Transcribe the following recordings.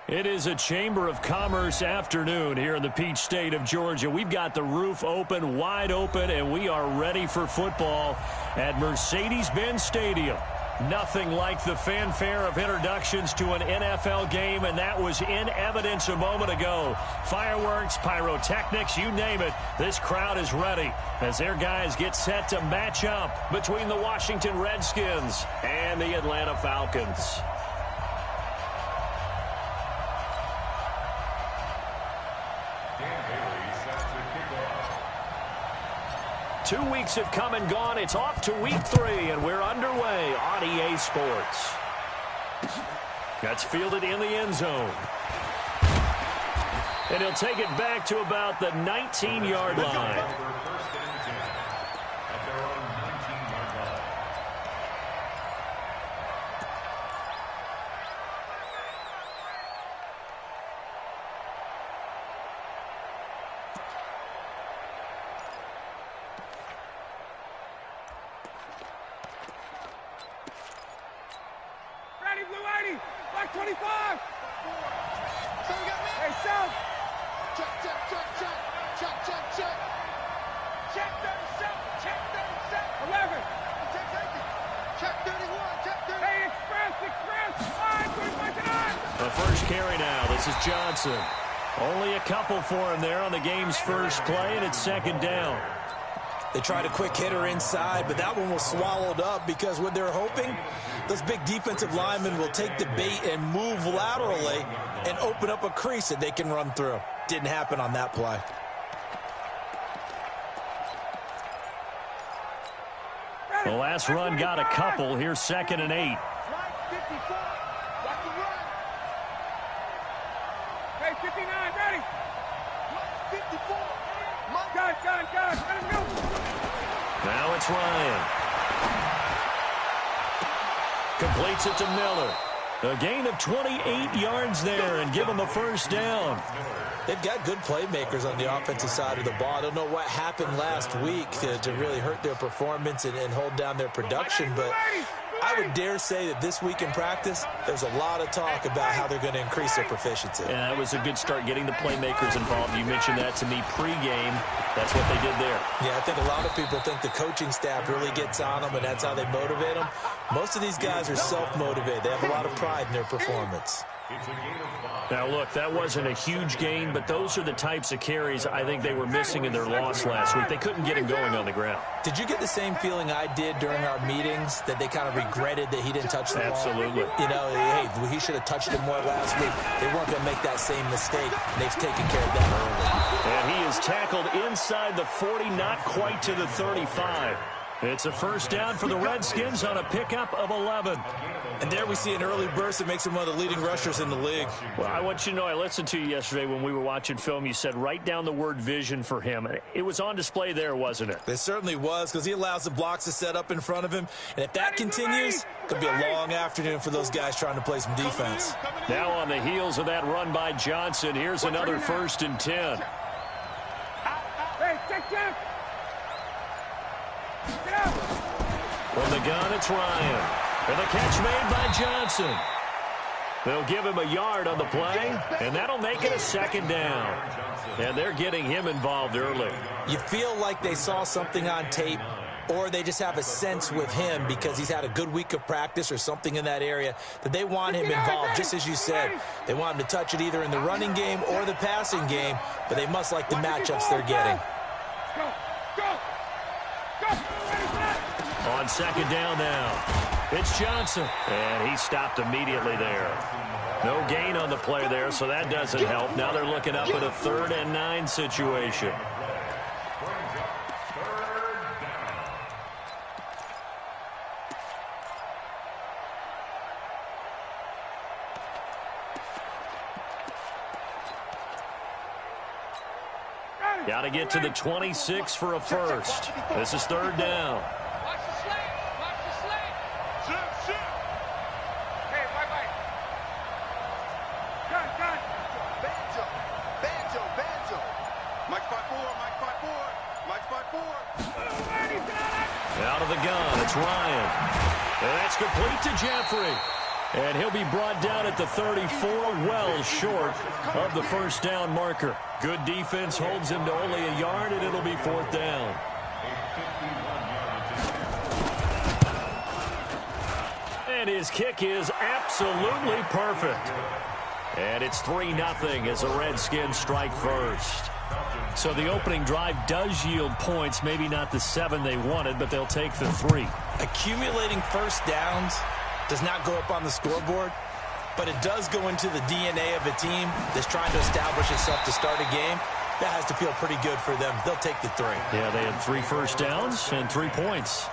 It is a Chamber of Commerce afternoon here in the Peach State of Georgia. We've got the roof open, wide open, and we are ready for football at Mercedes-Benz Stadium. Nothing like the fanfare of introductions to an NFL game, and that was in evidence a moment ago. Fireworks, pyrotechnics, you name it. This crowd is ready as their guys get set to match up between the Washington Redskins and the Atlanta Falcons. 2 weeks have come and gone. It's off to week 3, and we're underway on EA Sports. That's fielded in the end zone. And he'll take it back to about the 19-yard line. Black 25! Hey, South! Check, check, check, check! Check, check, check! Check 37! Check 37! 11! Check 50! Check 31! Check 30! Hey, express! Express! 5, 25 to 9! The first carry now. This is Johnson. Only a couple for him there on the game's first play, and it's second down. They tried a quick hitter inside, but that one was swallowed up because what they're hoping, those big defensive linemen will take the bait and move laterally and open up a crease that they can run through. Didn't happen on that play. The last run got a couple. Here's 2nd and 8. Hey, 59, ready! 54! Got it, got it, got it! Let him go! Now it's Ryan. Completes it to Miller. A gain of 28 yards there and give them a first down. They've got good playmakers on the offensive side of the ball. I don't know what happened last week to really hurt their performance and hold down their production, but I would dare say that this week in practice, there's a lot of talk about how they're going to increase their proficiency. Yeah, that was a good start getting the playmakers involved. You mentioned that to me pregame. That's what they did there. Yeah, I think a lot of people think the coaching staff really gets on them, and that's how they motivate them. Most of these guys are self-motivated. They have a lot of pride in their performance. Now, look, that wasn't a huge gain, but those are the types of carries I think they were missing in their loss last week. They couldn't get him going on the ground. Did you get the same feeling I did during our meetings, that they kind of regretted that he didn't touch the ball? Absolutely. You know, hey, he should have touched it more last week. They weren't going to make that same mistake. They've taken care of that early. And he is tackled inside the 40, not quite to the 35. It's a first down for the Redskins on a pickup of 11. And there we see an early burst that makes him one of the leading rushers in the league. Well, I want you to know, I listened to you yesterday when we were watching film. You said write down the word vision for him. It was on display there, wasn't it? It certainly was, because he allows the blocks to set up in front of him. And if that continues, it could be a long afternoon for those guys trying to play some defense. Now on the heels of that run by Johnson, here's another 1st and 10. Hey, check, check! Get out! From the gun, it's Ryan. And the catch made by Johnson. They'll give him a yard on the play, and that'll make it a second down. And they're getting him involved early. You feel like they saw something on tape, or they just have a sense with him because he's had a good week of practice or something in that area that they want him involved, just as you said. They want him to touch it either in the running game or the passing game, but they must like the matchups they're getting. Go! Go! Go! On 2nd down now. It's Johnson, and he stopped immediately there. No gain on the play there, so that doesn't help. Now they're looking up at a 3rd and 9 situation. Got to get to the 26 for a first. This is 3rd down. Out of the gun, it's Ryan. And that's complete to Jeffrey. And he'll be brought down at the 34, well short of the first down marker. Good defense holds him to only a yard, and it'll be 4th down. And his kick is absolutely perfect. And it's 3-0 as the Redskins strike first. So the opening drive does yield points, maybe not the 7 they wanted, but they'll take the 3. Accumulating first downs does not go up on the scoreboard, but it does go into the DNA of a team that's trying to establish itself to start a game. That has to feel pretty good for them. They'll take the 3. Yeah, they had 3 first downs and 3 points.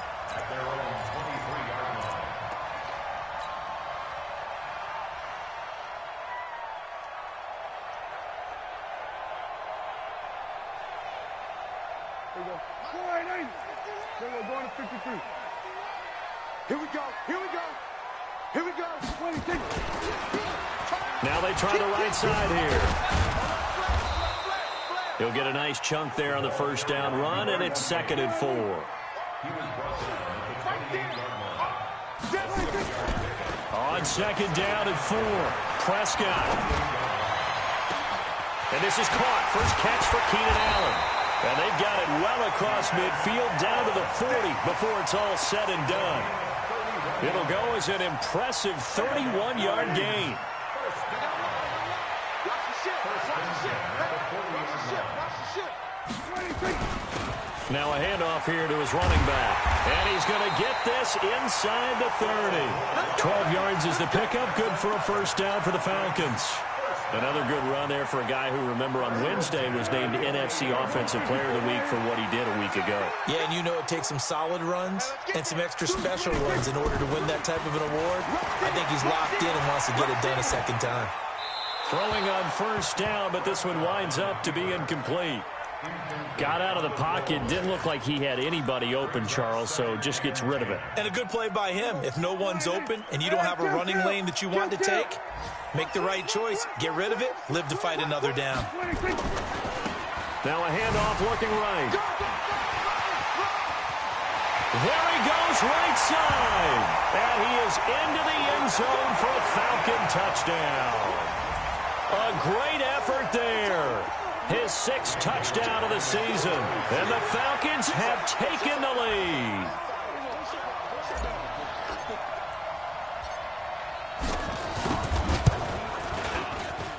Here we go. Here we go. Here we go. Now they try the right side here. He'll get a nice chunk there on the first down run, and it's 2nd and 4. On 2nd down and 4, Prescott. And this is caught. First catch for Keenan Allen. And they've got it well across midfield down to the 40 before it's all said and done. It'll go as an impressive 31-yard gain. Now a handoff here to his running back. And he's going to get this inside the 30. 12 yards is the pickup. Good for a first down for the Falcons. Another good run there for a guy who, remember, on Wednesday was named NFC Offensive Player of the Week for what he did a week ago. Yeah, and you know it takes some solid runs and some extra special runs in order to win that type of an award. I think he's locked in and wants to get it done a second time. Throwing on first down, but this one winds up to be incomplete. Got out of the pocket. Didn't look like he had anybody open, Charles, so just gets rid of it. And a good play by him. If no one's open and you don't have a running lane that you want to take, make the right choice. Get rid of it. Live to fight another down. Now a handoff looking right. There he goes, right side. And he is into the end zone for a Falcon touchdown. A great effort there. His 6th touchdown of the season. And the Falcons have taken the lead.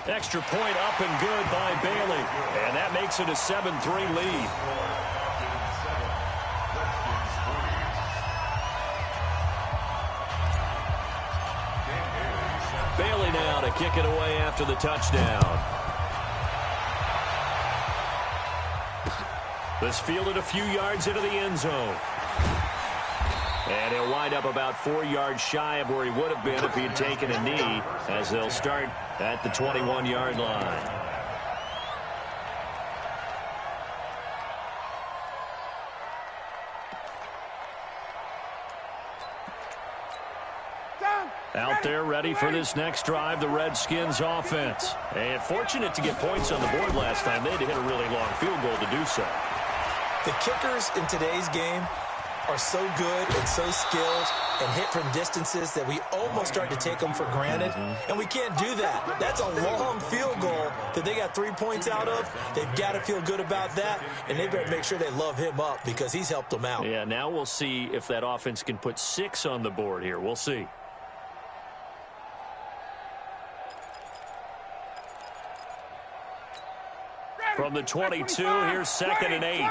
Extra point up and good by Bailey. And that makes it a 7-3 lead. Bailey now to kick it away after the touchdown. This fielded a few yards into the end zone. And he'll wind up about 4 yards shy of where he would have been if he had taken a knee, as they'll start at the 21-yard line. Out there ready for this next drive, the Redskins offense. And fortunate to get points on the board last time. They had to hit a really long field goal to do so. The kickers in today's game are so good and so skilled and hit from distances that we almost start to take them for granted. And we can't do that. That's a long field goal that they got 3 points out of. They've got to feel good about that, and they better make sure they love him up because he's helped them out. Yeah, now we'll see if that offense can put 6 on the board here. We'll see. From the 22, here's 2nd and 8.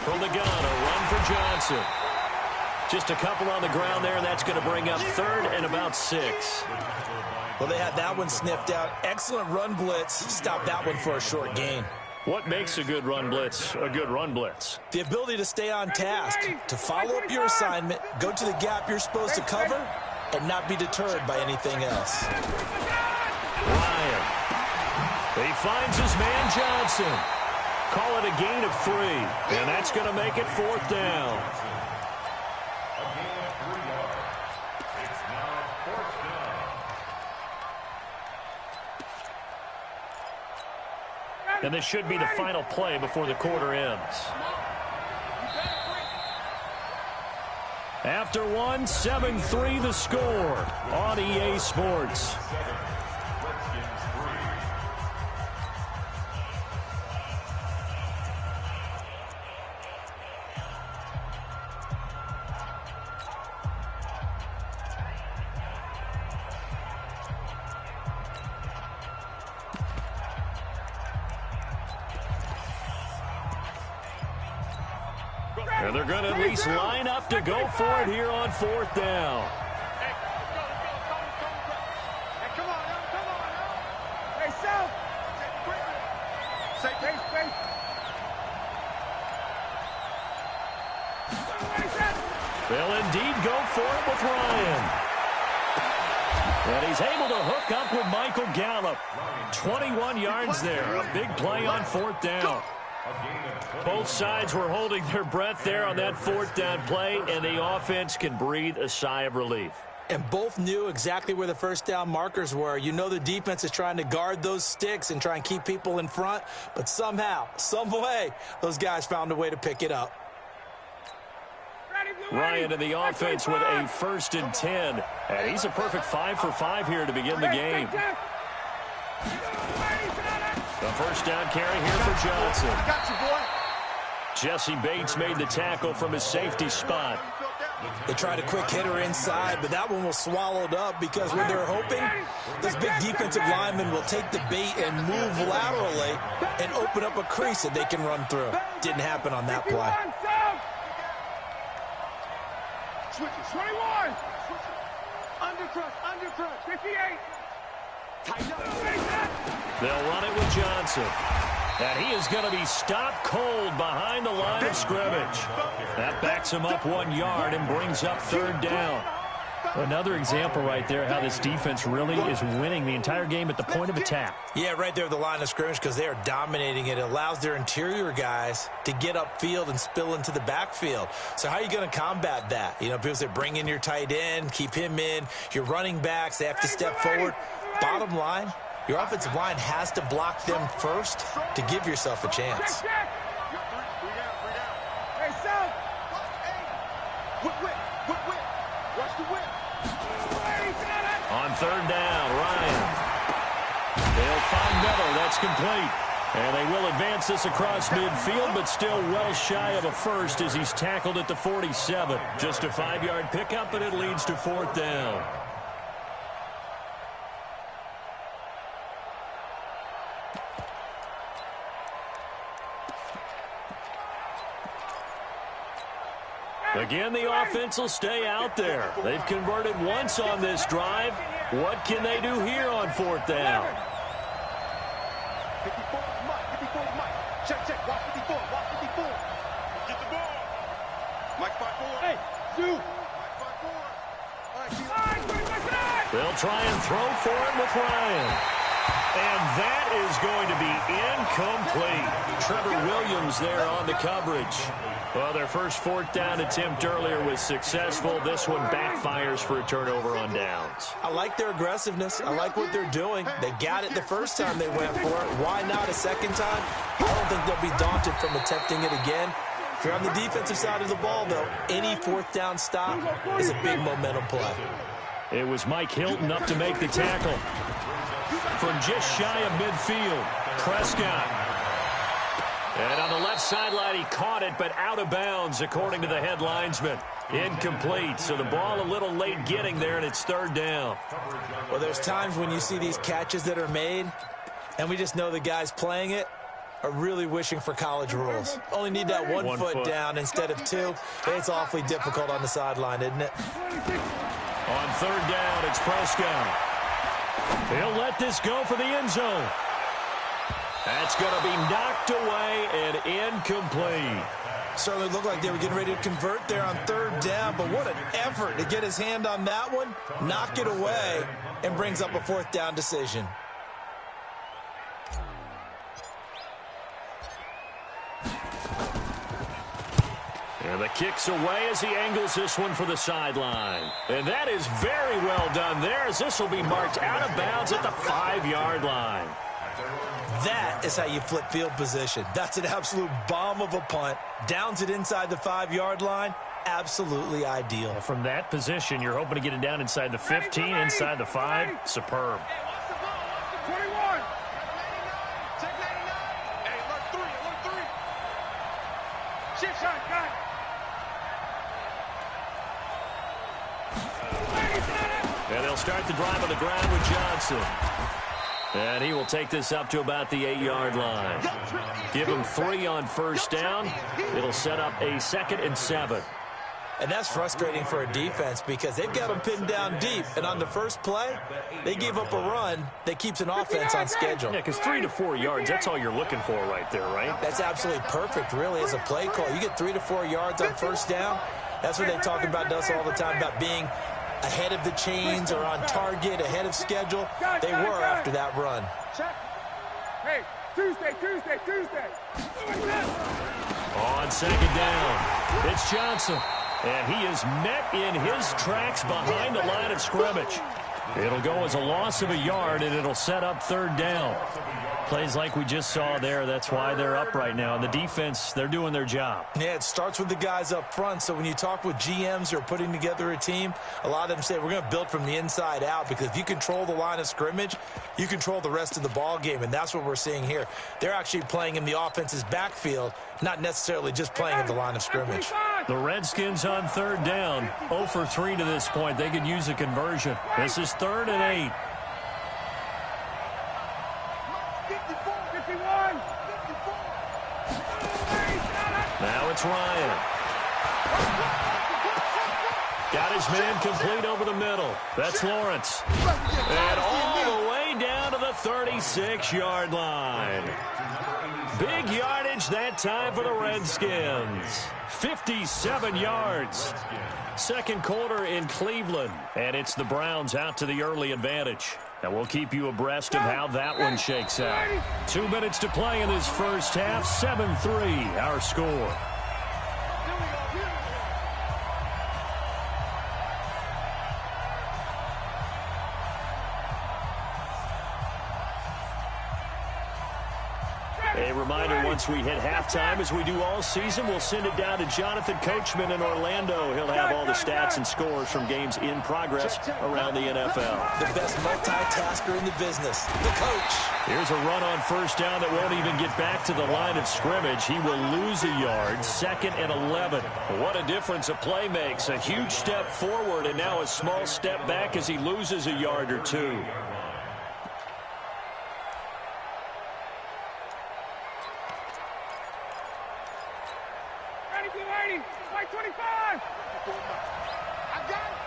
From the gun, a run for Johnson. Just a couple on the ground there, and that's going to bring up 3rd and about 6. Well, they had that one sniffed out. Excellent run blitz. Stop that one for a short gain. What makes a good run blitz a good run blitz? The ability to stay on task, to follow up your assignment, go to the gap you're supposed to cover, and not be deterred by anything else. Ryan. He finds his man Johnson. Call it a gain of 3. And that's going to make it 4th down. And this should be the final play before the quarter ends. After one, 7-3 the score on EA Sports. And they're going to at least line up to go for it here on 4th down. Hey, come on now. Hey, South. Say space. They'll indeed go for it with Ryan. And he's able to hook up with Michael Gallup. 21 yards there. A big play on 4th down. Both sides were holding their breath there on that 4th down play, and the offense can breathe a sigh of relief. And both knew exactly where the first down markers were. You know the defense is trying to guard those sticks and try and keep people in front, but somehow, some way, those guys found a way to pick it up. Ryan in the offense with a 1st and 10, and he's a perfect 5 for 5 here to begin the game. The first down carry here for Johnson. Got you, boy. Jesse Bates made the tackle from his safety spot. They tried a quick hitter inside, but that one was swallowed up because when they're hoping, this big defensive lineman will take the bait and move laterally and open up a crease that they can run through. Didn't happen on that play. Switches. 21. Undercrush. 58. Tighten up. They'll run it with Johnson. And he is going to be stopped cold behind the line of scrimmage. That backs him up 1 yard and brings up 3rd down. Another example right there how this defense really is winning the entire game at the point of attack. Yeah, right there at the line of scrimmage because they are dominating it. It allows their interior guys to get upfield and spill into the backfield. So how are you going to combat that? You know, people say bring in your tight end, keep him in. Your running backs, they have to step forward. Bottom line, your offensive line has to block them first to give yourself a chance. Hey, South. Whip. Watch the whip. On 3rd down, Ryan. They'll find Miller. That's complete. And they will advance this across midfield, but still well shy of a first as he's tackled at the 47. Just a 5-yard pickup, and it leads to 4th down. Again, the offense will stay out there. They've converted once on this drive. What can they do here on 4th down? 54 Mike. Check. Watch 54. Get the ball. Mike 5-4. Hey, Sue. Mike 5-4. They'll try and throw for it with Ryan. And that is going to be incomplete. Trevor Williams there on the coverage. Well, their first 4th down attempt earlier was successful. This one backfires for a turnover on downs. I like their aggressiveness. I like what they're doing. They got it the first time they went for it. Why not a second time? I don't think they'll be daunted from attempting it again. If you're on the defensive side of the ball, though, any 4th down stop is a big momentum play. It was Mike Hilton up to make the tackle. From just shy of midfield, Prescott. And on the left sideline, he caught it, but out of bounds, according to the head linesman. Incomplete, so the ball a little late getting there, and it's 3rd down. Well, there's times when you see these catches that are made, and we just know the guys playing it are really wishing for college rules. Only need that one foot down instead of 2. It's awfully difficult on the sideline, isn't it? On 3rd down, it's Prescott. He'll let this go for the end zone. That's going to be knocked away and incomplete. Certainly looked like they were getting ready to convert there on 3rd down, but what an effort to get his hand on that one, knock it away, and brings up a 4th down decision. And the kick's away as he angles this one for the sideline. And that is very well done there, as this will be marked out of bounds at the 5-yard line. That is how you flip field position. That's an absolute bomb of a punt. Downs it inside the 5-yard line. absolutely ideal. From that position, you're hoping to get it down inside the 15, inside the 5. Superb. 21. Take 99. Hey, alert 3. Shit shot, got it. And they'll start the drive on the ground with Johnson. And he will take this up to about the 8-yard line. Give him 3 on first down. It'll set up a 2nd and 7. And that's frustrating for a defense because they've got them pinned down deep. And on the first play, they give up a run that keeps an offense on schedule. Yeah, because 3 to 4 yards, that's all you're looking for right there, right? That's absolutely perfect, really, as a play call. You get 3 to 4 yards on first down. That's what they talk about us all the time, about being ahead of the chains or on target, ahead of schedule. They were after that run. Hey, Tuesday. On second down, it's Johnson. And he is met in his tracks behind the line of scrimmage. It'll go as a loss of a yard, and it'll set up 3rd down. Plays like we just saw there. That's why they're up right now. And the defense, they're doing their job. Yeah, it starts with the guys up front. So when you talk with GMs who are putting together a team, a lot of them say we're going to build from the inside out, because if you control the line of scrimmage, you control the rest of the ball game. And that's what we're seeing here. They're actually playing in the offense's backfield, not necessarily just playing at the line of scrimmage. The Redskins on 3rd down. 0 for 3 to this point. They could use a conversion. This is 3rd and 8. 51. Now it's Ryan. Got his man complete over the middle. That's Lawrence. And all the way down to the 36-yard line. Big yardage that time for the Redskins. 57 yards. Second quarter in Cleveland. And it's the Browns out to the early advantage. And we'll keep you abreast of how that one shakes out. 2 minutes to play in this first half. 7-3 our score. A reminder, once we hit halftime, as we do all season, we'll send it down to Jonathan Coachman in Orlando. He'll have all the stats and scores from games in progress around the NFL. The best multitasker in the business, the coach. Here's a run on first down that won't even get back to the line of scrimmage. He will lose a yard, 2nd and 11. What a difference a play makes. A huge step forward and now a small step back as he loses a yard or 2. White 25. I got it.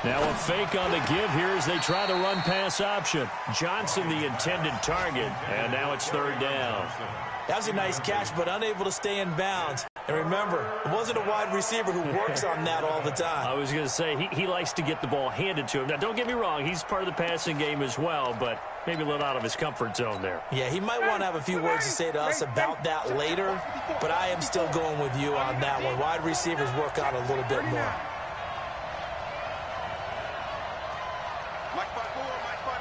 Now a fake on the give here as they try the run-pass option. Johnson the intended target, and now it's 3rd down. That was a nice catch, but unable to stay in bounds. And remember, it wasn't a wide receiver who works on that all the time. I was going to say, he likes to get the ball handed to him. Now, don't get me wrong, he's part of the passing game as well, but maybe a little out of his comfort zone there. Yeah, he might want to have a few words to say to us about that later, but I am still going with you on that one. Wide receivers work out a little bit more.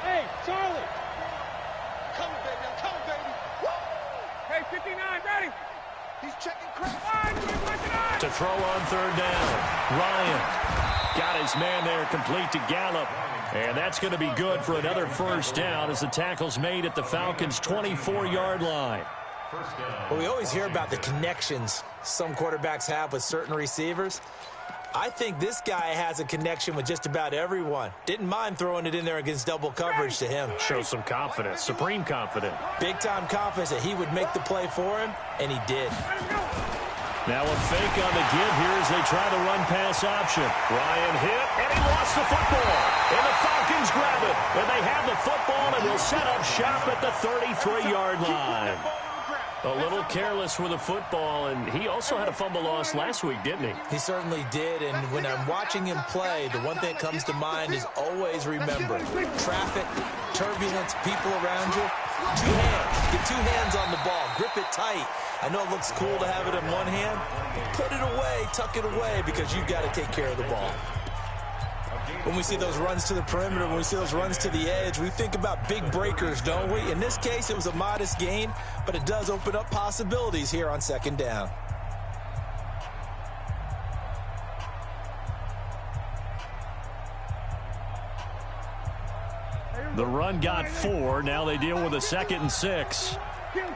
Hey, Charlie. Coming, baby. I'm coming, baby. Woo! Hey, 59, ready. He's checking crap. To throw on 3rd down. Ryan got his man there complete to Gallup. And that's going to be good for another first down as the tackle's made at the Falcons' 24-yard line. Well, we always hear about the connections some quarterbacks have with certain receivers. I think this guy has a connection with just about everyone. Didn't mind throwing it in there against double coverage to him. Shows some confidence, supreme confidence. Big-time confidence that he would make the play for him, and he did. Now a fake on the give here as they try the run-pass option. Ryan hit, and he lost the football. And the Falcons grab it. And they have the football and will set up shop at the 33-yard line. A little careless with the football, and he also had a fumble loss last week, didn't he? He certainly did, and when I'm watching him play, the one thing that comes to mind is always remember, traffic, turbulence, people around you, 2 hands. Get 2 hands on the ball. Grip it tight. I know it looks cool to have it in one hand, but put it away, tuck it away, because you've got to take care of the ball. When we see those runs to the perimeter, when we see those runs to the edge, we think about big breakers, don't we? In this case, it was a modest gain, but it does open up possibilities here on second down. The run got 4. Now they deal with a 2nd and 6. Kill.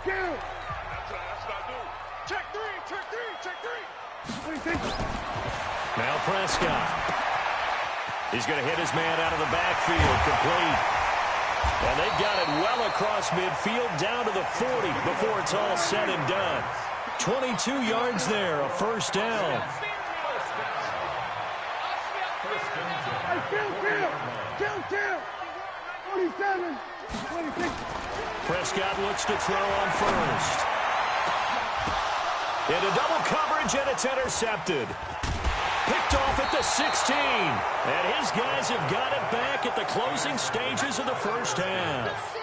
Check three. Now Prescott. He's going to hit his man out of the backfield. Complete. And they've got it well across midfield down to the 40 before it's all said and done. 22 yards there, a first down. Kill. 27, 26. Prescott looks to throw on first. Into double coverage, and it's intercepted. Picked off at the 16. And his guys have got it back at the closing stages of the first half.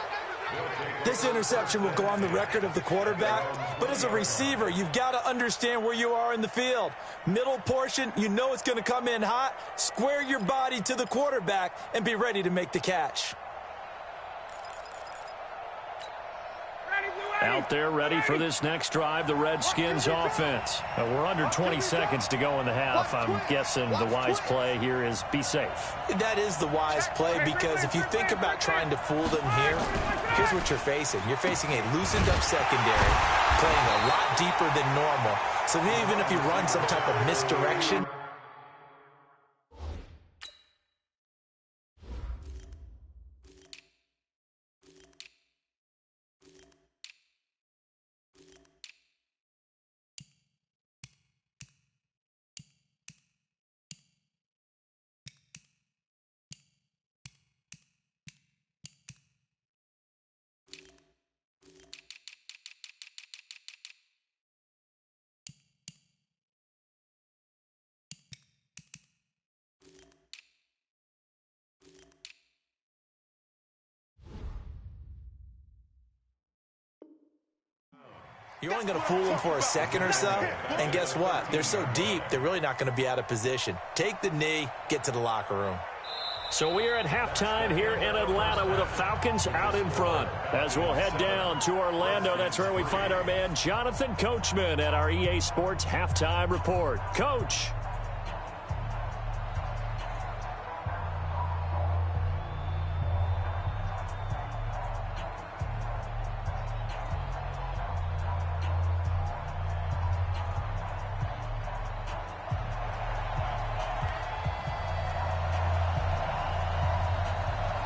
This interception will go on the record of the quarterback, but as a receiver, you've got to understand where you are in the field. Middle portion, you know it's going to come in hot. Square your body to the quarterback and be ready to make the catch. Out there ready for this next drive, the Redskins offense. We're under 20 seconds to go in the half. I'm guessing the wise play here is be safe. That is the wise play, because if you think about trying to fool them here, here's what you're facing. You're facing a loosened up secondary, playing a lot deeper than normal. So even if you run some type of misdirection, you're only going to fool them for a second or so, and guess what? They're so deep, they're really not going to be out of position. Take the knee, get to the locker room. So we are at halftime here in Atlanta with the Falcons out in front. As we'll head down to Orlando, that's where we find our man Jonathan Coachman at our EA Sports Halftime Report. Coach.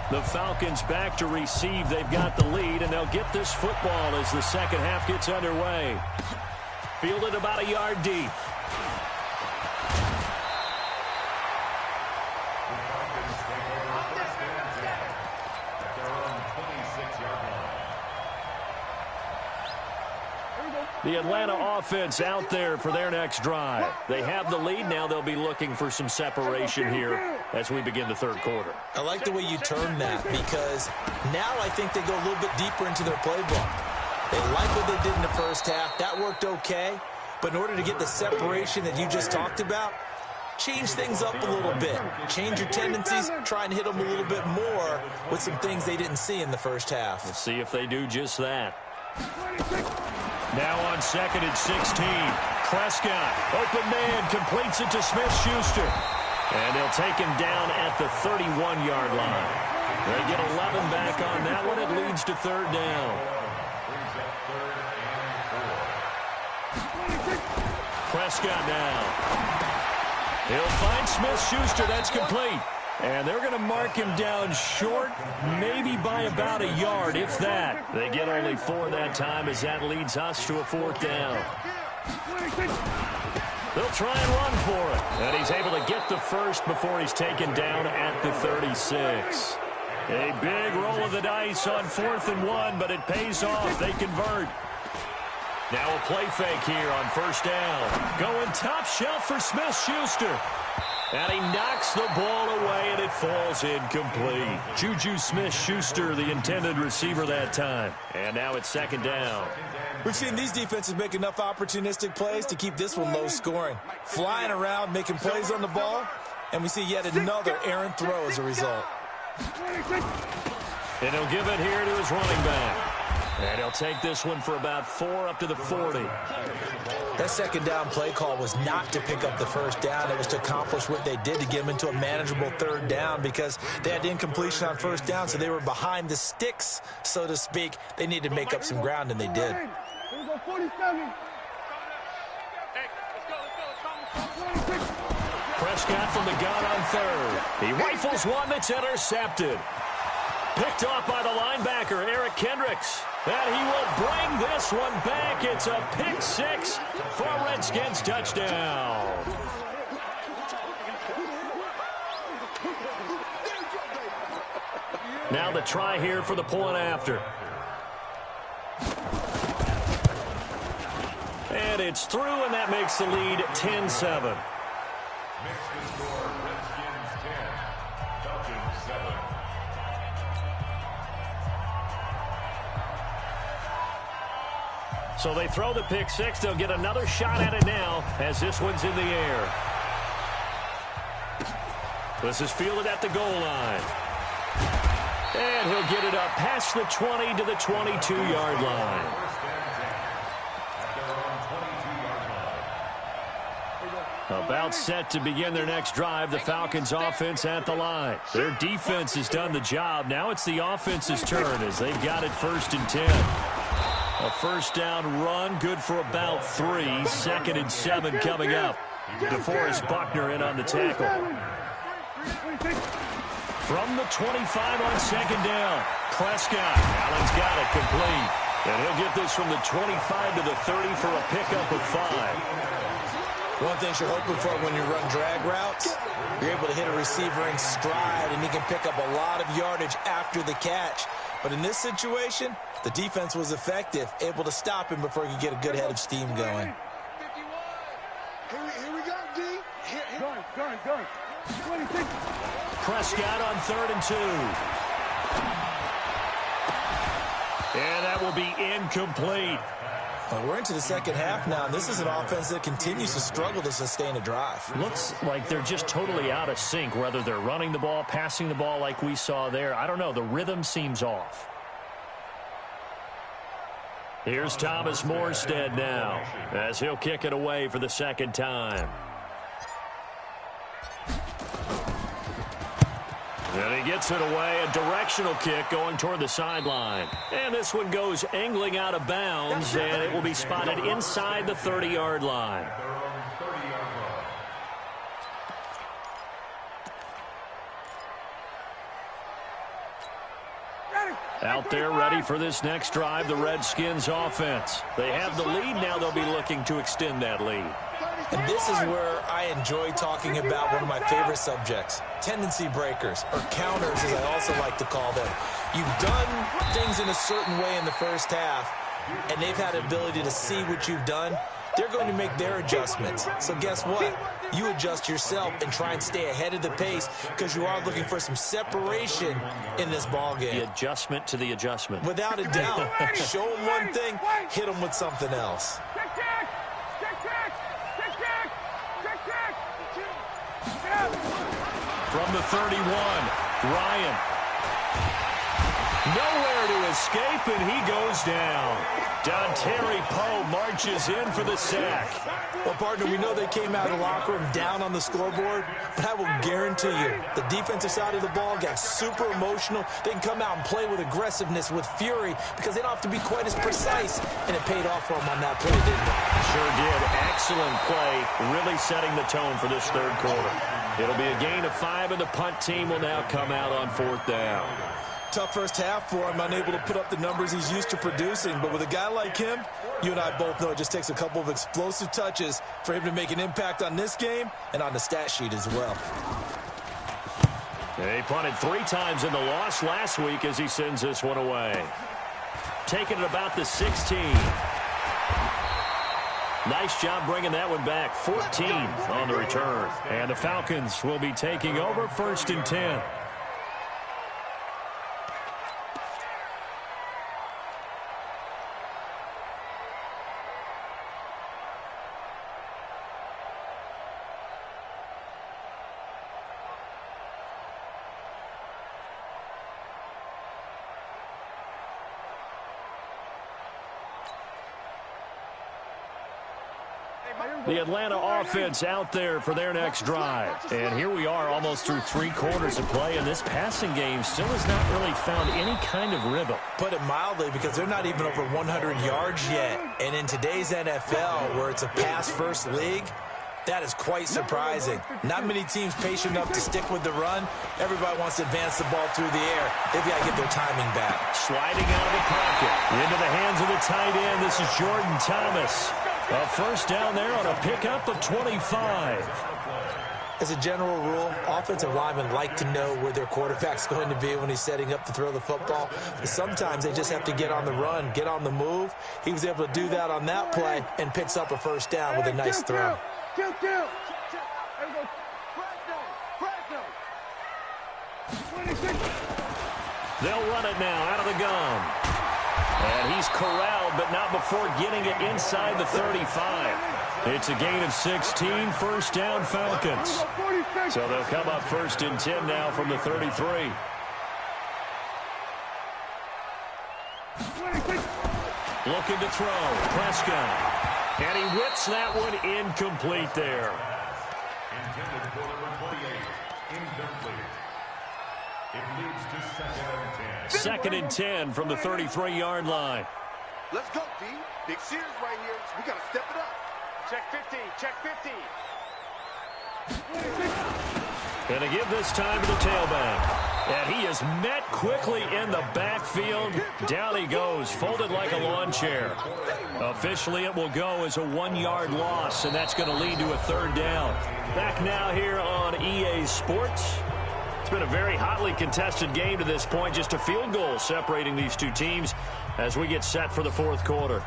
The Falcons back to receive. They've got the lead, and they'll get this football as the second half gets underway. Fielded about a yard deep. The Atlanta offense out there for their next drive. They have the lead. Now they'll be looking for some separation here as we begin the third quarter. I like the way you term that, because now I think they go a little bit deeper into their playbook. They like what they did in the first half. That worked okay. But in order to get the separation that you just talked about, change things up a little bit. Change your tendencies. Try and hit them a little bit more with some things they didn't see in the first half. We'll see if they do just that. Now on 2nd and 16. Prescott, open man, completes it to Smith-Schuster. And they'll take him down at the 31-yard line. They get 11 back on that one. It leads to third down. Prescott now. He'll find Smith-Schuster. That's complete. And they're going to mark him down short, maybe by about a yard, if that. They get only 4 that time, as that leads us to a fourth down. They'll try and run for it. And he's able to get the first before he's taken down at the 36. A big roll of the dice on 4th and 1, but it pays off. They convert. Now a play fake here on first down. Going top shelf for Smith-Schuster. And he knocks the ball away, and it falls incomplete. Juju Smith-Schuster, the intended receiver that time. And now it's second down. We've seen these defenses make enough opportunistic plays to keep this one low scoring. Flying around, making plays on the ball. And we see yet another errant throw as a result. And he'll give it here to his running back. And he'll take this one for about 4 up to the 40. That second down play call was not to pick up the first down. It was to accomplish what they did to get them into a manageable third down because they had incompletion on first down, so they were behind the sticks, so to speak. They needed to make up some ground, and they did. Prescott from the gun on third. He rifles one that's intercepted. Picked off by the linebacker, Eric Kendricks. And he will bring this one back. It's a pick six for a Redskins touchdown. Now the try here for the point after. And it's through, and that makes the lead 10-7. So they throw the pick six. They'll get another shot at it now as this one's in the air. This is fielded at the goal line. And he'll get it up past the 20 to the 22-yard line. About set to begin their next drive, the Falcons offense at the line. Their defense has done the job. Now it's the offense's turn as they've got it 1st and 10. A first down run, good for about 3. 2nd and 7 coming up. DeForest Buckner in on the tackle. From the 25 on 2nd down, Prescott. Allen's got it complete. And he'll get this from the 25 to the 30 for a pickup of 5. One thing you're hoping for when you run drag routes, you're able to hit a receiver in stride, and he can pick up a lot of yardage after the catch. But in this situation, the defense was effective, able to stop him before he could get a good head of steam going. Here we go, D. Going. Prescott on 3rd and 2. And that will be incomplete. Well, we're into the second half now, and this is an offense that continues to struggle to sustain a drive. Looks like they're just totally out of sync, whether they're running the ball, passing the ball like we saw there. I don't know. The rhythm seems off. Here's Thomas Morstead now as he'll kick it away for the second time. And he gets it away, a directional kick going toward the sideline. And this one goes angling out of bounds, and it will be spotted inside the 30-yard line. Out there ready for this next drive, the Redskins offense. They have the lead now. They'll be looking to extend that lead. And this is where I enjoy talking about one of my favorite subjects, tendency breakers, or counters as I also like to call them. You've done things in a certain way in the first half, and they've had the ability to see what you've done. They're going to make their adjustments. So guess what? You adjust yourself and try and stay ahead of the pace because you are looking for some separation in this ball game. The adjustment to the adjustment. Without a doubt. Show them one thing, hit them with something else. From the 31, Ryan. Nowhere to escape, and he goes down. Dontari Poe marches in for the sack. Well, partner, we know they came out of the locker room down on the scoreboard, but I will guarantee you the defensive side of the ball got super emotional. They can come out and play with aggressiveness, with fury, because they don't have to be quite as precise, and it paid off for them on that play, didn't it? Sure did. Excellent play, really setting the tone for this third quarter. It'll be a gain of 5, and the punt team will now come out on 4th down. Tough first half for him, unable to put up the numbers he's used to producing. But with a guy like him, you and I both know it just takes a couple of explosive touches for him to make an impact on this game and on the stat sheet as well. He punted 3 times in the loss last week as he sends this one away. Taking it about the 16. Nice job bringing that one back. 14 on the return. And the Falcons will be taking over 1st and 10. The Atlanta offense out there for their next drive. And here we are almost through 3 quarters of play, and this passing game still has not really found any kind of rhythm. Put it mildly, because they're not even over 100 yards yet. And in today's NFL, where it's a pass-first league, that is quite surprising. Not many teams patient enough to stick with the run. Everybody wants to advance the ball through the air. They've got to get their timing back. Sliding out of the pocket. Into the hands of the tight end. This is Jordan Thomas. A first down there on a pickup of 25. As a general rule, offensive linemen like to know where their quarterback's going to be when he's setting up to throw the football. But sometimes they just have to get on the run, get on the move. He was able to do that on that play and picks up a first down with a nice throw. Kill. They'll run it now out of the gun. And he's corralled, but not before getting it inside the 35. It's a gain of 16, first down Falcons. So they'll come up first and 10 now from the 33. Looking to throw, Prescott. And he whips that one incomplete there. Intended for number 28, incomplete. It leads to 2nd and 10. 2nd and 10 from the 33-yard line. Let's go, D. Big series right here. We got to step it up. Check 50. Check 50. And to give this time to the tailback. And he is met quickly in the backfield. Down he goes, folded like a lawn chair. Officially, it will go as a 1-yard loss, and that's going to lead to a 3rd down. Back now here on EA Sports. It's been a very hotly contested game to this point. Just a field goal separating these two teams as we get set for the 4th quarter.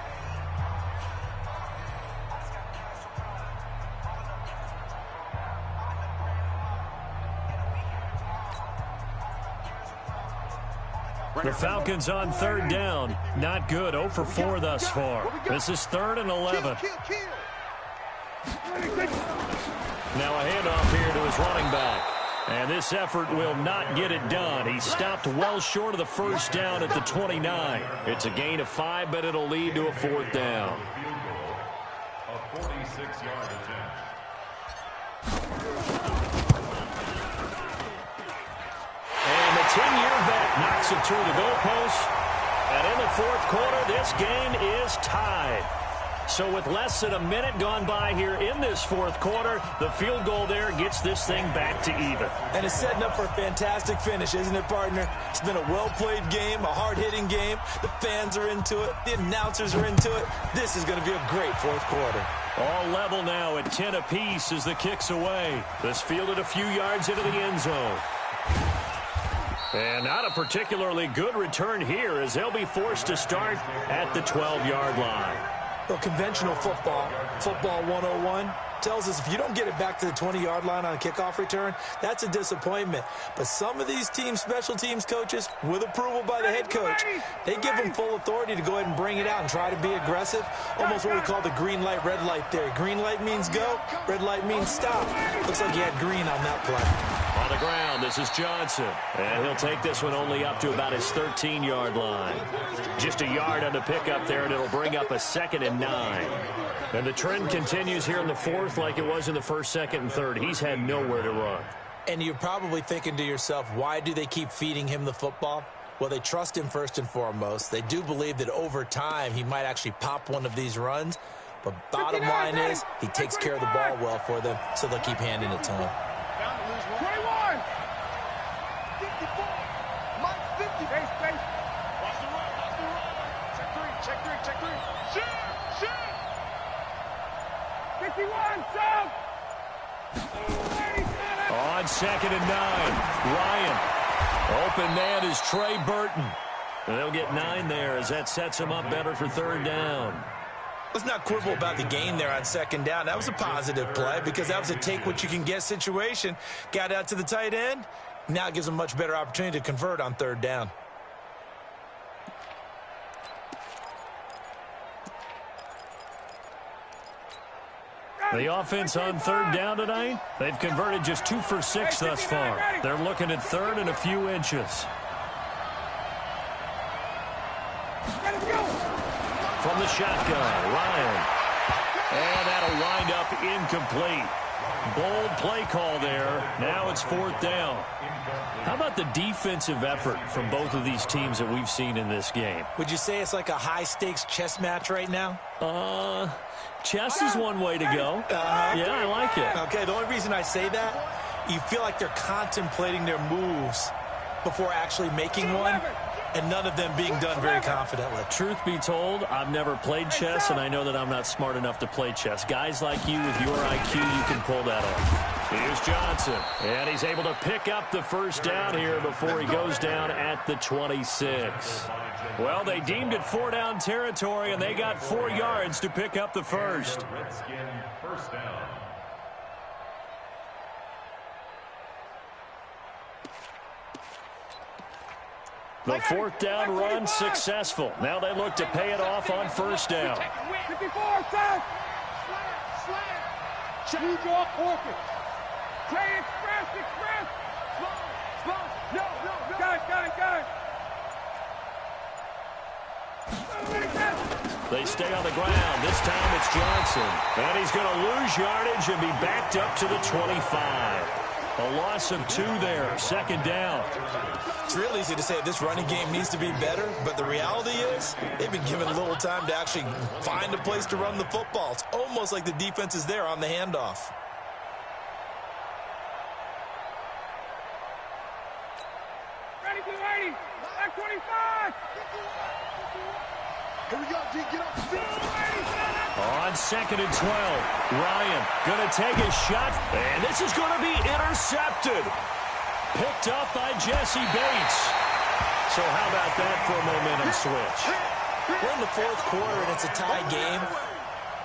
The Falcons on 3rd down. Not good. 0 for 4 thus far. This is 3rd and 11. Now a handoff here to his running back. And this effort will not get it done. He stopped well short of the first down at the 29. It's a gain of 5, but it'll lead to a 4th down. A 46-yard attempt. And the 10-year vet knocks it through the goalpost. And in the 4th quarter, this game is tied. So with less than a minute gone by here in this 4th quarter, the field goal there gets this thing back to even. And it's setting up for a fantastic finish, isn't it, partner? It's been a well-played game, a hard-hitting game. The fans are into it. The announcers are into it. This is going to be a great 4th quarter. All level now at 10 apiece as the kick's away. This fielded a few yards into the end zone. And not a particularly good return here as they'll be forced to start at the 12-yard line. Well, conventional football 101, tells us if you don't get it back to the 20-yard line on a kickoff return, that's a disappointment. But some of these teams, special teams coaches, with approval by the head coach, they give them full authority to go ahead and bring it out and try to be aggressive. Almost what we call the green light, red light theory. Green light means go, red light means stop. Looks like he had green on that play. On the ground, this is Johnson. And he'll take this one only up to about his 13-yard line. Just a yard on the pickup there, and it'll bring up a 2nd and 9. And the trend continues here in the 4th like it was in the 1st, 2nd, and 3rd. He's had nowhere to run. And you're probably thinking to yourself, why do they keep feeding him the football? Well, they trust him first and foremost. They do believe that over time he might actually pop one of these runs. But bottom line is he takes care of the ball well for them, so they'll keep handing it to him. 21. 54. Mike 50. Base. Watch the run. Check 3. Shoot. 51. Jump. On 2nd and 9, Ryan. Open man is Trey Burton. And they'll get 9 there as that sets him up better for 3rd down. Let's not quibble about the gain there on 2nd down. That was a positive play because that was a take-what-you-can-get situation. Got out to the tight end. Now it gives them a much better opportunity to convert on 3rd down. The offense on 3rd down tonight, they've converted just 2 for 6 thus far. They're looking at 3rd and a few inches. From the shotgun, Ryan. And that'll wind up incomplete. Bold play call there. Now it's 4th down. How about the defensive effort from both of these teams that we've seen in this game? Would you say it's like a high-stakes chess match right now? Chess is one way to go. Yeah, I like it. Okay, the only reason I say that, you feel like they're contemplating their moves before actually making one, and none of them being done very confidently. Truth be told, I've never played chess, and I know that I'm not smart enough to play chess. Guys like you with your IQ, you can pull that off. Here's Johnson, and he's able to pick up the first down here before he goes down at the 26. Well, they deemed it 4-down territory, and they got 4 yards to pick up the first. Redskin first down. The 4th down run successful. Now they look to pay it off on first down. 54, slant. New draw, Orchid. Trey express. No. Got it. They stay on the ground. This time it's Johnson. And he's going to lose yardage and be backed up to the 25. A loss of 2 there. 2nd down. It's real easy to say this running game needs to be better, but the reality is they've been given little time to actually find a place to run the football. It's almost like the defense is there on the handoff. Ready, back 25. Here we go, G, get up. On 2nd and 12, Ryan going to take a shot, and this is going to be intercepted. Picked up by Jesse Bates. So how about that for a momentum switch? We're in the 4th quarter, and it's a tie game.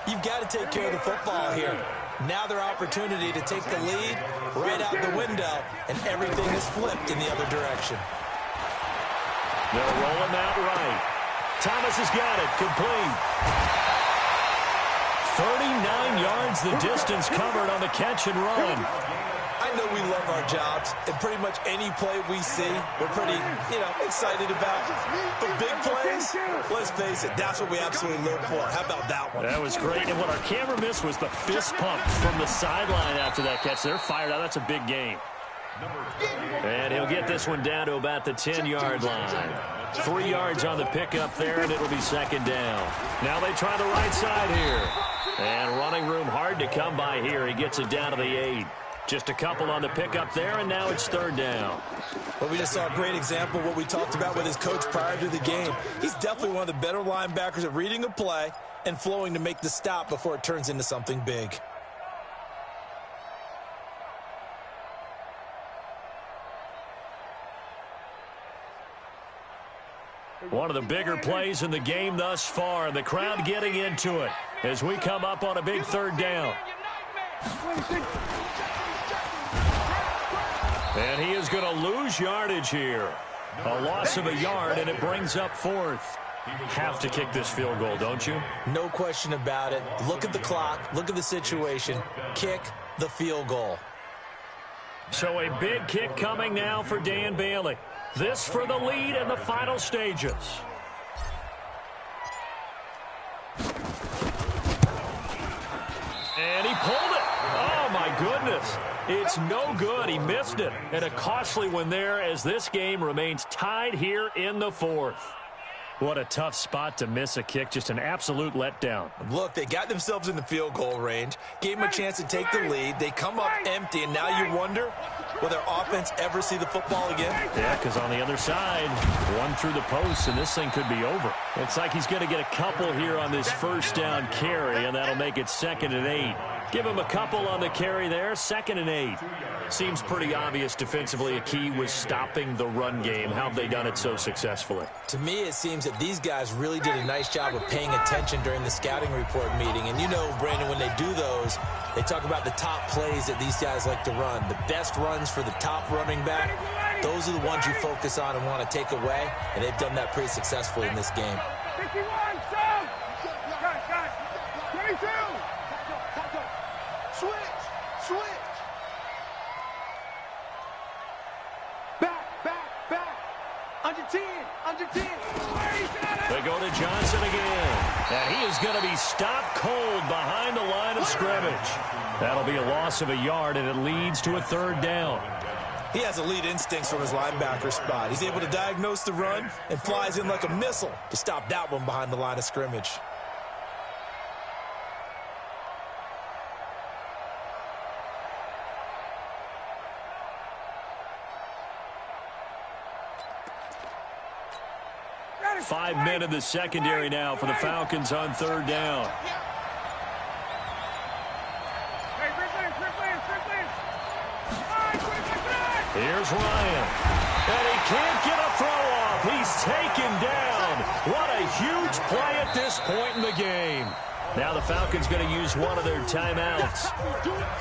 You've got to take care of the football here. Now their opportunity to take the lead right out the window, and everything is flipped in the other direction. They'll roll him out right. Thomas has got it. Complete. 39 yards the distance covered on the catch and run. I know we love our jobs, and pretty much any play we see, we're pretty, excited about. But big plays, let's face it, that's what we absolutely live for. How about that one? That was great, and what our camera missed was the fist pump from the sideline after that catch. They're fired out. That's a big game. And he'll get this one down to about the 10-yard line. 3 yards on the pickup there, and it'll be 2nd down. Now they try the right side here. And running room hard to come by here. He gets it down to the 8. Just a couple on the pickup there, and now it's 3rd down. Well, we just saw a great example of what we talked about with his coach prior to the game. He's definitely one of the better linebackers at reading a play and flowing to make the stop before it turns into something big. One of the bigger plays in the game thus far, and the crowd getting into it as we come up on a big 3rd down. And he is going to lose yardage here. A loss of a yard, and it brings up 4th. Have to kick this field goal, don't you? No question about it. Look at the clock. Look at the situation. Kick the field goal. So a big kick coming now for Dan Bailey. This for the lead in the final stages. And he pulled it. Oh, my goodness. It's no good. He missed it. And a costly one there as this game remains tied here in the 4th. What a tough spot to miss a kick. Just an absolute letdown. Look, they got themselves in the field goal range, gave them a chance to take the lead. They come up empty, and now you wonder, will their offense ever see the football again? Yeah, because on the other side, one through the post, and this thing could be over. Looks like he's going to get a couple here on this first down carry, and that'll make it 2nd and 8. Give him a couple on the carry there, 2nd and 8. Seems pretty obvious defensively a key was stopping the run game. How have they done it so successfully? To me, it seems that these guys really did a nice job of paying attention during the scouting report meeting. And you know, Brandon, when they do those, they talk about the top plays that these guys like to run. The best runs for the top running back, those are the ones you focus on and want to take away. And they've done that pretty successfully in this game. 51, Sam! Got it. 22! Switch! Back! Under 10! 10. Under 10. They go to Johnson again. And he is going to be stopped cold behind the line of scrimmage. That'll be a loss of a yard, and it leads to a 3rd down. He has elite instincts from his linebacker spot. He's able to diagnose the run and flies in like a missile to stop that one behind the line of scrimmage. Five men in the secondary now for the Falcons on 3rd down. Here's Ryan. And he can't get a throw off. He's taken down. What a huge play at this point in the game. Now the Falcons going to use one of their timeouts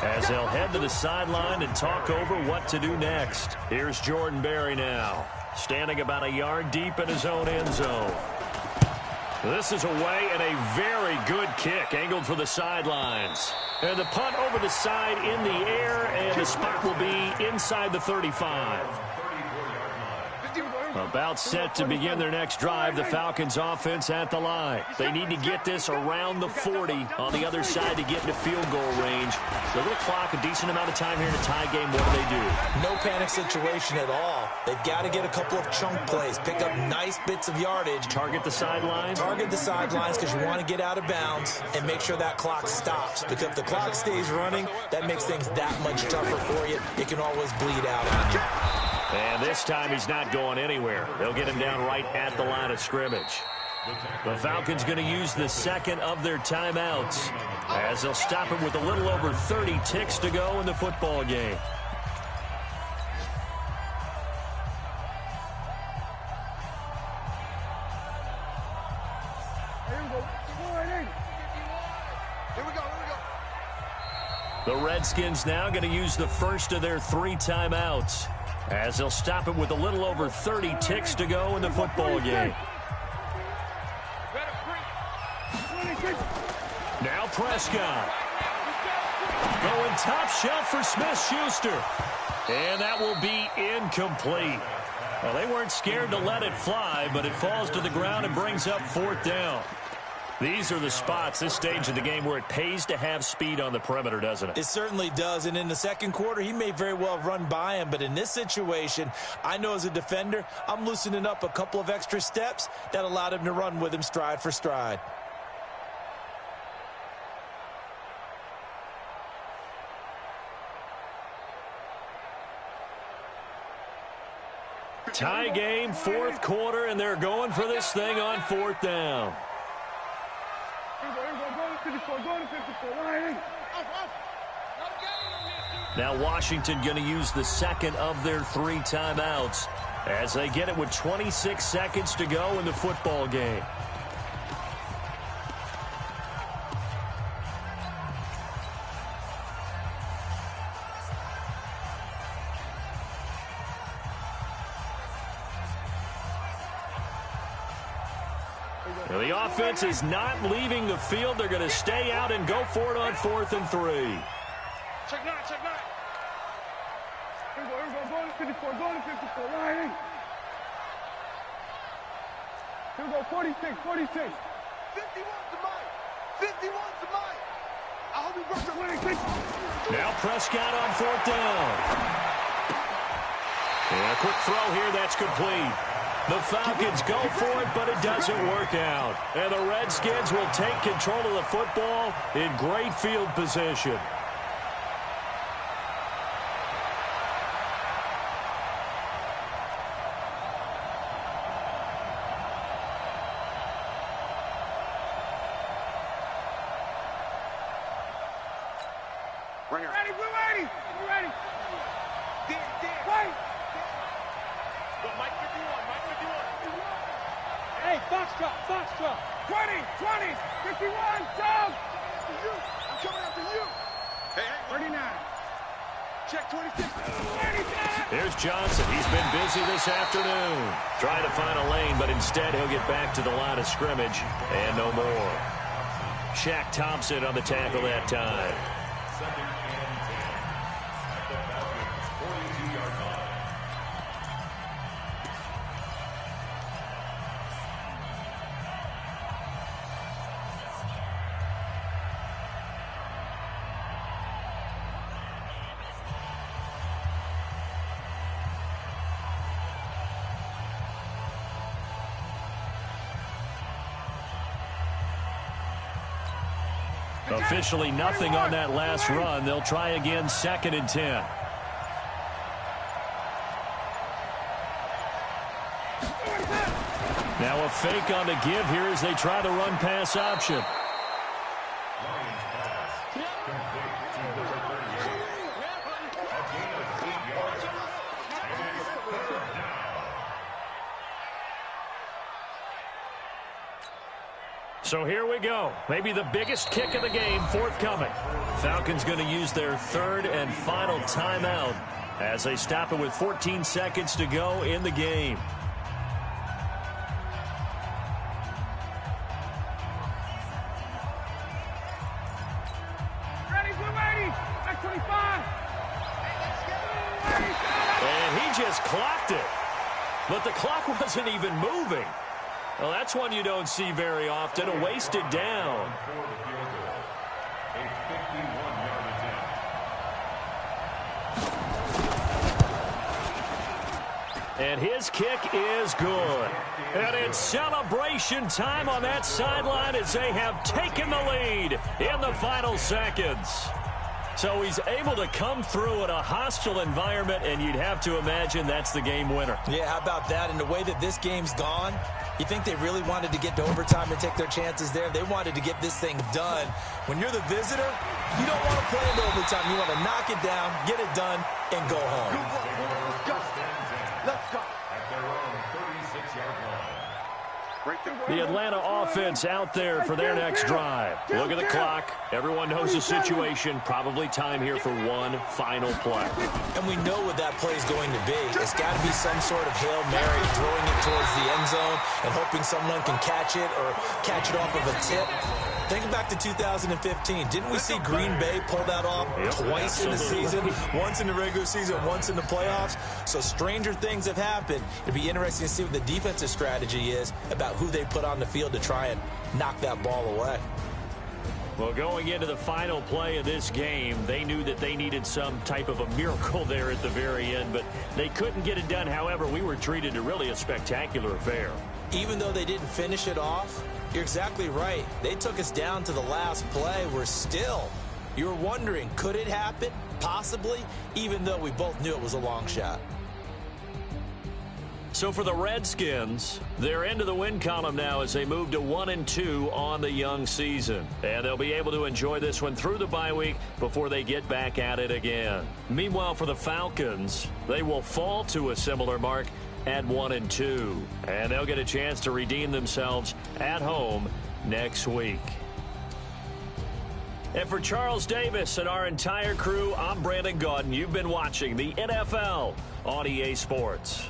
as they'll head to the sideline and talk over what to do next. Here's Jordan Berry now, standing about a yard deep in his own end zone. This is away, and a very good kick angled for the sidelines. And the punt over the side in the air, and the spot will be inside the 35. About set to begin their next drive, the Falcons offense at the line. They need to get this around the 40 on the other side to get into field goal range. They're going to clock a decent amount of time here in a tie game. What do? No panic situation at all. They've got to get a couple of chunk plays, pick up nice bits of yardage. Target the sidelines? Target the sidelines because you want to get out of bounds and make sure that clock stops. Because if the clock stays running, that makes things that much tougher for you. It can always bleed out on you. And this time he's not going anywhere. They'll get him down right at the line of scrimmage. The Falcons going to use the second of their timeouts as they'll stop him with a little over 30 ticks to go in the football game. The Redskins now going to use the first of their 3 timeouts as they'll stop it with a little over 30 ticks to go in the football game. Now Prescott. Going top shelf for Smith-Schuster. And that will be incomplete. Well, they weren't scared to let it fly, but it falls to the ground and brings up 4th down. These are the spots, this stage of the game, where it pays to have speed on the perimeter, doesn't it? It certainly does, and in the second quarter, he may very well run by him, but in this situation, I know as a defender, I'm loosening up a couple of extra steps that allowed him to run with him stride for stride. Tie game, 4th quarter, and they're going for this thing on 4th down. Now Washington going to use the second of their 3 timeouts as they get it with 26 seconds to go in the football game. Now the offense is not leaving the field. They're going to stay out and go for it on 4th and 3. Check 9, check 9. Here we go, going to 54, going to 54, right. Here we go, 46, 46. 51 to Mike. 51 to Mike. I hope he broke the winning kick. Now Prescott on 4th down. And a quick throw here, that's complete. The Falcons go for it, but it doesn't work out. And the Redskins will take control of the football in great field position. Ready, we're ready. We're ready. Wait. Mike 51, Mike 51. Hey, Foxtrot, Foxtrot. 20, 51, jump. I'm coming after you. Hey, 39. Check 26. 39. Here's Johnson. He's been busy this afternoon. Trying to find a lane, but instead he'll get back to the line of scrimmage and no more. Shaq Thompson on the tackle that time. Officially nothing on that last run. They'll try again, 2nd and 10. Now a fake on the give here as they try the run pass option. So here we go. Maybe the biggest kick of the game forthcoming. Falcons going to use their 3rd and final timeout as they stop it with 14 seconds to go in the game. And he just clocked it. But the clock wasn't even moving. Well, that's one you don't see very often, a wasted down. And his kick is good. And it's celebration time on that sideline as they have taken the lead in the final seconds. So he's able to come through in a hostile environment, and you'd have to imagine that's the game winner. Yeah, how about that? And the way that this game's gone, you think they really wanted to get to overtime and take their chances there? They wanted to get this thing done. When you're the visitor, you don't want to play into overtime. You want to knock it down, get it done, and go home. Let's go. At their own 36-yard line. The Atlanta offense out there for their next drive. Look at the clock. Everyone knows the situation. Probably time here for one final play. And we know what that play is going to be. It's got to be some sort of Hail Mary, throwing it towards the end zone and hoping someone can catch it or catch it off of a tip. Think back to 2015. Didn't we see Green Bay pull that off twice in the season? Once in the regular season, once in the playoffs. So stranger things have happened. It'd be interesting to see what the defensive strategy is about who they put on the field to try and knock that ball away. Well, going into the final play of this game, they knew that they needed some type of a miracle there at the very end, but they couldn't get it done. However, we were treated to really a spectacular affair. Even though they didn't finish it off, you're exactly right. They took us down to the last play. We're still, you were wondering, could it happen? Possibly, even though we both knew it was a long shot. So for the Redskins, they're into the win column now as they move to 1-2 on the young season. And they'll be able to enjoy this one through the bye week before they get back at it again. Meanwhile, for the Falcons, they will fall to a similar mark at 1-2. And they'll get a chance to redeem themselves at home next week. And for Charles Davis and our entire crew, I'm Brandon Gaudin. You've been watching the NFL on EA Sports.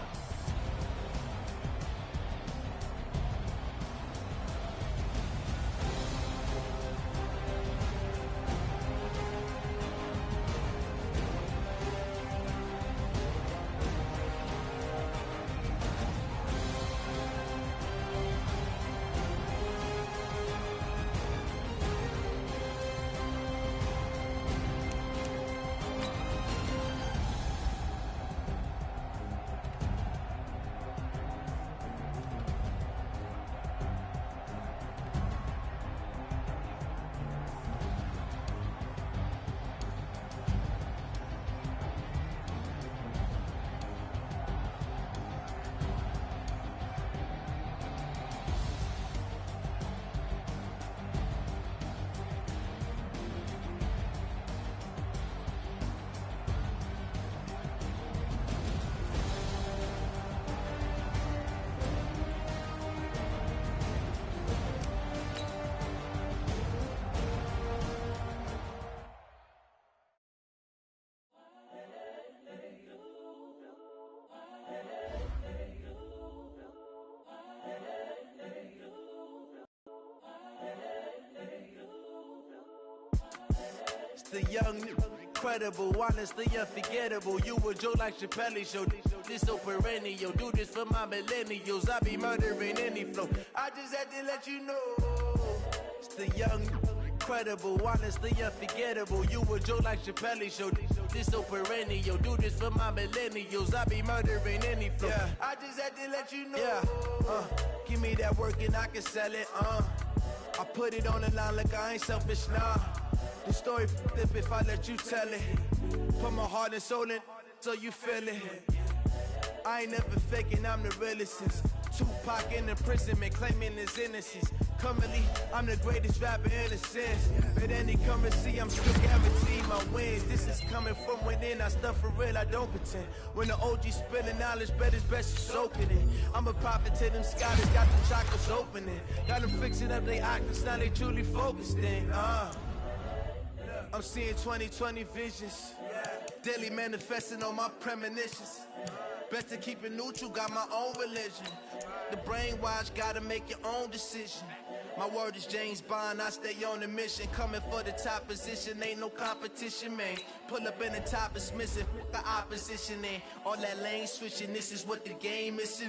The young, incredible, honestly unforgettable. You a joke like Chappelle Show. This so perennial. Do this for my millennials. I be murdering any flow. I just had to let you know. It's the young, incredible, honestly unforgettable. You a joke like Chappelle Show. This so perennial. Do this for my millennials. I be murdering any flow. Yeah. I just had to let you know. Yeah. Give me that work and I can sell it. I put it on the line like I ain't selfish, nah. The story flip if I let you tell it. Put my heart and soul in so you feel it. I ain't never faking, I'm the realest since Tupac in imprisonment, claiming his innocence. Currently, I'm the greatest rapper in a sense. But any currency, I'm still guaranteed my wins. This is coming from within, I stuff for real, I don't pretend. When the OG spilling knowledge, bet it's best you soak it in. I'm a prophet to them scholars, got the chakras opening. Got them fixing up they octaves, now they truly focused in. I'm seeing 2020 visions, daily manifesting on my premonitions. Best to keep it neutral, got my own religion. The brainwash, gotta make your own decision. My word is James Bond, I stay on a mission. Coming for the top position, ain't no competition, man. Pull up in the top, it's missing, the opposition, and all that lane switching, this is what the game is.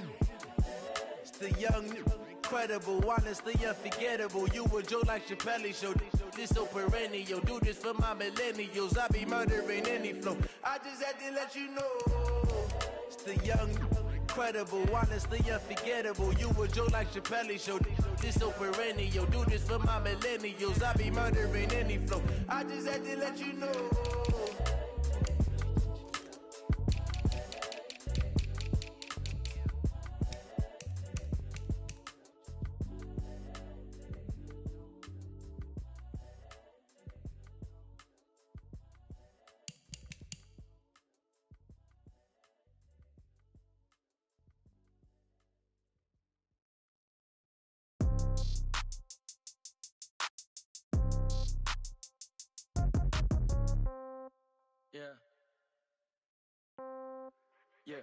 It's the young, incredible, honestly unforgettable. You a Joe like Chappelle show, this so perennial. Do this for my millennials, I be murdering any flow. I just had to let you know. It's the young, incredible, honestly unforgettable. You a Joe like Chappelle show, this so perennial. Do this for my millennials, I be murdering any flow. I just had to let you know. Yeah. Yeah.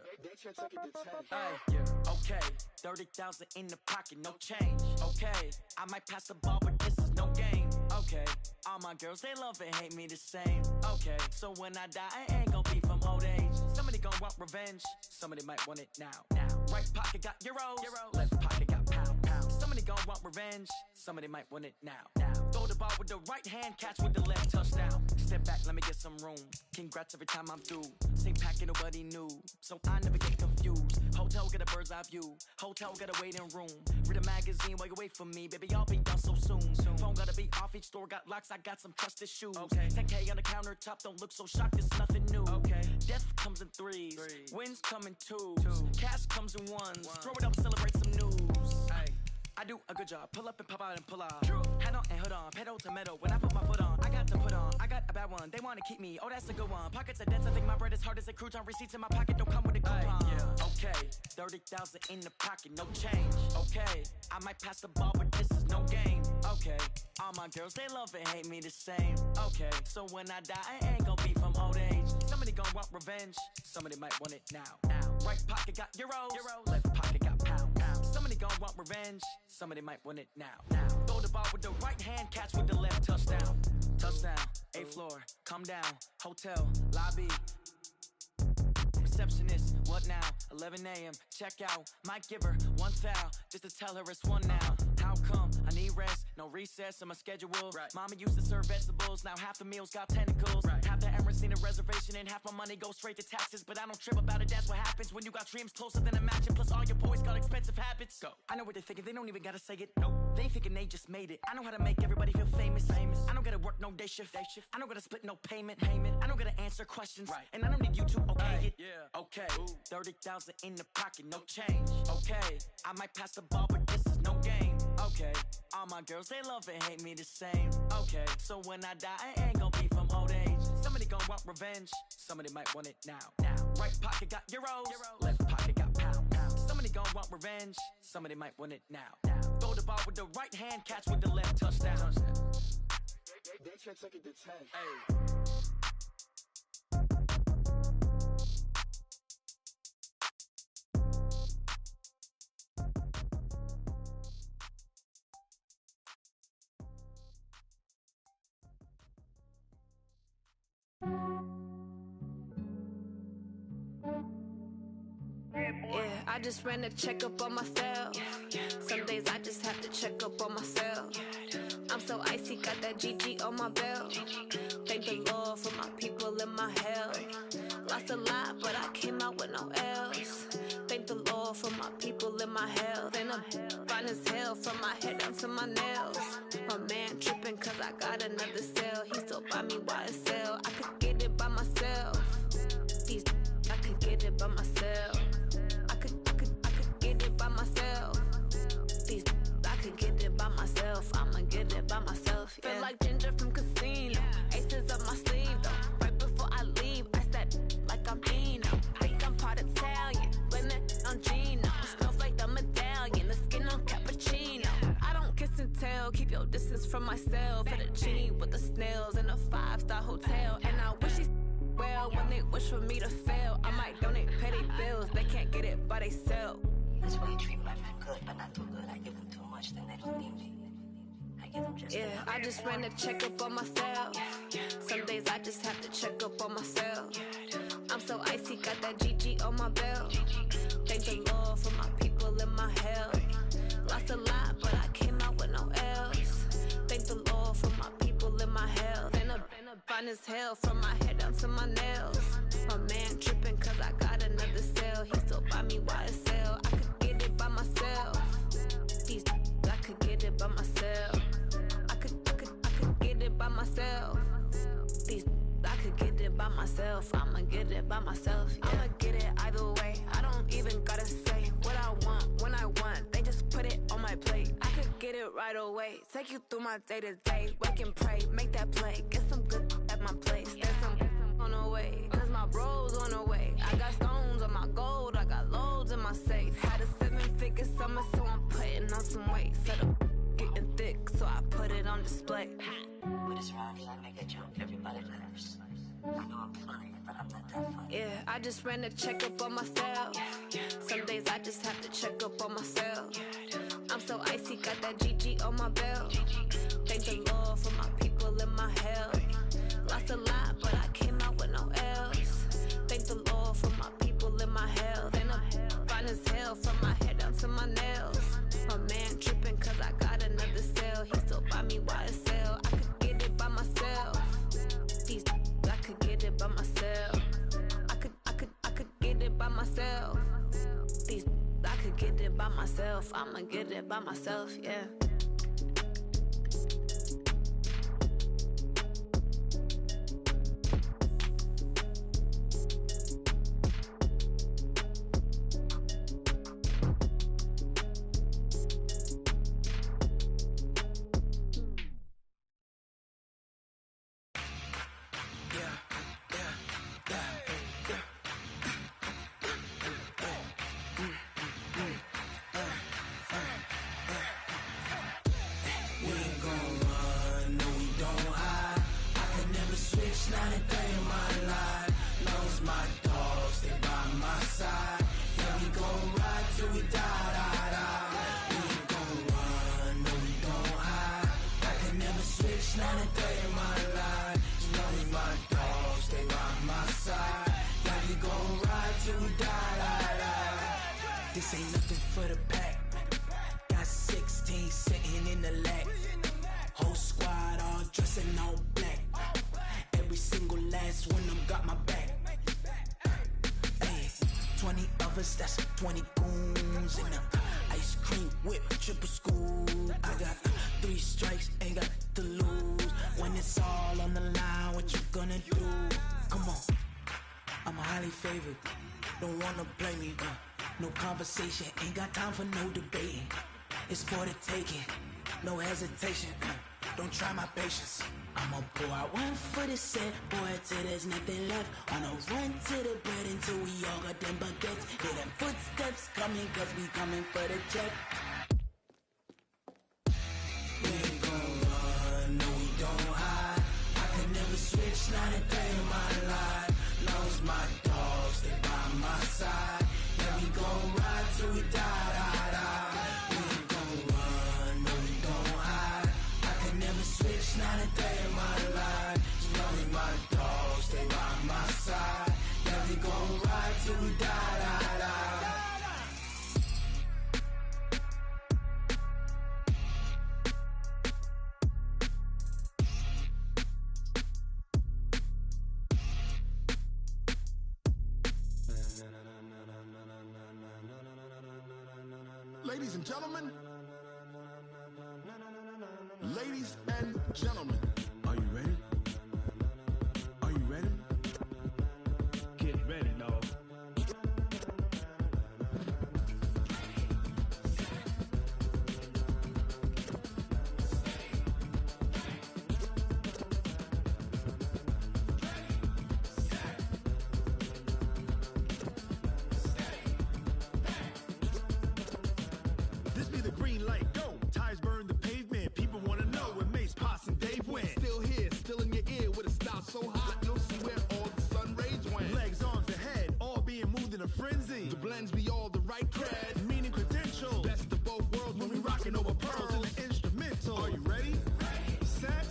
Okay. 30,000 in the pocket, no change. Okay. I might pass the ball, but this is no game. Okay. All my girls, they love and hate me the same. Okay. So when I die, I ain't gonna be from old age. Somebody gonna want revenge. Somebody might want it now. Right pocket got euros. Left pocket got pounds. Somebody gonna want revenge. Somebody might want it now. Throw the ball with the right hand, catch with the left, touchdown. Step back, let me get some room. Congrats every time I'm through. Same packet, nobody knew, so I never get confused. Hotel get a bird's eye view. Hotel get a waiting room. Read a magazine while you wait for me, baby. I'll be done so soon. Phone gotta be off, each store got locks. I got some trusted shoes. Okay. 10K on the countertop, don't look so shocked. It's nothing new. Okay. Death comes in threes. Wins come in twos. Cash comes in ones. Throw it up, celebrate some news. I do a good job. Pull up and pop out and pull out. Head on and hood on. Pedal to metal. When I put my foot on, I got to put on. I got a bad one. They want to keep me. Oh, that's a good one. Pockets are dense. I think my bread is hard as a crouton. Receipts in my pocket don't come with a coupon. Yeah. Okay. 30,000 in the pocket. No change. Okay. I might pass the ball, but this is no game. Okay. All my girls, they love and hate me the same. Okay. So when I die, I ain't gonna be from old age. Somebody gonna want revenge. Somebody might want it now. Right pocket got euros. Left pocket got pounds. Somebody gonna want revenge. Somebody might want it now. Throw the ball with the right hand, catch with the left, touchdown. Touchdown, 8th floor, come down, hotel, lobby. Receptionist, what now? 11 a.m., check out. Might give her one foul, just to tell her it's one now. How come? I need rest, no recess in my schedule. Right. Mama used to serve vegetables, now half the meals got tentacles. Right. Half the Emirates need a reservation and half my money goes straight to taxes. But I don't trip about it, that's what happens when you got dreams closer than a mansion. Plus all your boys got expensive habits. Go. I know what they're thinking, they don't even gotta say it. Nope. They thinking they just made it. I know how to make everybody feel famous. I don't gotta work no day shift. I don't gotta split no payment. I don't gotta answer questions. Right. And I don't need you to okay it. Yeah. Okay. 30,000 in the pocket, no change. Okay. I might pass the ball, but this is no game. Okay. All my girls, they love and hate me the same. Okay. So when I die, I ain't gonna be from old age. Somebody gonna want revenge. Somebody might want it now. Right pocket got euros. Left pocket got pounds. Somebody gonna want revenge. Somebody might want it now. Throw the ball with the right hand, catch with the left, touchdown. They took it to 10. Hey. Yeah, I just ran a checkup on myself. Some days I just have to check up on myself. I'm so icy, got that GG on my belt. Thank the Lord for my people and my health. Lost a lot, but I came out with no else. Thank the Lord love from my people in my health. And I'm fine as hell from my head down to my nails. My man tripping cause I got another cell. He still buy me YSL. I could get it by myself. These I could get it by myself. I could get it by myself. These I could get it by myself. I'ma get it by myself. Yeah. Feel like Ginger from Casino. Aces up my sleeve though. Right before I leave, I said like I'm Eno. Think I'm part Italian. Blame it on Gino. Snowflake the medallion. The skin on cappuccino. I don't kiss and tell. Keep your distance from myself. At a genie with the snails in a 5-star hotel. And I wish he's well when they wish for me to fail. I might donate petty bills. They can't get it by they sell. That's why you treat my friend good, but not too good. I give them too much, then they don't need me. I give them just enough. I just ran a checkup on myself. Some days I just have to check up on myself. I'm so icy, got that GG on my belt. Thank the Lord for my people in my health. Lost a lot, but I came out with no else. Thank the Lord for my people in my health. And I'm fine as hell from my head down to my nails. My man tripping cause I got another cell. He still buy me YSL. I could get it by myself. These I could get it by myself. I could get it by myself. These I could get it by myself. I'ma get it by myself. Yeah. I'ma get it either way. I don't even gotta say what I want when I want. They just put it on my plate. I could get it right away. Take you through my day to day. Wake and pray, make that play. Get some good at my place. There's some on the way. Cause my bros on the way. I got stones on my gold. I got loads in my safe. Had a 7-figure summer, so I'm putting on some weight. Set up getting thick, so I put it on display. With this rhymes, I make a jump. Everybody laughs. I know I'm funny, but I'm not that funny. Yeah, I just ran a checkup on myself. Some days I just have to check up on myself. I'm so icy, got that GG on my belt. Thank the Lord for my people in my health. Lost a lot, but I came out with no else. Thank the Lord for my people in my health. And I'm fine as hell from my head down to my nails. My man tripping cause I got another cell. He still buy me YSL. I could get it by myself. These I could get it by myself. I could get it by myself. These I could get it by myself. I'ma get it by myself, yeah. This ain't nothing for the pack. Got 16 sitting in the lap. Whole squad all dressed in all black. Every single last one of them got my back. Hey, 20 of us, that's 20 goons in them. Ice cream whip, triple school. I got 3 strikes, ain't got to lose. When it's all on the line, what you gonna do? Come on, I'm highly favored. Don't wanna blame me, no conversation, ain't got time for no debating. It's for the taking, no hesitation. Don't try my patience. I'ma pour out one for the set, boy, till there's nothing left. On a run to the bread until we all got them baguettes. Hear them footsteps coming, cause we coming for the check. We ain't gon' run, no we don't hide. I could never switch, not a day in my life. Long as my dogs, they by my side. Yeah, we gon' ride till we die, die, die. We ain't gon' run, no we don't hide. I could never switch, not a day in my life. As long as my dogs, they by my side. Yeah, we gon' ride till we die, die, die. Ladies and gentlemen. Ladies and gentlemen. Are you ready? Are you ready? Get ready, dog. This be the green light, go. Tires burn the pavement. People want to know where Mace, Potts, and Dave went. Still here, still in your ear with a style so hot, you'll see where all the sun rays went. Legs, arms, and head, all being moved in a frenzy. The blends be all the right cred. Meaning credentials. Best of both worlds when we rockin' over pearls in the instrumental. Are you ready? Set,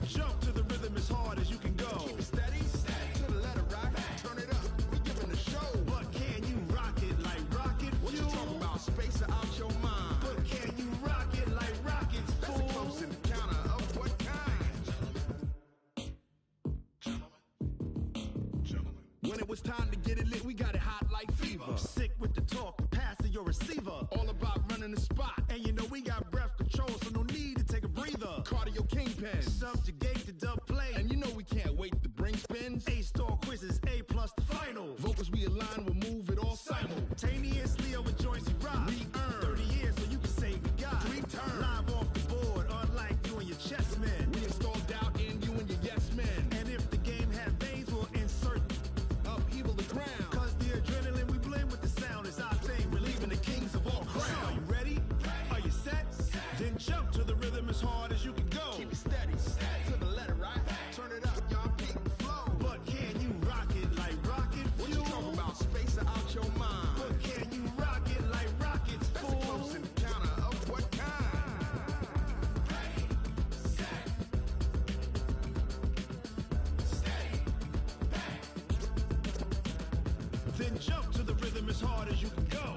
jump to the rhythm as hard as you can go. Keep it steady, to the letter right. Turn it up, we giving the show. But can you rock it like rocket fuel? What you talking about? Space or out your mind? But can you rock it like rockets, fool? That's a close encounter of what kind? Gentlemen. When it was time to get it lit, we got it hot like fever. Sick with the talk, pass to your receiver. All about running the spot. And you know we got breath control, so no need to take a breather. Cardio kingpin. Subjugate the dub play. And you know we can't wait to bring spins. A-star quizzes, A+ the final. Vocals we align, we'll move it all simultaneously over joints we rock. We earn 30 years so you can say we got 3 turns. Live off the board, unlike you and your chess men. We install doubt in you and your yes men. And if the game had veins, we'll insert upheaval the ground. Cause the adrenaline we blend with the sound is our thing. Relieving the kings of all crowns. So are you ready? Are you set? Then jump to the rhythm as hard as you can go. Keep it steady, to the letter right. Turn it up, y'all peak the flow. But can you rock it like rocket fuel? What you talking about? Space or out your mind? But can you rock it like rockets, That's fool? a close encounter of what kind? Then jump to the rhythm as hard as you can go.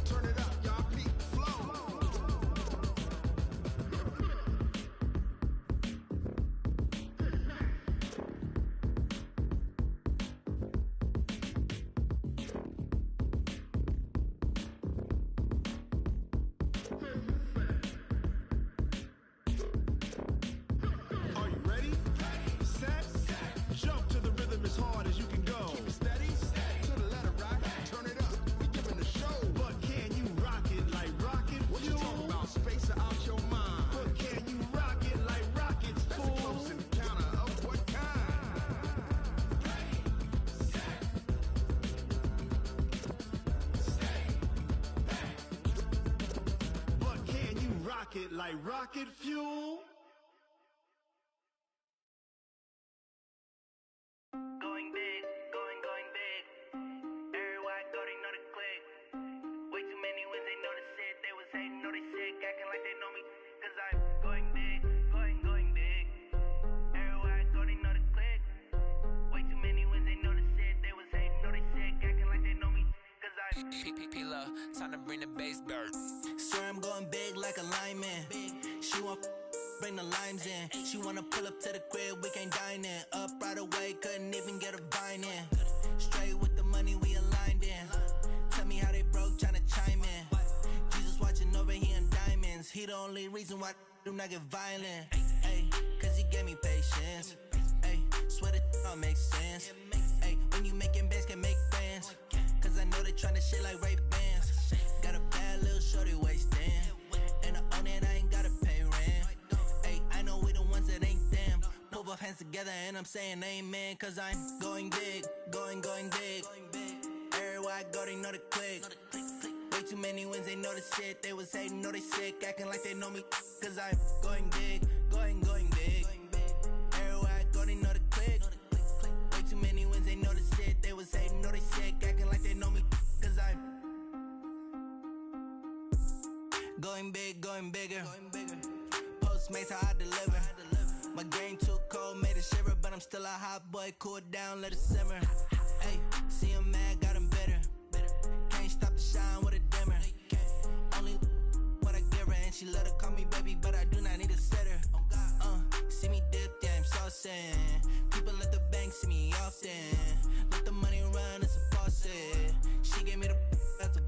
Turn it up, y'all peak the flow. Are you ready? Set, jump to the rhythm as hard as you can go. Keep it steady, to the letter right. Turn it up, we giving the show. But can you rock it like rocket What you fuel? talking about? Space or out your mind? But can you rock it like rockets, That's a fool? close encounter of what kind? But can you rock it like rocket fuel? Going big, going big. Everywhere I go, they know the click. Way too many wins, they know the shit. They was hating, know they sick, acting like they know me. Cause I'm going big, going big. Everywhere I go, they know the click. Way too many wins, they know the shit. They was hating, know they sick, acting like they know me. Cause I'm P-P-P-Love, time to bring the bass dirt. Swear I'm going big like a lineman. She want bring the limes in. She wanna pull up to the crib, we can't dine in. Up right away, couldn't even get a vine in. Straight with the money, we aligned in. Tell me how they broke, tryna chime in. Jesus watching over here in diamonds. He the only reason why I do not get violent. Ay, cause he gave me patience. Ay, swear that all makes sense. Ay, when you making bands, can make friends. Cause I know they tryna shit like Ray-Bans. Got a bad little shorty wasting. And I own it, I ain't gotta pay rent. Ay, I know we the ones that ain't them. Pull both hands together and I'm saying amen. Cause I'm going big, going big. Everywhere I go, they know the click. Way too many wins, they know the shit. They was hating, know they sick, acting like they know me. Cause I'm going big, going big. Everywhere I go, they know the click. Way too many wins, they know the shit. They was hating, know they sick, acting like they know me. Cause I'm going big, going bigger. Postmates, how I deliver. My game too cold, made it shiver. But I'm still a hot boy, cool down, let it simmer. Hey, see him mad, got him bitter. Can't stop the shine with a dimmer. Only what I give her, and she let her call me baby, but I do not need a sitter. See me dip, yeah, I'm saucing. People at the bank see me often. Let the money run, it's a faucet. She gave me the that's a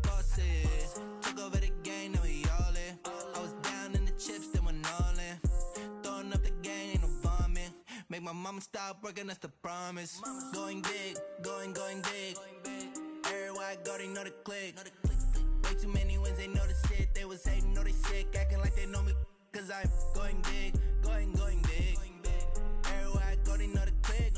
mama stop working, that's the promise. Going big, going big. Everywhere I go, they know the click. Way too many wins, they know the shit. They was hating, know they sick, acting like they know me. Cause I'm going big, going big. Everywhere I go, they know the click.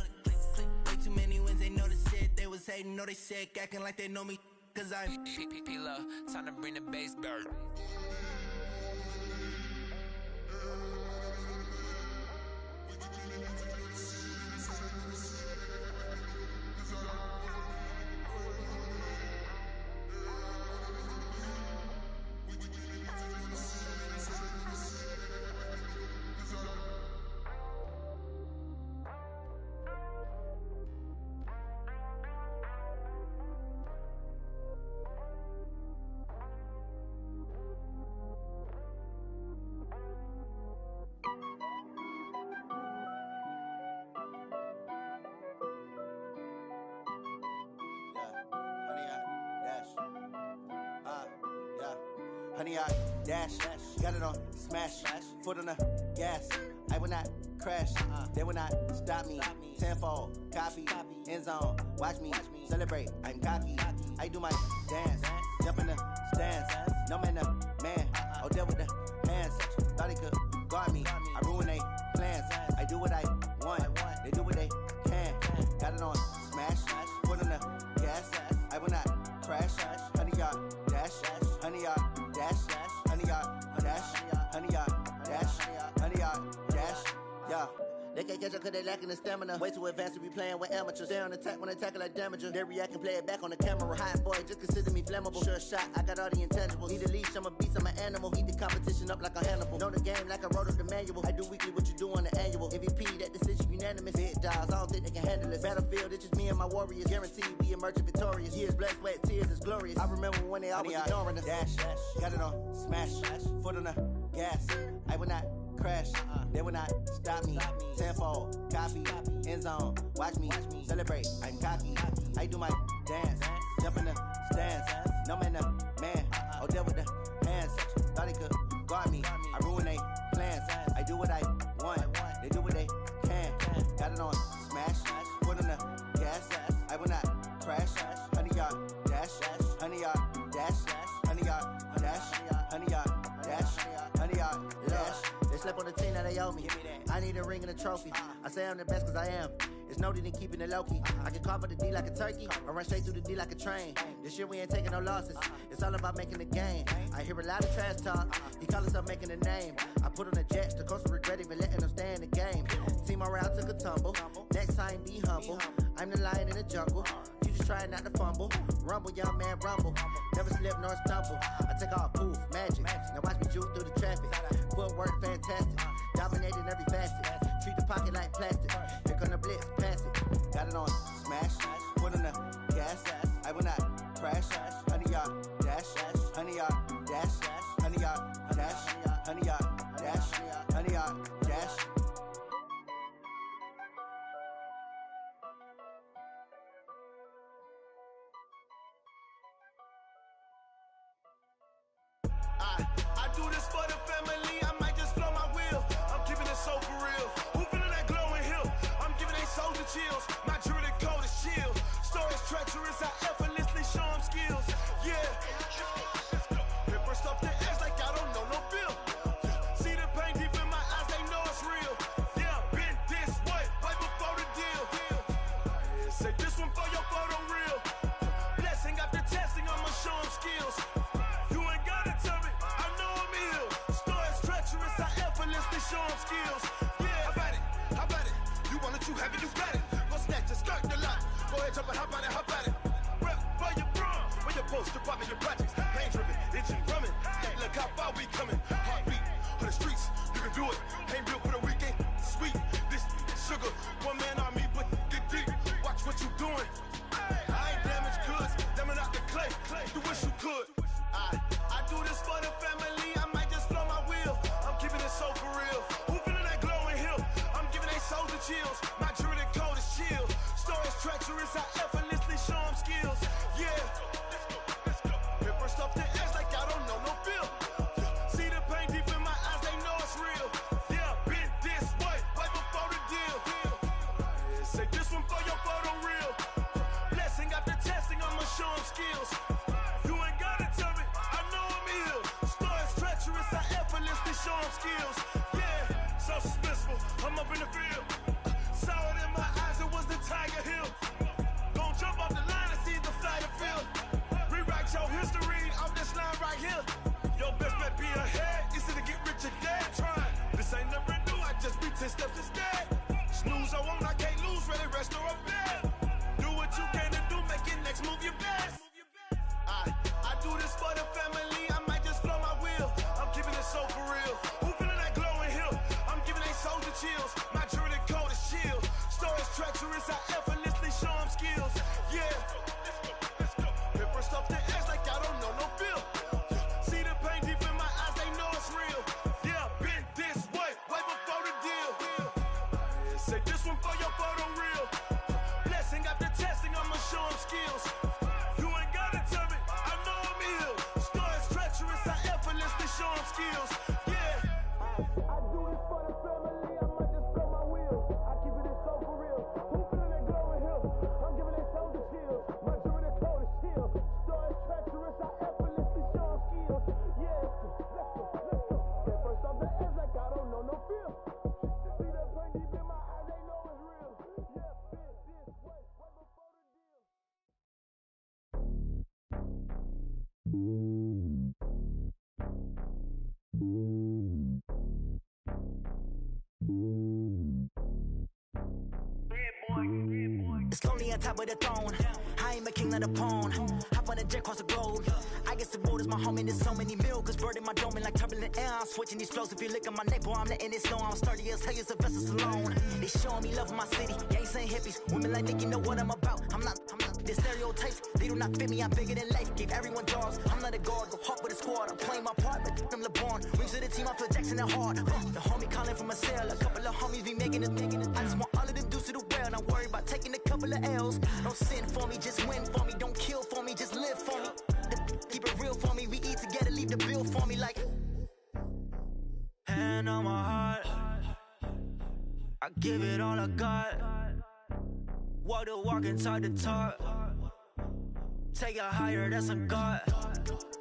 Way too many wins, they know the shit. They was hating, know they sick, acting like they know me. Cause I'm P-P-P-Love, time to bring the bass back. Honey, I dash, got it on smash, foot on the gas. I will not crash, they will not stop me. Tenfold, copy, end zone, watch me celebrate. I'm cocky, I do my dance, jump in the stands. No man, man, oh deal with the hands. Thought he could guard me, I ruin they plans. I do what I want, they do what they can. Got it on smash, foot on the gas. I will not crash, honey, y'all dash, honey, y'all dash, honey, y'all dash, honey, y'all dash, honey, y'all dash, yeah. They can't catch up cause they lacking the stamina. Way too advanced to be playing with amateurs. Stay on attack when they tackle like damager. They react and play it back on the camera. Hot boy, just consider me flammable. Sure shot, I got all the intangibles. Need a leash, I'm a beast, I'm an animal. Eat the competition up like a Hannibal. Know the game like I wrote up the manual. I do weekly what you do on the annual. MVP, that decision unanimous. Big dials, I don't think they can handle it. Battlefield, it's just me and my warriors. Guaranteed we emerge victorious. Years, blood, sweat, tears, is glorious. I remember when they always ignoring us. Dash, got it on smash, foot on the gas. I will not crash, they will not stop me. Tenfold, copy, end zone, watch me celebrate. I'm cocky, I do my dance, jump in the stands. No man, man, oh deal with the hands. Thought he could guard me, I ruin they plans. I do what I want, they do what they can. Got it on smash, foot on the gas. I will not crash, honey, y'all dash, honey, y'all dash, honey, y'all dash, honey, y'all dash, honey, y'all dash. They slept on the team that they owe me. I need a ring and a trophy. I say I'm the best cause I am. It's no need in keeping it low-key. I can carve up the D like a turkey or run straight through the D like a train. This year we ain't taking no losses. It's all about making the game. I hear a lot of trash talk. He call himself making a name. I put on the Jets. The coach will regret even letting them stay in the game. Team morale took a tumble. Next time be humble. I'm the lion in the jungle. You just try not to fumble. Rumble, young man, rumble. Never slip nor stumble. I take off, poof, magic. Now watch me juke through the traffic. Footwork fantastic. Dominating every facet. Treat the pocket like plastic. Here come the blitz, pass it. Got it on smash. Foot on the gas. I will not crash. Honey, y'all dash. Honey, y'all dash. Honey, y'all dash. Honey, y'all dash. Honey, y'all dash. I do this for the family, I might just blow my wheel. I'm keeping it so for real. Who feeling that glowing hill? I'm giving they soldier chills. My jewelry code is shield. Stories treacherous, I effortlessly show them skills. Yeah. It burst off the edge like I don't know no feel. See the pain deep in my eyes, they know it's real. Yeah, been this way, right before the deal. Say this one for your photo real. Blessing after testing, I'ma show them skills. You ain't gotta tell me, I know I'm ill. Stories treacherous, I effortlessly show them skills. Yeah, how about it? You want it, you have it, you got it. Go snatch it, skirt the lot. Go ahead, jump it, hop on it, hop on it. Rep 10 steps instead. Snooze, I won't, I can't lose, ready, rest or I'm bad. Do what you can to do, make your next move your best. I do this for the family, I might just flow my wheel. I'm keeping it so for real. Who feeling that glowing hill? I'm giving they soldier chills. My jewelry cold is chill. Stories treacherous, I effortlessly show them skills. Yeah. Paper stuff the edge like I don't know no feel. See the pain deep in my eyes, they know it's real. Yeah, been this way before the deal. Say this one for your photo reel. Blessing after testing, I'ma show them skills. You ain't gotta tell me, I know I'm ill. Stories treacherous, I effortlessly show them skills. Yeah. I do this for the family, I might just blow my wheel. I keep it so for real. Who feeling that glowing hill? I'm giving they soldier chills. My jewelry cold is chill. Stories treacherous, I effortlessly show them skills. Yeah, let's go. Get first off the edge like I don't know no feel. See the pain deep in my eyes, they know it's real. Yeah, been this way before the deal. It's lonely on top of the throne. I ain't a king of the pawn. Hop on a jet across the globe. I guess the road is my home and there's so many milk. Cause bird in my dome and like turbulent air. I'm switching these flows. If you look at my neck, boy, I'm letting it slow. I'm sturdy as hell, as a vessel alone. They showing me love in my city. Gangs and hippies. Women like Nicky know what I'm about. I'm not. The stereotypes, they do not fit me. I'm bigger than life. Give everyone jobs. I'm not a guard. Go hard with a squad. I'm playing my part, but I'm LeBron. Rings of the team, I feel Jackson and hard. The homie calling from a cell. A couple of homies be making it. I just want all of them dudes to do well. Not worry about taking a couple of L's. Don't sin for me, just win for me. Don't kill for me, just live for me. Keep it real for me. We eat together, leave the bill for me like. Hand on my heart, I give it all I got. Walk the walk and talk the talk. Take it higher, that's a God.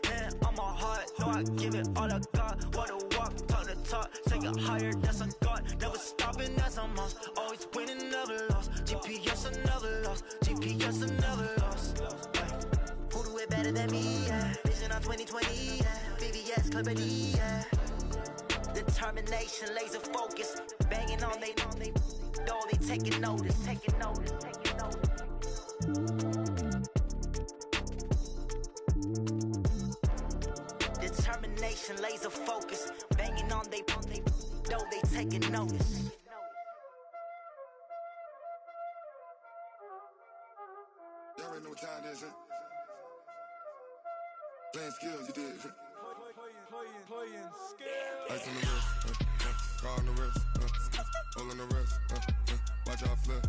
Hand on my heart, no, I give it all I got. Walk the walk, talk the talk. Take it higher, that's a God. Never stopping, that's a must. Always winning, never lost. GPS, I never lost. GPS, I never lost. Who do it better than me? Yeah. Vision on 2020, yeah. VVS, Clarity, yeah. Determination, laser focus. Banging on they door, they taking notice. Determination, laser focus. Banging on they door, they taking notice. Y'all already know what time it is, huh? Playing skills, you did. Playing skills. Ice on the wrist, car on the wrist, hole in the wrist, watch out flip,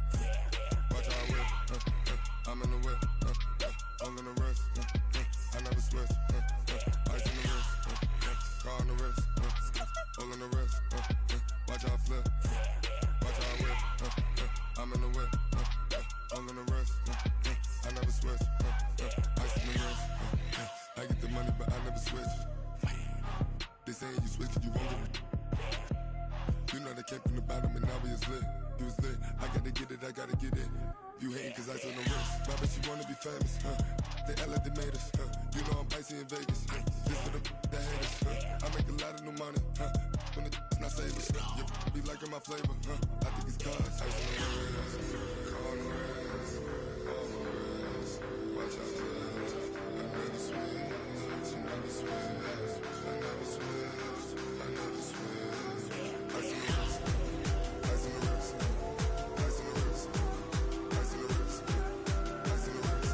watch out whip, I'm in the whip, hole in the wrist, I never switch, ice on the wrist, car on the wrist, hole in the wrist, watch out flip, watch out whip, I'm in the whip, hole in the wrist, I never switch, ice on the wrist, I get the money but I never switch. They saying you switch it, you won't get it. You know they came from the bottom and now we is lit. You was lit, I gotta get it, I gotta get it. You hating cause I on the wrist. My bitch, you wanna be famous, They act like they made us, You know I'm icy in Vegas, This for the that hate us, I make a lot of new money, When it's not savers, You be liking my flavor, I think it's cause ice on the wrist, on the wrist, on the wrist. Watch out, cuz I never switch, I never switch. I never switch, I never switch. Ice in the wrist, ice in the wrist, ice in the wrist, ice in the wrist, ice in the wrist,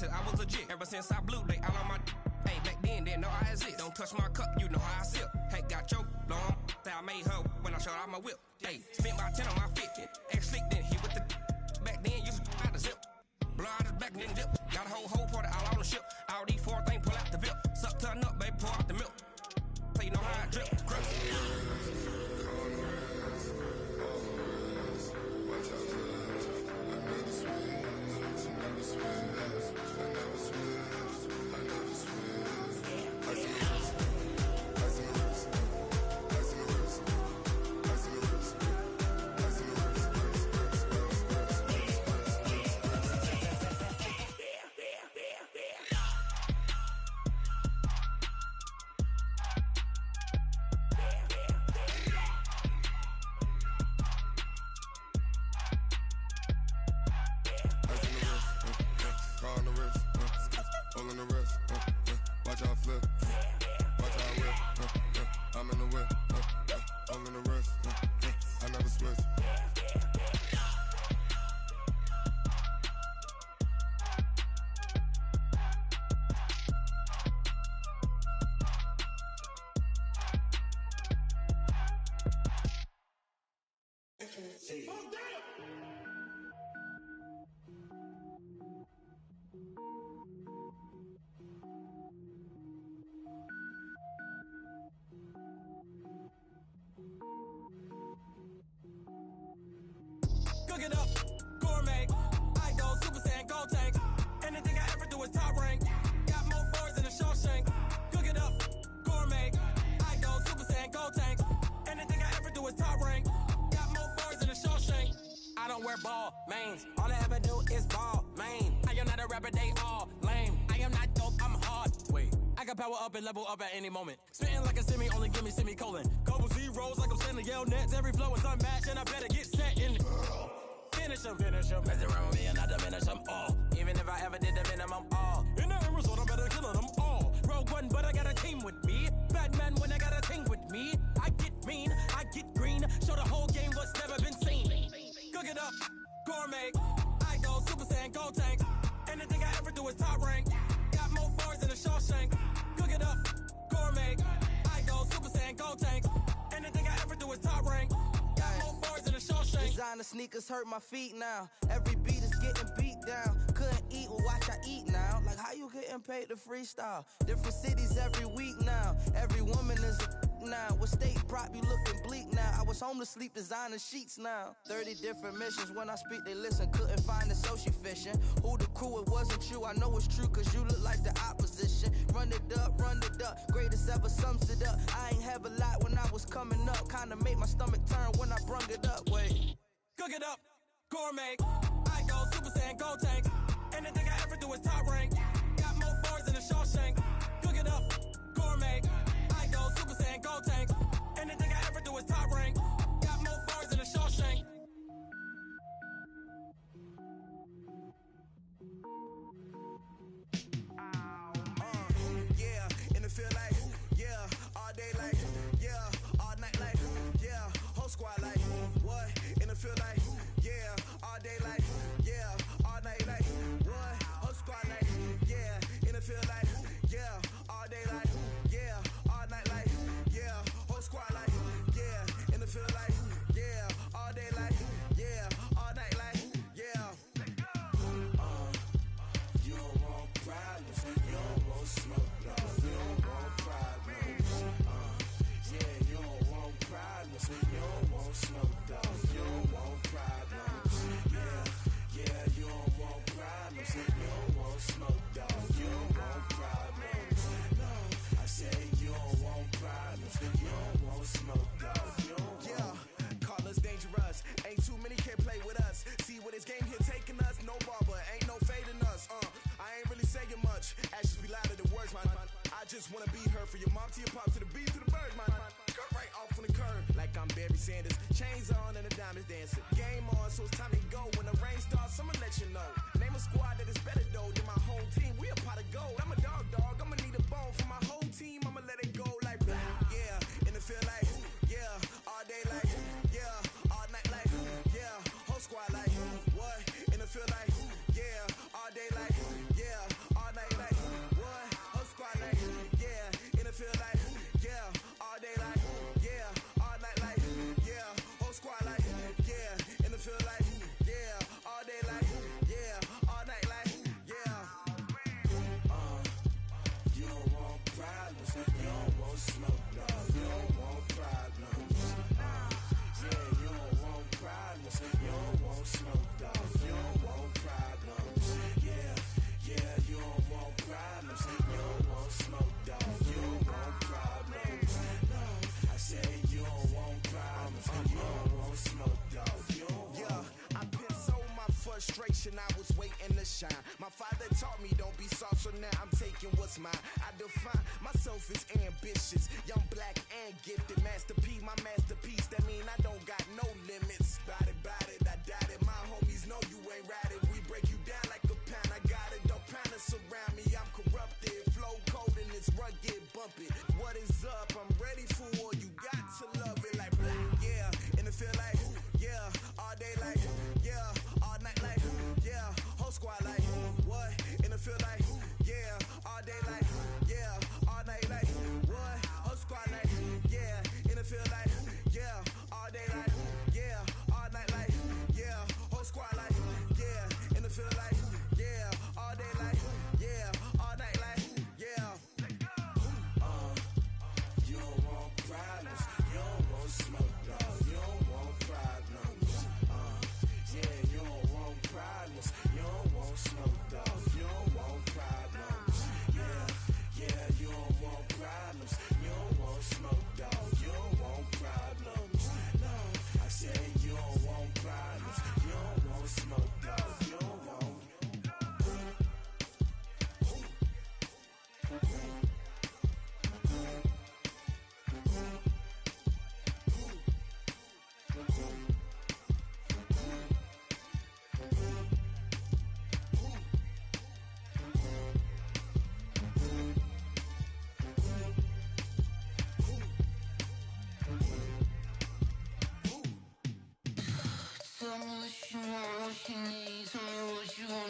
I was legit ever since I blew they all on my hey back then didn't know I exist. Don't touch my cup, you know how I sip. Hey, got your long that I made her when I showed out my whip. Hey, spent about 10 on my 50. Ex slick then hit with the back then used to out the zip. Blow out his back then dip. Got a whole party all on the ship. All these four things pull out the VIP. Suck turn up, baby, pour out the milk. So you know how I drip. Crush. Watch out, I never switch, I never switch. I never switch, I never switch. on the wrist, all in the wrist, watch how I flip, watch how I whip, I'm in the whip, all in the wrist, I never switch. Cook it up, gourmet. I go Super Saiyan, gold tank. Anything I ever do is top rank. Got more boards than a Shawshank. Cook it up, gourmet. I go Super Saiyan, gold tank. Anything I ever do is top rank. Got more boards than a Shawshank. I don't wear ball mains. All I ever do is ball main. I am not a rapper, they all lame. I am not dope, I'm hard. Wait, I can power up and level up at any moment. Spitting like a semi, only give me semicolon. Couple zeros like I'm sending yell nets. Every flow is unmatched and I better get set in. Finish them. Mess around with me and I diminish them all. Even if I ever did the minimum all. In the result, I better kill them all. Rogue One, but I got a team with me. Batman when I got a team with me. I get mean, I get green. Show the whole game what's never been seen. Cook it up, gourmet. I go Super Saiyan, gold tank. Anything I ever do is top rank. Got more bars than a Shawshank. Cook it up, gourmet. I go Super Saiyan, gold tank. Anything I ever do is top rank. Got more bars than a Shawshank. Designer sneakers hurt my feet now. Every beat is getting beat down. Couldn't eat, well watch I eat now. Like how you getting paid to freestyle? Different cities every week now. Every woman is a now. What state prop you looking bleak now? I was home to sleep designer sheets now. 30 different missions. When I speak they listen. Couldn't find it so she fishing. Who the crew, it wasn't you. I know it's true cause you look like the opposition. Run it up. Greatest ever sums it up. I ain't have a lot when I was coming up. Kinda made my stomach turn when I brung it up. Wait. Cook it up, gourmet. I go Super Saiyan, gold tank. Anything I ever do is top rank. Got more bars than a Shawshank. Cook it up, gourmet. I go Super Saiyan, gold tank. Anything I ever do is top rank. Got more bars than a Shawshank. Yeah, in the field like, yeah, all day like, yeah, all night like, yeah, whole squad like, what? In the field like, yeah, all day like, yeah, all night like, what? Whole squad like, yeah, in the field like, yeah, all day like, yeah, all night like, yeah, whole squad like, yeah, in the field like, yeah, all day like, yeah, all night like, yeah. You don't want problems, you don't want smoke, dog. You don't want problems. Yeah, you don't want problems, you don't want smoke, dog. You don't want problems. Yeah, you don't want problems, you don't want smoke, dog. You don't want problems. No, I say you don't want problems, you don't want smoke, dog. You don't want. Call us dangerous. Ain't too many can play with us. See what this game here taking us. No barber, ain't no fading us. I ain't really saying much. Actions be louder than words, man. I just wanna be heard for your mom to your pop to the beat to the birds, man. Cut right off on the curb like I'm Barry Sanders. Chains on and the diamonds dancing. Game on, so it's time to go. When the rain starts, I'ma let you know. Name a squad that is better though than my home team. We a pot of gold. I'm a dog. I'ma need a bone for my whole team. I'ma let it go like blah. Yeah, in the field like, yeah, all day like, yeah, all night like, yeah, whole squad like, what? In the field like, yeah, all day like, yeah, all night like, what? Whole squad like, yeah, in the field like, yeah, all day like, yeah, all night like, yeah, whole squad like, yeah, in the field like, yeah, all day like, yeah, all night like, yeah. You don't want problems, you don't want smoke, dog. You don't want problems. Yeah, you don't want problems, you don't want smoke, dog. You don't want problems. Yeah, you don't want problems, you don't want smoke, dog. You don't want problems. No, I say you don't want problems, you don't want smoke, dog. You don't want. Yeah, I been so my frustration, I was waiting to shine. My father taught me don't be soft, so now I'm taking what's mine. I define myself as ambitious, young, black, and gifted. Master P, my masterpiece. That mean I don't got no limits. Bout it, I doubt it. My homies know you ain't ride it. We break you down like a pound. I got it, don't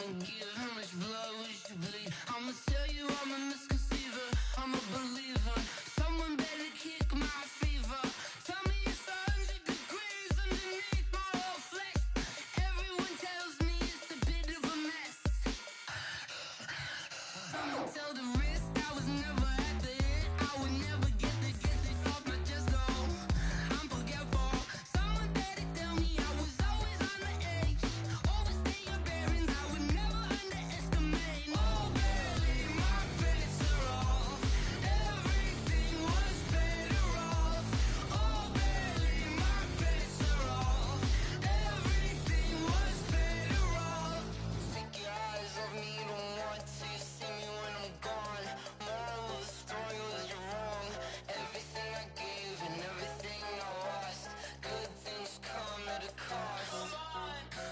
wanna give? How much blood would you bleed? I'ma tell you I'm a misconceiver, I'm a believer. Someone better kick my fever. Tell me it's 100 degrees underneath my whole flesh. Everyone tells me it's a bit of a mess. Someone tell the wrist I was never at the hit. I would never get it off my chest though. I'm forgetful. Someone better tell me I was always on the edge. Overstay your bearings, I would never underestimate. Oh barely, my bets are off. Everything was better off. Oh barely, my bets are off. Everything was better off. Take your eyes off me, you don't want to see me when I'm gone. Moral of the story was you're wrong. Everything I gave and everything I lost. Good things come at a cost.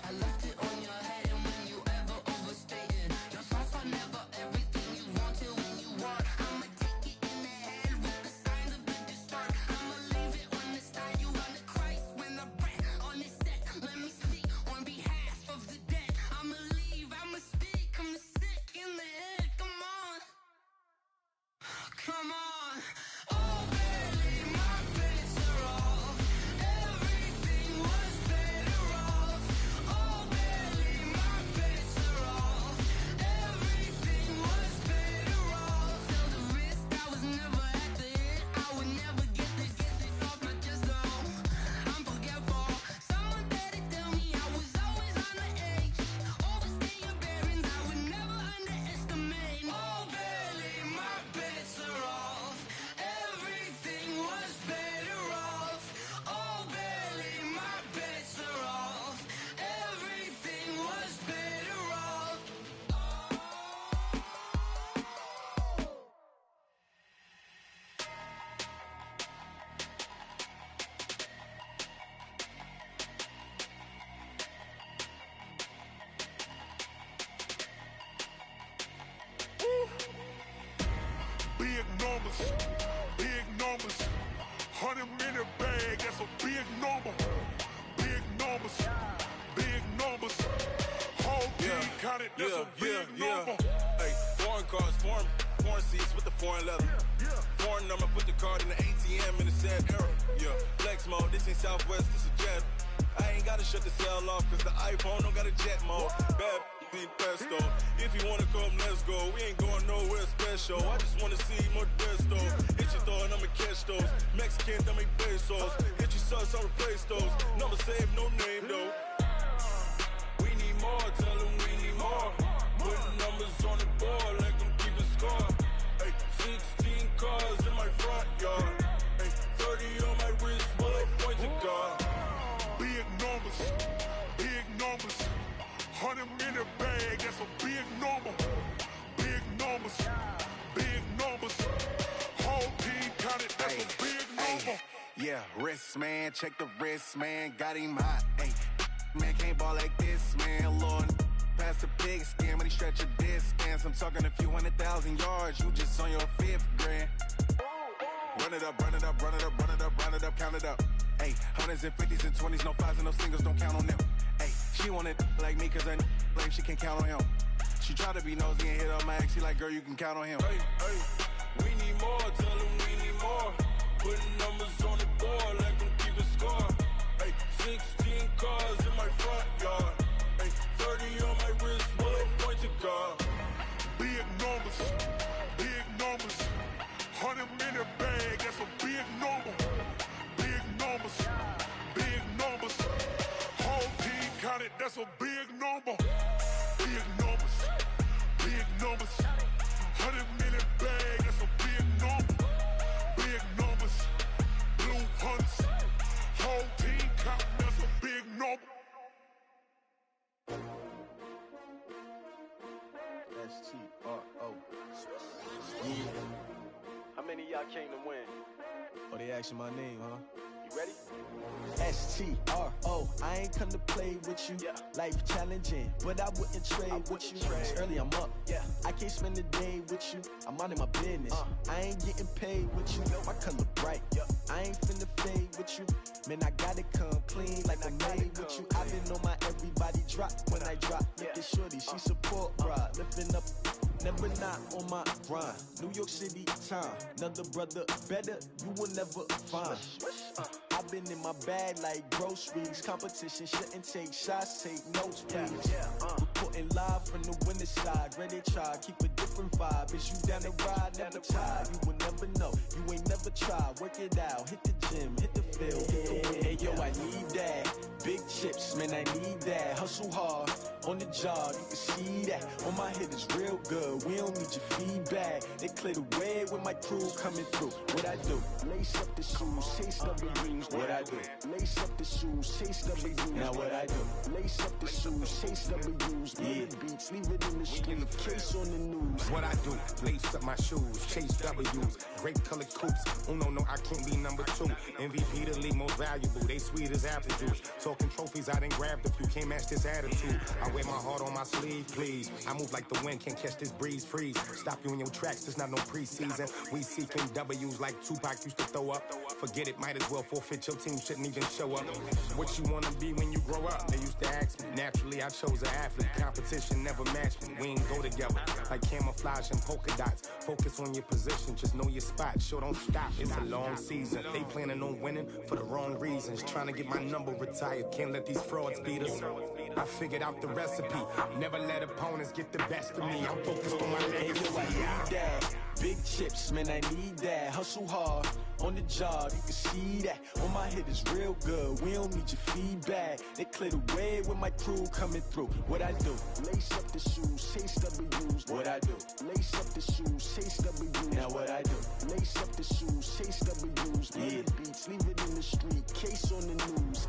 I left it on your head, and when you ever overstated, your thoughts are never everything you wanted when you want. I'ma take it in the head with the signs of the distort. I'ma leave it on the side. You on the Christ when I breath on this set. Let me speak on behalf of the dead. I'ma leave, I'ma speak. I'm sick in the head. Come on, come on. Oh, barely, my bets are off. Everything was better off. Oh, barely, my bets are off. Everything was better off. Tell the wrist I was never at the hit. I would never get it off my chest though. I'm forgetful. Someone better tell me I was always on the edge. Overstay your bearings, I would never underestimate. Oh, barely, my bets are off. Everything was better off. Oh, barely, my bets are off. Everything was better off. Big numbers, big numbers. 100-minute bag, that's a big number. Big numbers, big numbers. Whole team counted, that's a big number. Hey, foreign cars, foreign seats with the foreign leather. Foreign number, put the card in the ATM in the sad era. Yeah, flex mode, this ain't Southwest, this a jet. I ain't gotta shut the cell off, cause the iPhone don't got a jet mode. Bad need pesto. If you wanna come, let's go. We ain't going nowhere special. I just wanna see more pesto. Hit your thought, I'ma catch those. Mexican, don't make pesos. Hit your sauce, I'll replace those. Number save, no name though. We need more, tell them we need more. Putting numbers on the board, like them keeping score. Hey, 16 cars in my front yard. Hey, 30 on my wrist, well, I point to God. Big numbers, big numbers. 100-minute bag, that's a big number. Big numbers, big numbers. Whole team counted, that's a big number. Yeah, wrist man, check the wrist man, got him hot. Ay, man can't ball like this, man. Lord, past the pig skin, but he stretch a distance. I'm talking a few 100,000 yards, you just on your 5th grand. Run it up, run it up, run it up, run it up, run it up, count it up. Ay, 100s and 50s and 20s, no 5s and no singles, don't count on them. Ay, she want it like me, cause her like she can't count on him. She try to be nosy and hit up my ex, she like, girl, you can count on him. Hey, hey, we need more, tell them we need more. Putting numbers on the board, like them keeping score. Hey, 16 cars in my front yard. Hey, 30 on my wrist, well, I point to God. Big numbers, big numbers. 100-minute bag, that's a big number. Big numbers, big numbers. Whole team counted, that's a big number. Big numbers, big numbers. 100-minute bag, that's a big number. Big numbers, blue hunts. Whole team count, that's a big number. S-T-R-O. How many of y'all came to win? Oh, they asking my name, huh? You ready? S-T-R-O, I ain't come to play with you. Life challenging, but I wouldn't trade with you. It's early, I'm up. I can't spend the day with you. I'm minding my business. I ain't getting paid with you. My color bright. I ain't finna fade with you. Man, I gotta come clean like I made with you. I've been on my everybody drop when I drop. Look at shorty, she support never not on my grind. New York City time, another brother better, you will never find. I've been in my bag like groceries. Competition shouldn't take shots, take notes, please. Reporting live from the winter side. Ready to try, keep a different vibe. Is you down the ride, never tired. You will never know, you ain't never tried. Work it out, hit the gym, hit the field, hit the wind. Hey yo, I need that. Big chips, man, I need that. Hustle hard, on the job, you can see that. On my head is real good, we don't need your feedback. They clear the way with my crew coming through. What I do? Lace up the shoes, chase W's. What I do? Lace up the shoes, chase W's. Now what I do? Lace up the shoes, chase W's. Yeah. Beats, leave it in the street, case on the news. What I do? Lace up my shoes, chase W's. Grape colored coops. Uno, no, I can't be number 2. MVP the league most valuable. They sweet as apple juice. Talking trophies, I done grabbed a few. Can't match this attitude. I wear my heart on my sleeve, please. I move like the wind, can't catch this breeze, freeze. Stop you in your tracks, there's not no preseason. We seeking W's like Tupac used to throw up. Forget it, might as well forfeit. Your team shouldn't even show up. What you wanna be when you grow up? They used to ask me. Naturally, I chose an athlete. Competition never matched me. We ain't go together like camouflage and polka dots. Focus on your position, just know your spot. Sure, don't stop. It's a long season. They planning on winning for the wrong reasons. Trying to get my number retired. Can't let these frauds beat us. I figured out the recipe. Never let opponents get the best of me. I'm focused on my legacy. I need that. Big chips, man, I need that. Hustle hard, on the job, you can see that. On my head is real good, we don't need your feedback. They clear the way with my crew coming through. What I do? Lace up the shoes, chase W's. What I do? Lace up the shoes, chase W's. Now what I do? Lace up the shoes, chase W's. Yeah. Beats, leave it in the street, case on the news.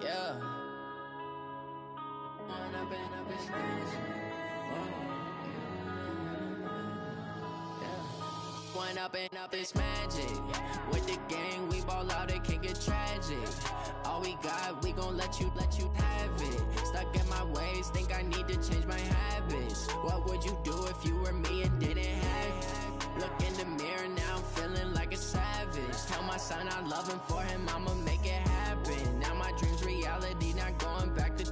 Yeah. One up and up is magic. With the gang, we ball out, it can get tragic. All we got, we gon' let you have it. Stuck in my ways, think I need to change my habits. What would you do if you were me and didn't have it? Look in the mirror, now I'm feeling like a savage. Tell my son I love him, for him I'ma make it happen. Now my dream's reality, not going back to.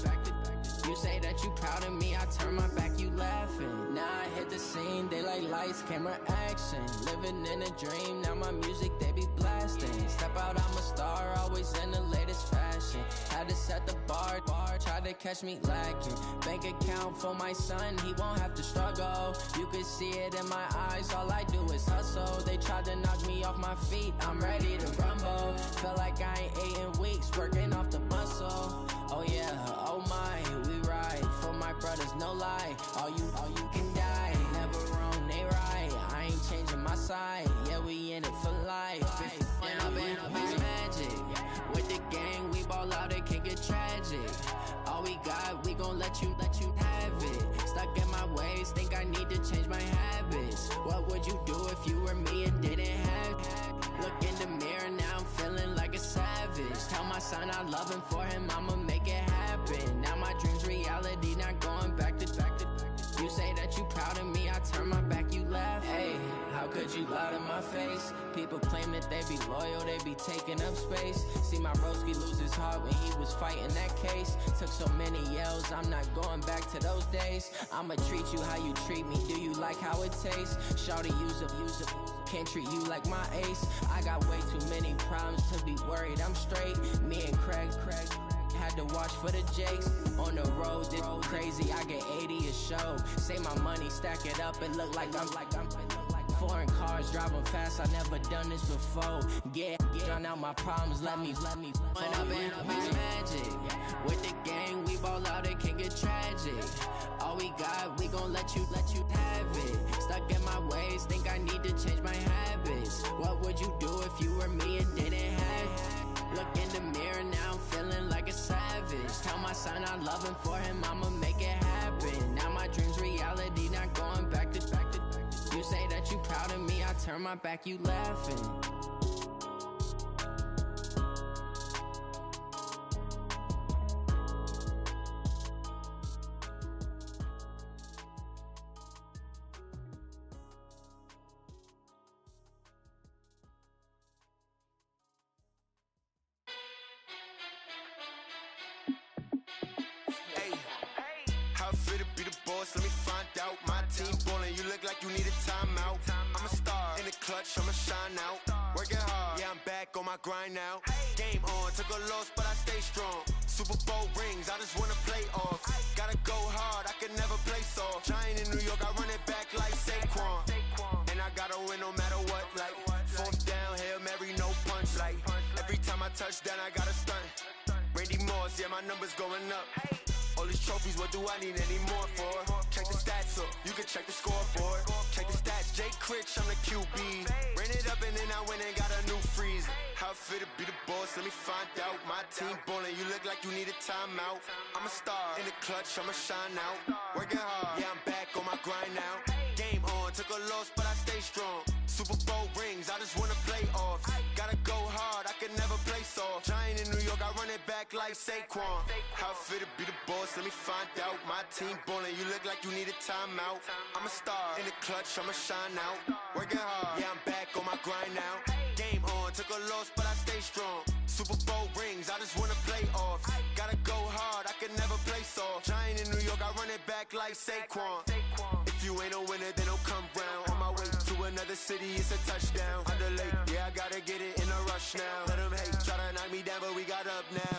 You say that you proud of me, I turn my back, you laughing. Now I hit the scene, they like lights, camera, action. Living in a dream, now my music, they be blasting. Step out, I'm a star, always in the latest fashion. Had to set the bar, try to catch me lacking. Bank account for my son, he won't have to struggle. You can see it in my eyes, all I do is hustle. They tried to knock me off my feet, I'm ready to rumble. Feel like I ain't ate in weeks, working off the muscle. Oh yeah, oh my, we ride for my brothers, no lie. All you can die, never wrong, they right. I ain't changing my side, yeah, we in it for life. And I've been magic. With the gang, we ball out, it can get tragic. All we got, we gon' let you have it. Stuck in my ways, think I need to change my habits. What would you do if you were me and didn't have it? Look in the mirror, now I'm feeling like a savage. Tell my son I love him, for him I'ma make it happen. Now my dream's reality, not going back to. You say that you proud of me, I turn my back, you laugh. Hey, how could you lie to my face? People claim that they be loyal, they be taking up space. See my broski lose his heart when he was fighting that case. Took so many yells, I'm not going back to those days. I'ma treat you how you treat me, do you like how it tastes? Shawty, use up, can't treat you like my ace. I got way too many problems to be worried, I'm straight. Me and Craig had to watch for the Jakes. On the road, this crazy, I get 80 a show. Say my money, stack it up, it look like I'm foreign cars, driving fast, I never done this before. Get drown out my problems, let me When up and magic. With the gang, we ball out, it can get tragic. All we got, we gon' let you have it. Stuck in my ways, think I need to change my habits. What would you do if you were me and didn't have it? Look in the mirror, now I'm feeling like a savage. Tell my son I love him, for him I'ma make it happen. Now my dream's reality, not going back to. You say that you proud of me, I turn my back, you laughing. be the boss, let me find out. My team ballin', you look like you need a timeout. I'm a star, in the clutch, I'ma shine out. Working hard, yeah, I'm back on my grind now. Game on, took a loss, but I stay strong. Super Bowl rings, I just wanna play off. Gotta go hard, I can never play soft. Giant in New York, I run it back like Saquon. And I gotta win no matter what, like fourth down, Hail Mary, no punch. Like every time I touch down, I gotta stunt. Randy Moss, yeah, my numbers going up. All these trophies, what do I need any more for? Check the stats up, you can check the scoreboard. Check the stats, Jay Critch, I'm the QB. Ran it up and then I went and got a new freezer. How it feel to be the boss, let me find out. My team ballin', you look like you need a timeout. I'm a star, in the clutch, I'ma shine out. Working hard, yeah, I'm back on my grind now. Game on, took a loss, but I stay strong. Super Bowl rings, I just wanna play off. Gotta go hard, I can never play soft. Giant in New York, I run it back like Saquon. How it feel to be the boss, let me find out. My team ballin', you look like you need a timeout. I'm a star, in the clutch, I'ma shine out. Working hard, yeah, I'm back on my grind now. Game on, took a loss, but I stay strong. Super Bowl rings, I just wanna play off. Gotta go hard, I can never play soft. Giant in New York, I run it back like Saquon. If you ain't a winner, then don't come round. On my way to another city, it's a touchdown. Underlay, yeah, I gotta get it in a rush now. Let them hate, try to knock me down, but we got up now.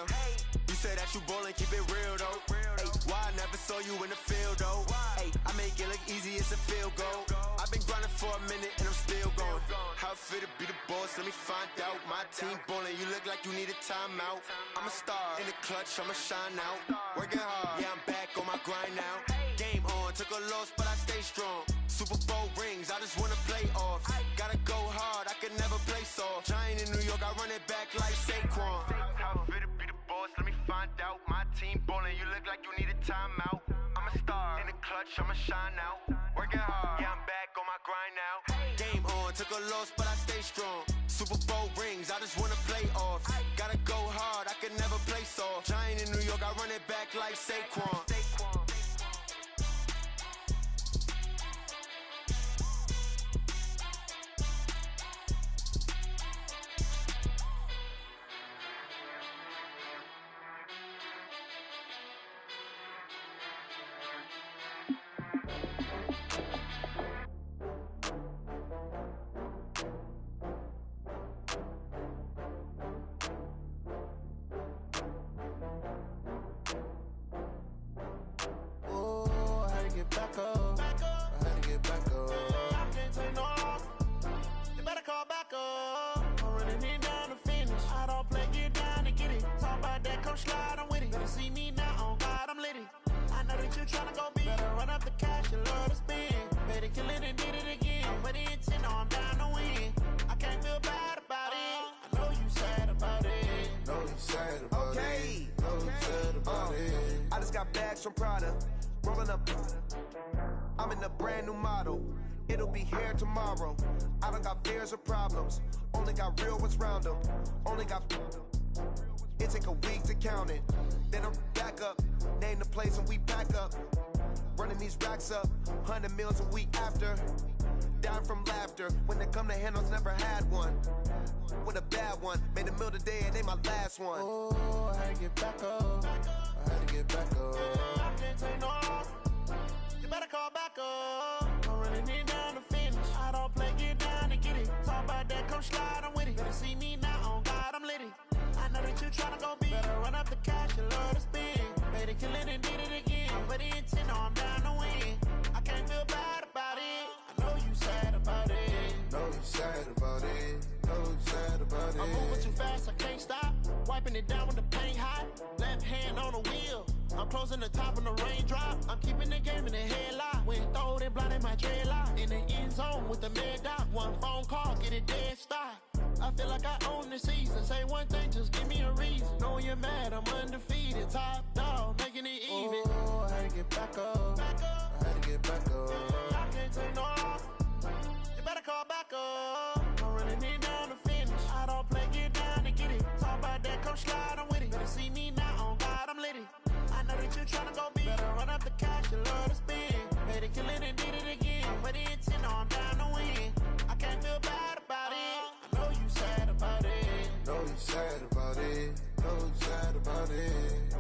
You said that you ballin', keep it real though. Ay, why I never saw you in the field though? Ay, I make it look easy, it's a field goal. I've been grinding for a minute and I'm still going. How it feel to be the boss, let me find out. My team ballin', you look like you need a timeout. I'm a star, in the clutch, I'ma shine out. Working hard, yeah, I'm back on my grind now. Game on, took a loss, but I stay strong. Super Bowl rings, I just wanna play off. Gotta go hard, I can never play soft. Giant in New York, I run it back like Saquon. How it feel to be the boss, let me find out. My team ballin', you look like you need a timeout. I'm a star, in the clutch, I'ma shine out. Working hard, yeah, I'm back on my grind now. Game on, took a loss, but I stay strong. Super Bowl rings, I just wanna play off. Gotta go hard, I can never play soft. Giant in New York, I run it back like Saquon. Back up, I had to get back up. I can't take no loss. You better call back up. I'm running it down to finish. I don't play, get down to get it. Talk about that, come slide, I'm with it. Better see me now, on God, I'm lit it. I know that you tryna go big. Better run up the cash, you love to spend. Better kill it and did it again. I'm with the intent, no, I'm down to win. I can't feel bad about it. I know you sad about it. Know you sad about it. Know you sad about it. I just got bags from Prada. Rolling up, I'm in a brand new model. It'll be here tomorrow. I don't got fears or problems. Only got real ones round them. Only got. It take a week to count it. Then I'm back up. Name the place and we pack up. Running these racks up. 100 meals a week after. Down from laughter. When they come to handles, never had one. With a bad one. Made a meal today and they my last one. Oh, I had to get back up. I had to get back up. I can't take no loss. You better call back up. I'm running it down to finish. I don't play, get down to get it. Talk about that, come slide, I'm with it. Better see me now, on God, I'm lit it. I know that you tryna go big. Better run up the cash, you love to spend. Better kill it and did it again. I'm with the intent, no, I'm down to win. I can't feel bad about it. I know you sad about it. Know you sad about it. Know you sad about it. I'm moving too fast, I can't stop. Wiping it down when the paint hot. Left hand on the wheel. I'm closing the top when the raindrop. I'm keeping the game in the headlock. When throwed and blinded my dreadlock. In the end zone with the mad dot. One phone call, get it dead stop. I feel like I own the season. Say one thing, just give me a reason. Knowing you're mad, I'm undefeated. Top dog, making it even. Oh, I had to get back up. I had to get back up. I can't take no loss. You better call back up. I'm running it down to finish. I don't play, get down to get it. Talk about that, come slide, I'm with it. Better see me now, on God, I'm lit it. I know that you tryna go big. Better run up the cash, you love to spend. Better kill it and did it again. I'm with the intent, no, I'm down to win. I can't feel bad about it. I know you sad about it. Know you sad about it. Know you sad about it.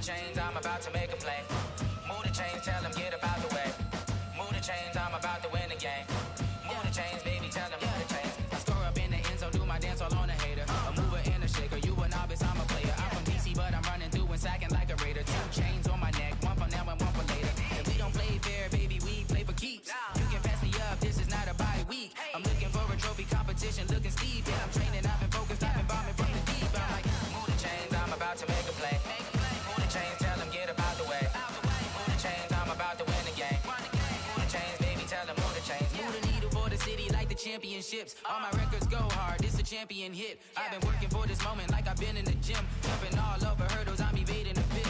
chains, I'm about to make a play. Move the chains, tell them get up out the way. Move the chains, I'm about to win the game. Move the chains, baby, tell them move the chains. I score up in the end zone, do my dance all on a hater. A mover and a shaker, you a novice, I'm a player. I'm from DC, but I'm running through and sacking like a raider. 2 chains on my neck, one for now and one for later. If we don't play fair, baby, we play for keeps. You can pass me up, this is not a bye week. I'm looking for a trophy competition, looking steep. Yeah, I'm training, I've been focused, I've been bombing from the deep. I'm like, move the chains, I'm about to make a play. Move the chains, tell them get up out the way. Move the chains, I'm about to win the game. Move the chains, baby, tell them move the chains. Move the needle for the city like the championships. All my records go hard, this a champion hit. I've been working for this moment like I've been in the gym. Jumping all over hurdles, I'm evading the pit.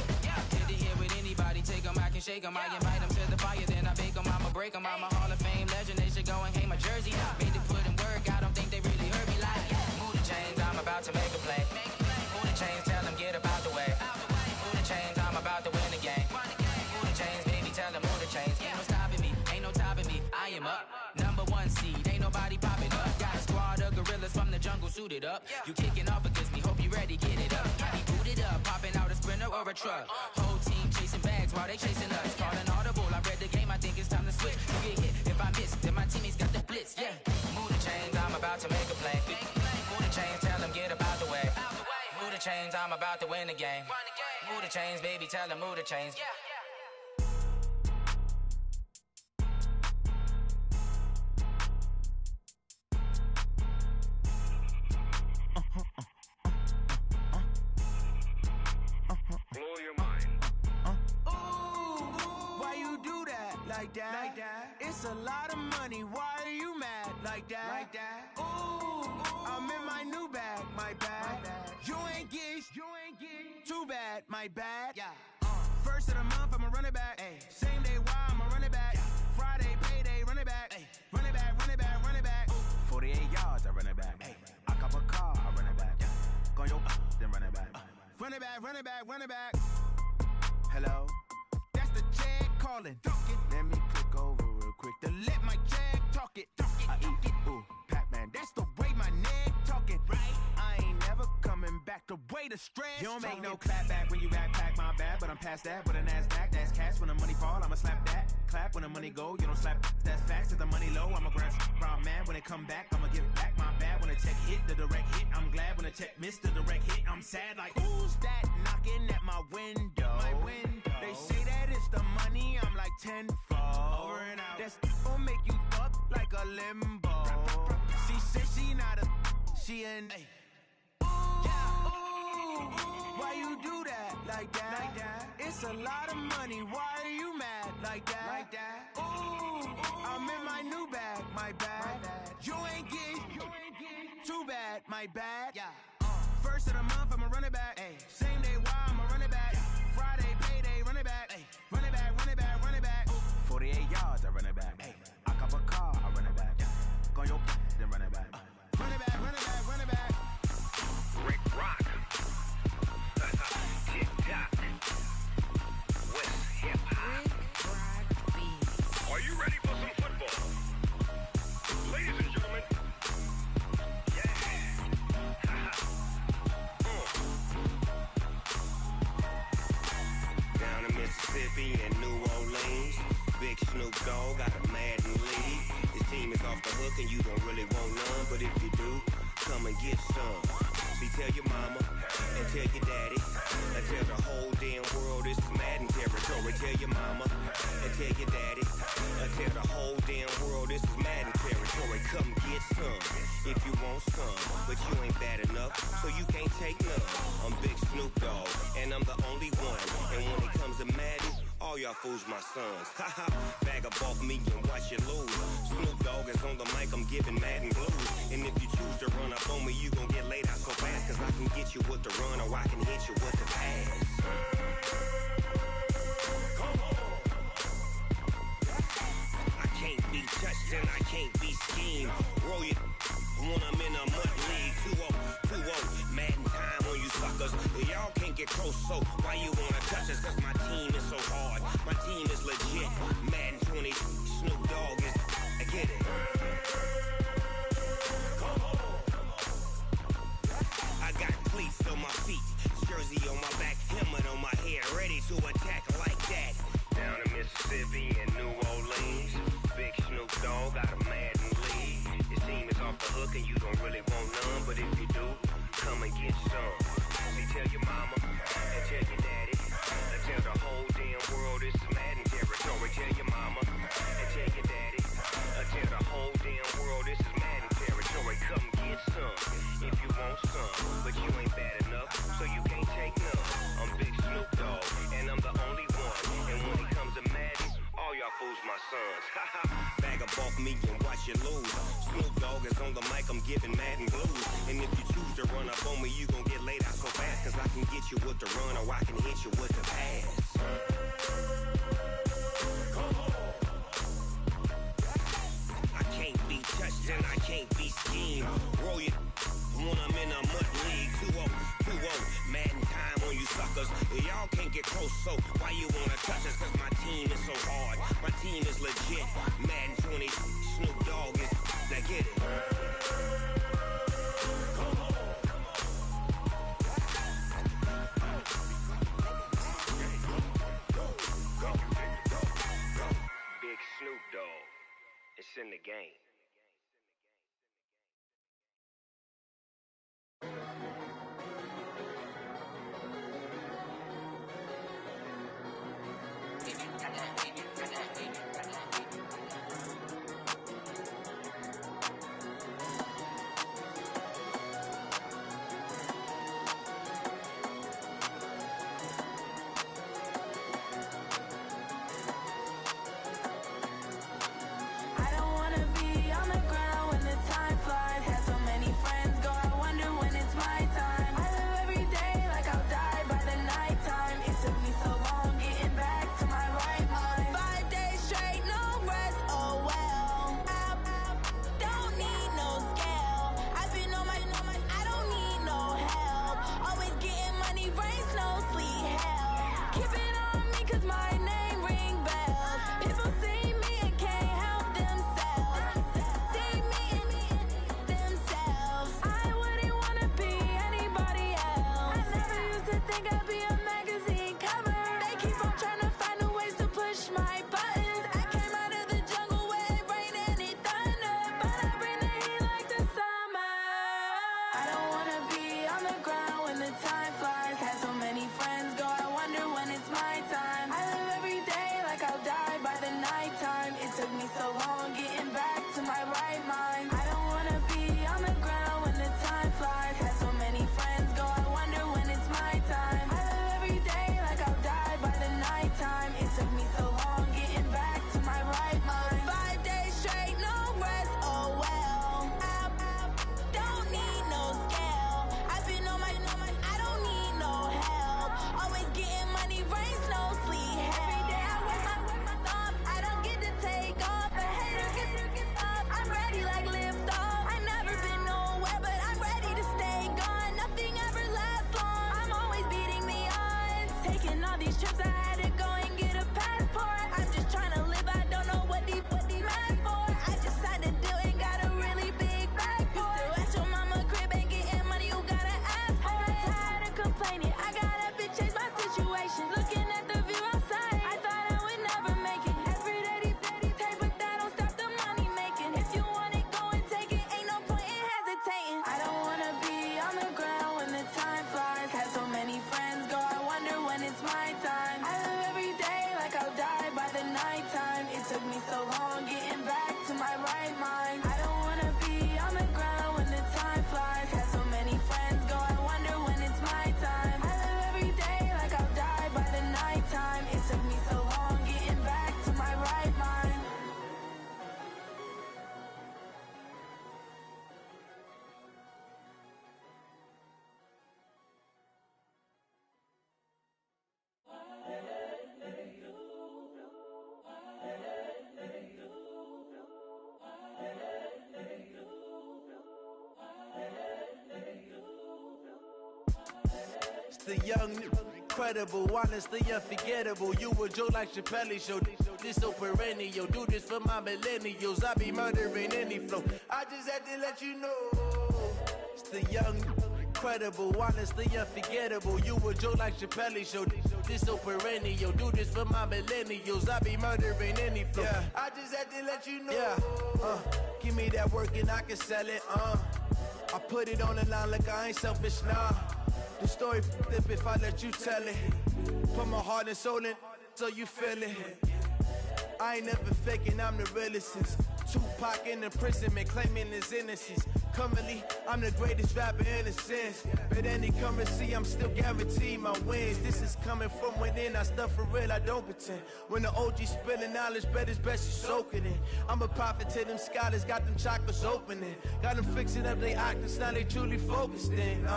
Hit the hit with anybody, take them, I can shake them. I invite them to the fire, then I bake them, I'ma break them. I'm a Hall of Fame legend, they should go and hang my jersey. Made it put in work, I don't think they really heard me like, move the chains, I'm about to make a play. Move the chains, tell them get up out the way. Move the chains, I'm about to win the game. Move the chains, baby, tell them move the chains. Ain't no stopping me, ain't no topping me, I am up. Number 1 seed, ain't nobody popping up. Got a squad of gorillas from the jungle suited up. You kicking off against me, hope you ready, get it up. I be booted up, popping out a Sprinter or a truck. Whole team chasing bags while they chasing us. Calling audible, I read the game, I think it's time to switch. You get hit, if I miss, then my teammates got the blitz, yeah. Move the chains, I'm about to make a play. Move the chains, tell them get up out the way. Move the chains, I'm about to win the game. Move the chains, baby, tell them move the chains. Blow your mind. Why you do that? Like that? Like that? It's a lot of money. Why are you mad? Like that? Like that? Ooh, I'm in my new bag. My bad. You ain't get too bad. My bad. Yeah. First of the month, I'ma run it back. Ay. Same day, why I'ma run it back. Friday, payday, run it back. Ay. Run it back, run it back, run it back. 48 yards, I run it back. Ay. I cop a car, I run it back. Go yo, then run it back. Run it back, run it back, run it back. Hello? That's the check calling. Let me click over real quick to let my check talk it. I eat it, ooh, Pac-Man. That's the way my neck talking. Right? I ain't never coming back. The way the stress. You don't make no clap back when you backpack, my bad. But I'm past that. With a NASDAQ, that's cash. When the money fall, I'ma slap that. Clap when the money go, you don't slap. That's facts. If the money low, I'ma grab brown man. When it come back, I'ma give it back. My bad. When the check hit, the direct hit. I'm glad when the check missed the direct hit. I'm sad like, who's that knocking at my window? My window. They say that it's the money, I'm like tenfold. Over and out. That's gon' make you up like a limbo. She said she not a, she an. Ooh, why you do that? Like that? Like that? It's a lot of money, why are you mad? Like that? Like that? Ooh, I'm in my new bag, my bad. You ain't get too bad, my bad. Yeah. First of the month, I'ma run it back. Ay. Same day, why I'ma run it back. Friday, payday, run it back. Ay. Run it back, run it back, run it back. 48 yards, I run it back. Ay. I cop a car, I run it back. Go yo, then run it back. Run it back, run it back, run it back. Rick Rock. TikTok. West Hip Hop. Are you ready for some football? Ladies and gentlemen. Down in Mississippi and New Orleans, Big Snoop Dogg got a Madden lead. His team is off the hook and you don't really want none, but if you do, come and get some. See, tell your mama and tell your daddy and tell the whole damn world this is Madden territory. Tell your mama and tell your daddy and tell the whole damn world this is Madden territory. Come get some if you want some, but you ain't bad enough, so you can't take none. I'm Big Snoop Dogg, and I'm the only one. And when it comes to Madden, all y'all fools my sons. Haha, bag up off me and watch you lose. Snoop Dogg is on the mic, I'm giving Madden blues. And if you choose to run up on me, you gon' get laid out so fast, cause I can get you with the run or I can hit you with the pass. I can't be touched and I can't be schemed. Roll you when I'm in a mud league. 2-0, Madden time on you suckers. Y'all can't get close, so why you wanna touch us? Cause my team is so hard, my team is legit. Madden 20, Snoop Dogg is, I get it. I got cleats on my feet, jersey on my back, helmet on my head, ready Mississippi and New Orleans. Big Snoop Dogg got a Madden lead. Your team is off the hook and you don't really want none, but if you do, come and get some. See, tell your mama and tell your daddy, and tell the whole damn world this is Madden territory. Tell your mama and tell your daddy, and tell the whole damn world this is Madden territory. Come get some if you want some, but you ain't bad enough, so you can't take none. I'm Big Snoop Dogg, and I'm the only one. And when it comes to Madden, all y'all fools my sons. Bag a bulk me and watch you lose. Snoop Dogg is on the mic, I'm giving Madden blues. And if you choose to run up on me, you gon' get laid out so fast. Cause I can get you with the run or I can hit you with the pass. I can't be touched and I can't be schemed. Roll you when I'm in a mud league. 2-0, 2-0, Madden time on you suckers. Y'all can't get close, so why you wanna touch us? Cause my team is so hard, my team is legit. Madden 20, Snoop Dogg is, now get it. Big Snoop Dogg, it's in the game. The young, incredible, honestly unforgettable. You a joke like Chappelle show. This so perennial. Do this for my millennials. I be murdering any flow. I just had to let you know. It's the young, incredible, honestly unforgettable. You a joke like Chappelle show. This so perennial. Do this for my millennials. I be murdering any flow. Yeah. I just had to let you know. Yeah. Give me that work and I can sell it. I put it on the line like I ain't selfish, nah. The story flip if I let you tell it. Put my heart and soul in so you feel it. I ain't never faking, I'm the realest since Tupac in imprisonment, claiming his innocence. Currently, I'm the greatest rapper in a sense. But any currency, I'm still guaranteed my wins. This is coming from within, I stuff for real, I don't pretend. When the OG spilling knowledge, bet it's best you soak it in. I'm a prophet to them scholars, got them chakras opening. Got them fixing up they octaves, now they truly focused in.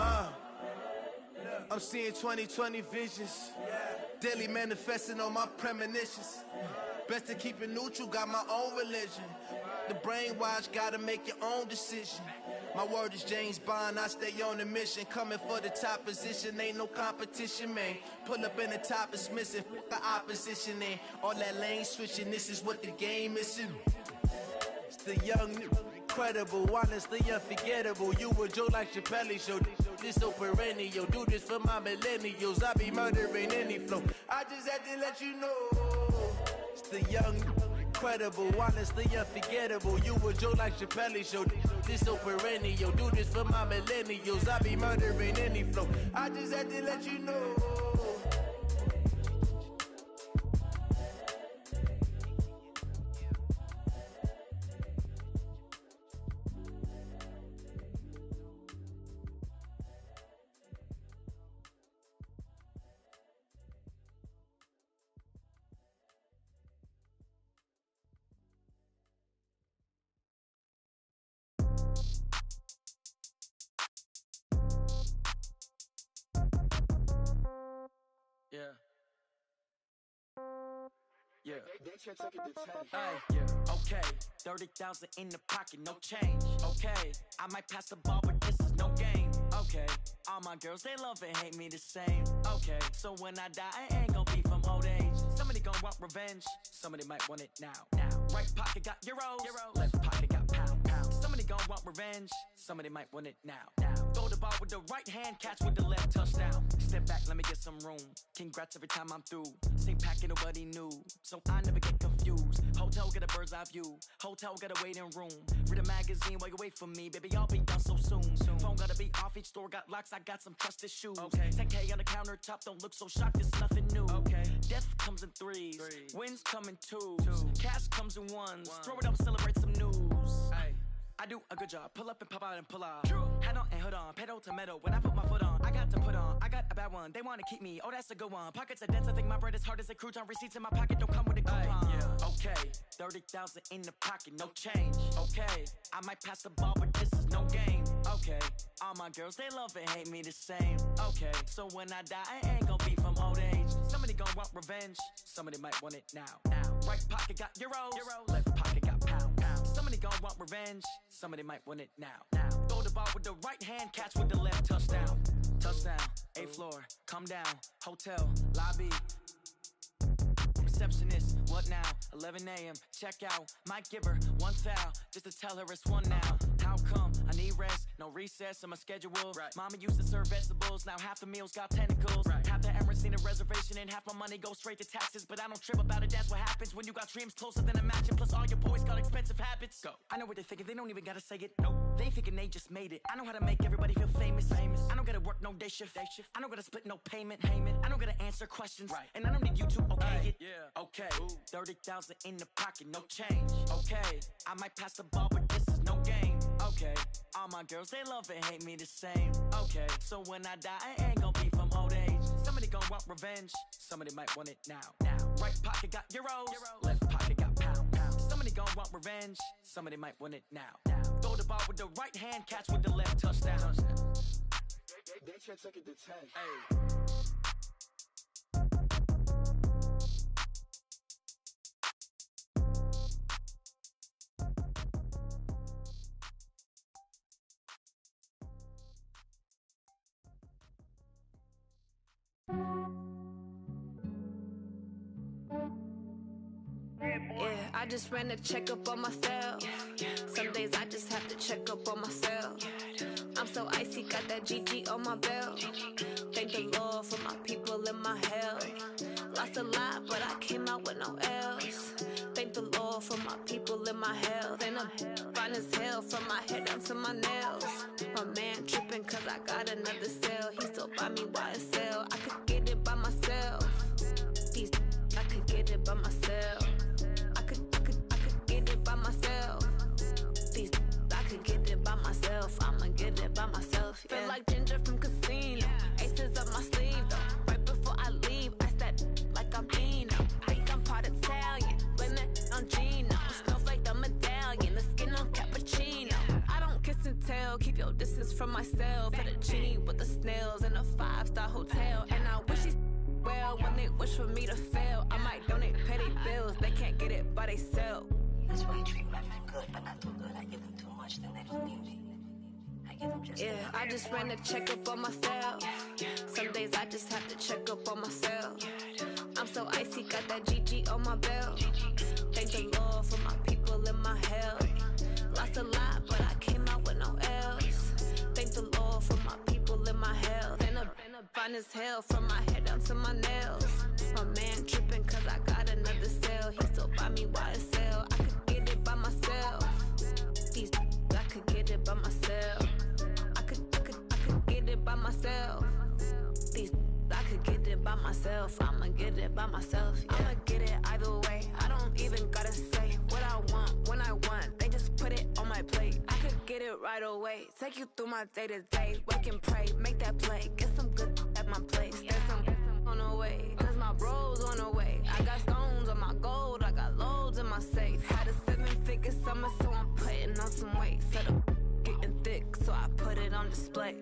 I'm seeing 2020 visions. Daily manifesting on my premonitions. Best to keep it neutral, got my own religion. The brainwash, gotta make your own decision. My word is James Bond, I stay on the mission. Coming for the top position, ain't no competition, man. Pull up in the top, it's missing, the opposition ain't. All that lane switching, this is what the game missing. It's the young, incredible, honestly unforgettable. You a joke like Chappelle show. This so perennial, do this for my millennials. I be murdering any flow. I just had to let you know. It's the young, incredible, honestly unforgettable. You a joke like Chappelle show. This so perennial, do this for my millennials. I be murdering any flow. I just had to let you know. Yeah. Okay. 30,000 in the pocket, no change. Okay. I might pass the ball, but this is no game. Okay. All my girls, they love and hate me the same. Okay. So when I die, I ain't gonna be from old age. Somebody gonna want revenge. Somebody might want it now. Right pocket got euros. Left pocket got pound. Somebody gonna want revenge. Somebody might want it now. Throw the ball with the right hand, catch with the left, touchdown. Step back, let me get some room. Congrats every time I'm through. Same packet, nobody knew, so I never get confused. Hotel get a bird's eye view. Hotel got a waiting room. Read a magazine while you wait for me, baby. I'll be done so soon. Phone gotta be off. Each store got locks. I got some trusted shoes. Okay. 10K on the countertop. Don't look so shocked. It's nothing new. Okay. Death comes in threes. Wins come in twos. Cash comes in ones. Throw it up, celebrate some news. Ay. I do a good job, pull up and pop out and pull off. Head on and hood on, pedal to metal. When I put my foot on, I got to put on. I got a bad one, they wanna keep me. Oh, that's a good one. Pockets are dense, I think my bread is hard as a crouton. Receipts in my pocket don't come with a coupon. Okay, 30,000 in the pocket, no change. Okay, I might pass the ball, but this is no game. Okay, all my girls, they love and hate me the same. Okay, so when I die, I ain't gonna be from old age. Somebody gonna want revenge, somebody might want it now. Right pocket got euros, left pocket got pound. Somebody gonna want revenge, somebody might want it now. Throw the ball with the right hand, catch with the left, touchdown. Touchdown, 8th floor, come down, hotel, lobby. Receptionist, what now? 11 a.m., check out. Might give her one foul, just to tell her it's one now. How come? I need rest, no recess in my schedule. Mama used to serve vegetables, now half the meals got tentacles. Half the Emirates need a reservation and half my money goes straight to taxes. But I don't trip about it, that's what happens when you got dreams closer than a match. And plus all your boys got expensive habits. Go. I know what they're thinking, they don't even gotta say it. Nope. They thinking they just made it. I know how to make everybody feel famous. I don't gotta work no day shift. I don't gotta split no payment. I don't gotta answer questions. And I don't need you to okay it. Okay, 30,000 in the pocket, no change. Okay, I might pass the ball, but this is no game. Okay, all my girls, they love and hate me the same. Okay, so when I die, I ain't gonna be from old age. Somebody gonna want revenge, somebody might want it now. Right pocket got euros, left pocket got pound. Somebody gonna want revenge, somebody might want it now. Throw the ball with the right hand, catch with the left, touchdown. That check took it to 10. Hey. Yeah, I I just ran a checkup on myself. Some days I just have to check up on myself. I'm so icy, got that GG on my belt. Thank the Lord for my people in my health. Lost a lot, but I came out with no L's. Thank the Lord for my people in my health. And I'm fine as hell from my head down to my nails. My man tripping cause I got another cell. He still buy me YSL. I could get it by myself. These I could get it by myself. I could get it by myself. These I could get it by myself. I'ma get it by myself. Yeah. Feel like Ginger from Casino. Aces up my sleeve though. Right before I leave, I step like I'm Dino. Think I'm part Italian. Blame that on Gino. Snowflake the medallion. The skin on cappuccino. I don't kiss and tell. Keep your distance from myself. At a genie with the snails in a 5-star hotel. And I wish he's well when they wish for me to fail. I might donate petty bills. They can't get it by themselves. That's why you treat women good, but not too good. I give them too much, then they don't need me. I give them just yeah, I just ran a checkup on myself. Some days I just have to check up on myself. I'm so icy, got that GG on my belt. Thank the Lord for my people in my health. Lost a lot, but I came out with no L's. Thank the Lord for my people in my health. And I'm fine as hell from my head down to my nails. My man tripping cause I got another cell. He still buy me YSL. I could get it by myself. These I could get it by myself. I could get it by myself. These I could get it by myself. I'ma get it by myself. Yeah. I'ma get it either way. I don't even gotta say what I want when I want. They just put it on my plate. I could get it right away. Take you through my day to day. Wake and pray, make that play. Get some good at my place. There's some on the way. Cause my bro's on the way. I got stones on my gold. I got loads in my safe. Had a 7-figure summer, so I'm putting on some weight. Set up getting thick, so I put it on display.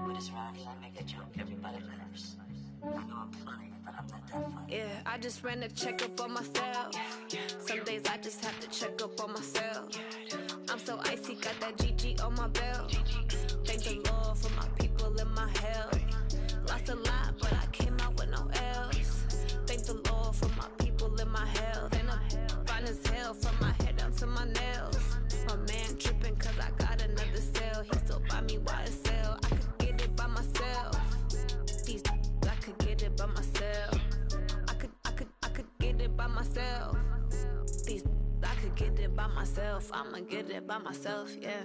With this round here, I make a joke, everybody laughs. I know I'm funny, but I'm not that funny. Yeah, I just ran a checkup on myself. Some days I just have to check up on myself. I'm so icy, got that GG on my belt. Thank the Lord for my people in my health. Lost a lot, but I came out with no L's. Thank the Lord for my people in my health. And I'm fine as hell from my head down to my nails. My man tripping cause I got another cell. He still buy me YSL. I could get it by myself. These I could get it by myself. I could get it by myself. These I could get it by myself. I'ma get it by myself, yeah.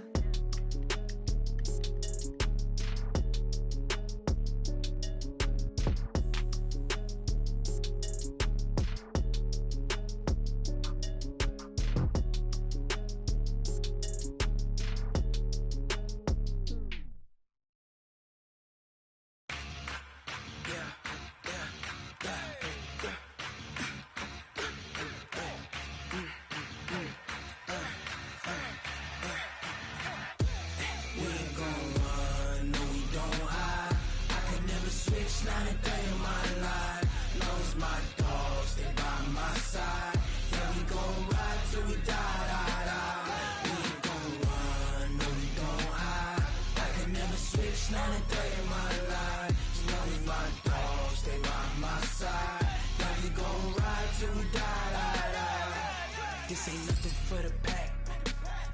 This ain't nothing for the pack.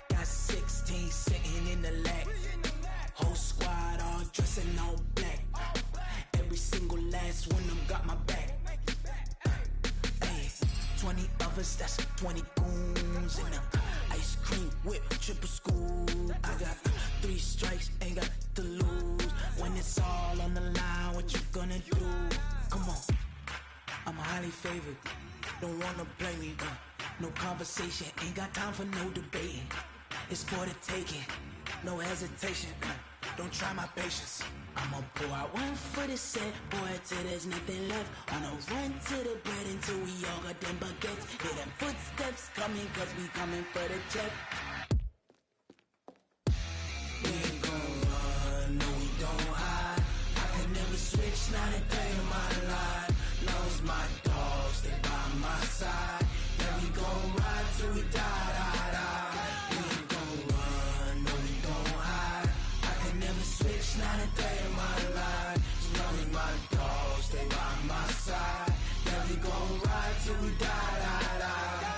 Got 16 sitting in the lap. Whole squad all dressing all black. Every single last one of them got my back. Hey, 20 of us, that's 20 goons in the ice cream whip, triple scoop. I got 3 strikes, ain't got to lose. When it's all on the line, what you gonna do? Come on, I'm highly favored. Don't wanna play me, no conversation, ain't got time for no debating. It's for the taking, no hesitation. Don't try my patience. I'ma pour out one for the set, boy, till there's nothing left. On a run to the bread until we all got them baguettes. Hear them footsteps coming, cause we coming for the check. We ain't gon' run, no we don't hide. I can never switch, not a day in my life. Long as my dogs stay by my side. Yeah, we gon' ride till we die, die, die. We ain't gon' run, no we don't hide. I can never switch, not a day in my life. As long as my dogs stay by my side. Yeah, we gon' ride till we die, die, die.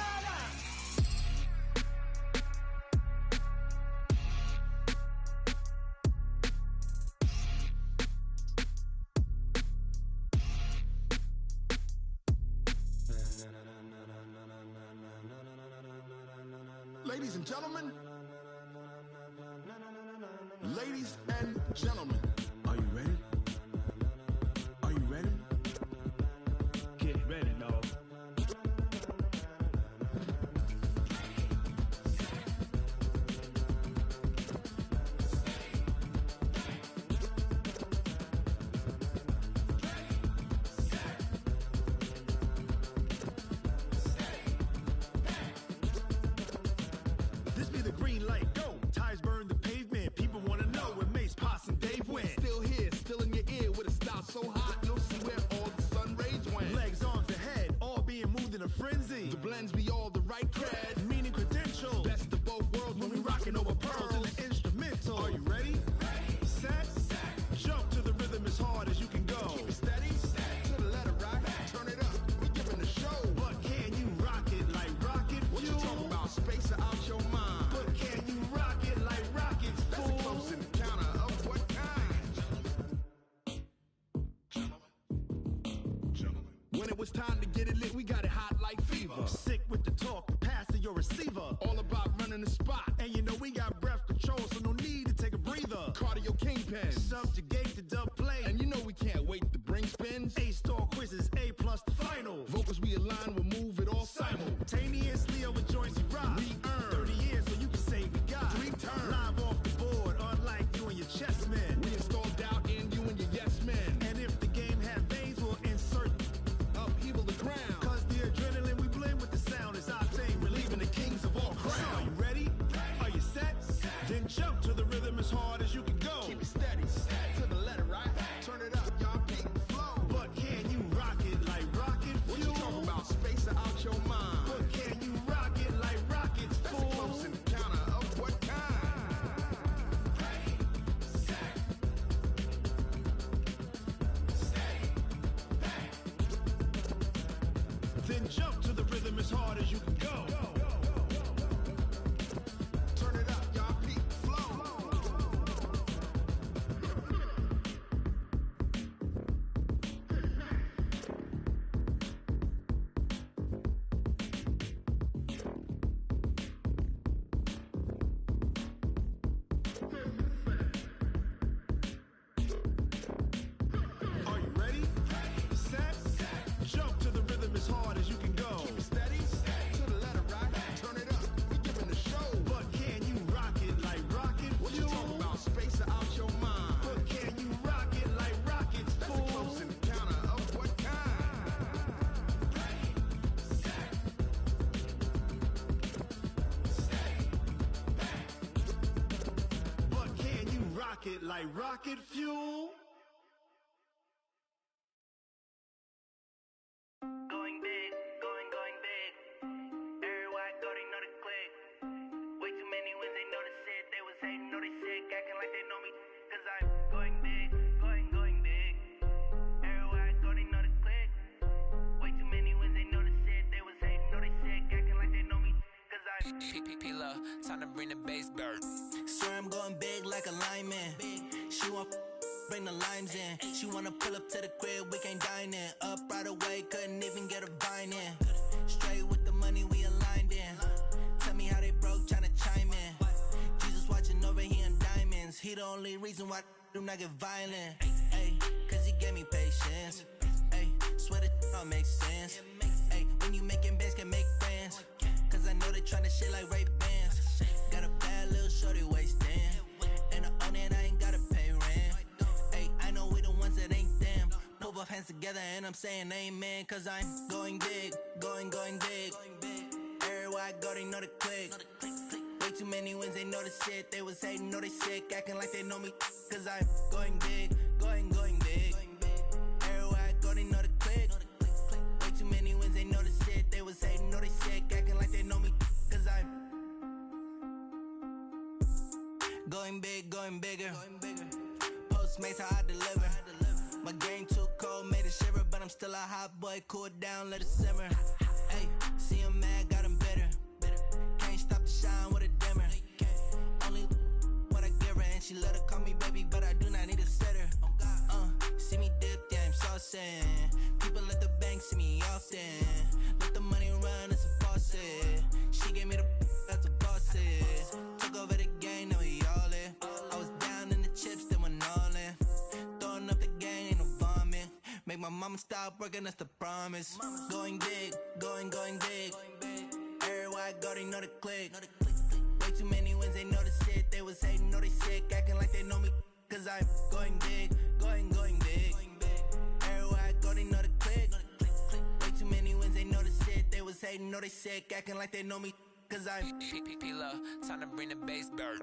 Ladies and gentlemen. Ladies and gentlemen. Are you ready? Are you ready? Get ready, dog. This be the green light, go. Tires burn the pavement. People wanna know where Mace, Potts, and Dave went. Still here, still in your ear with a style so hot, you'll see where all the sun rays went. Legs, arms, ahead, all being moved in a frenzy. The blends be all the right cred, meaning credentials. best of both worlds When we rockin' over pearls in the instrumental. Are you ready? Set, jump to the rhythm as hard as you can go. Keep it steady, to the letter right, turn it up, we giving the show. But can you rock it like rocket fuel? What you talking about, space out your mind? But can you rock it like rockets, That's fool? a close encounter of what kind? When it was time to get it lit, we got it hot like fever. Sick with the talk, pass to your receiver. All about running the spot. And you know we got breath control, so no need to take a breather. Cardio kingpin. Subjugate the dub play. And you know we can't wait to bring spins. A-star quizzes, A+ the final. Vocals we align, we'll move it all Simultaneously over joints we rock. We earn 30 years so you can say we got 3 turns. live off the board, unlike you and your chess men. We install doubt in you and your yes men. And if the game had veins, we'll insert Upheaval the ground. cause the adrenaline we blend with the sound is our thing, relieving the kings of all crowns. So are you ready? Are you set? Then jump to the rhythm as hard as you can go. Keep it steady, to the letter right. Turn it up, y'all keep the flow. But can you rock it like rocket fuel? What you talking about, space out your mind? But can you rock it like rockets, That's a fool? close encounter of what kind? Then jump to the rhythm as hard as you can go. Turn it up, y'all keep the flow. Are you ready? Set, jump to the rhythm as hard as you can go. Keep it steady, to the letter right. Turn it up, we giving the show. But can you rock it like rocket What you fuel? talking about, space out your mind? But can you rock it like rockets, That's a fool? close encounter of what kind? But can you rock it like rocket fuel? Going big, going big. Everywhere I go, they know the click. Way too many wins, they know the shit. They was hating, know they sick, acting like they know me. Cause I'm going big, going big. Everywhere I go, they know the click. Way too many wins, they know the shit. They was hating, know they sick, acting like they know me. Cause I'm P-P-P-Love, time to bring the bass bird. Swear I'm going big like a lineman. She want bring the limes in. She wanna pull up to the crib, we can't dine in. Up right away, couldn't even get a vine in. Straight with the money, we aligned in. Tell me how they broke, tryna chime in. Jesus watching over here in diamonds. He the only reason why do not get violent. Ay, cause he gave me patience. Ay, swear that all makes sense. Ay, when you making bands, can make friends. Cause I know they tryna shit like Ray-Bans. Got a bad little shorty wasting. And I own it, I ain't gotta pay rent. Ay, I know we the ones that ain't them. Pull both hands together and I'm saying amen. Cause I'm going big, going big. Everywhere I go, they know the click. Way too many wins, they know the shit. They was hating, know they sick, acting like they know me. Cause I'm going big, going big. Everywhere I go, they know the click. Way too many wins, they know the shit. They was hating, know they sick, acting like they know me. Cause I'm going big, going bigger. Postmates, how I deliver. My game too cold, made it shiver, but I'm still a hot boy. Cool it down, let it simmer. Hey, see him mad, got him bitter. Can't stop the shine with a dimmer. Only what I give her, and she let her call me baby, but I do not need a sitter. See me dip, yeah, I'm saucing. People at the bank see me often. Let the money run, it's a faucet. She gave me the that's a boss. mama stop working, that's the promise. Going big, going big. Everywhere I go, they know the click. Way too many wins, they know the shit. They was hating, know they sick, acting like they know me. Cause I'm going big, going big. Everywhere I go, they know the click. Way too many wins, they know the shit. They was hating, know they sick, acting like they know me. Cause I'm P-P-P-Love, time to bring the bass back.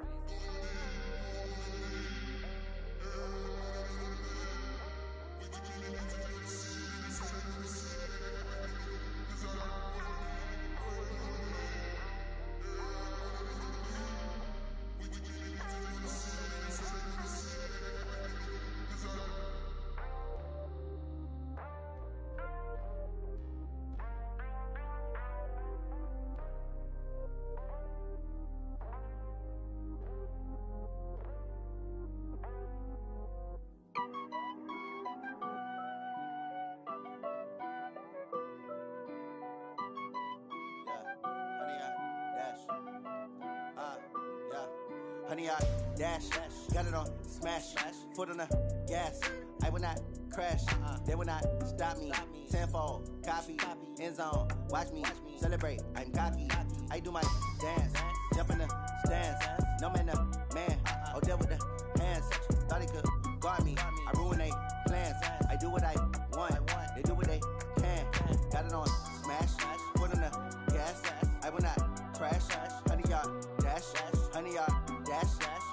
Honey, I dash, got it on smash, foot on the gas. I will not crash, they will not stop me. Tenfold, copy, end zone, watch me celebrate. I'm cocky, I do my dance, jump in the stands. No man, the man, oh there with the hands. Thought he could guard me, I ruin they plans. I do what I want, they do what they can. Got it on smash, foot on the gas. I will not crash, honey, y'all dash, honey, y'all dash,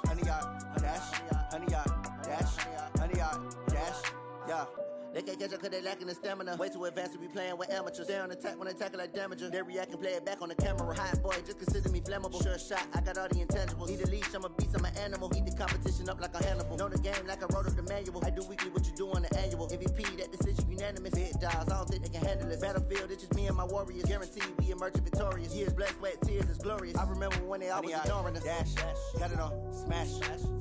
honey, y'all dash, honey, y'all dash, honey, y'all dash, yeah. They can't catch up cause they lacking the stamina. Way too advanced to be playing with amateurs. Stay on attack when they tackle like damager. They react and play it back on the camera. Hot boy, just consider me flammable. Sure shot, I got all the intangibles. Need a leash, I'm a beast, I'm an animal. Eat the competition up like a Hannibal. Know the game like I wrote up the manual. I do weekly what you do on the annual. MVP, that decision unanimous. Big dogs, I don't think they can handle it. Battlefield, it's just me and my warriors. Guaranteed we emerge victorious. Years, blood, sweat, tears, it's glorious. I remember when they always ignoring us. Dash, got it on smash,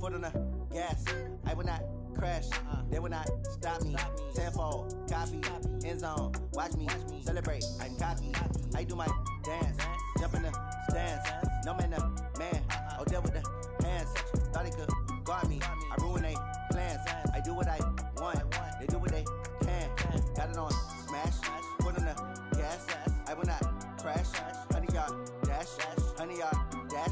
foot on the gas. I will not crash, they will not stop me. Tenfold, copy, end zone, watch me celebrate. I'm cocky, I do my dance, jump in the stands. No man, the man, oh there with the hands. Thought he could guard me, I ruin they plans. I do what I want, they do what they can. Got it on smash, foot on the gas. I will not crash, honey y'all dash, honey y'all dash,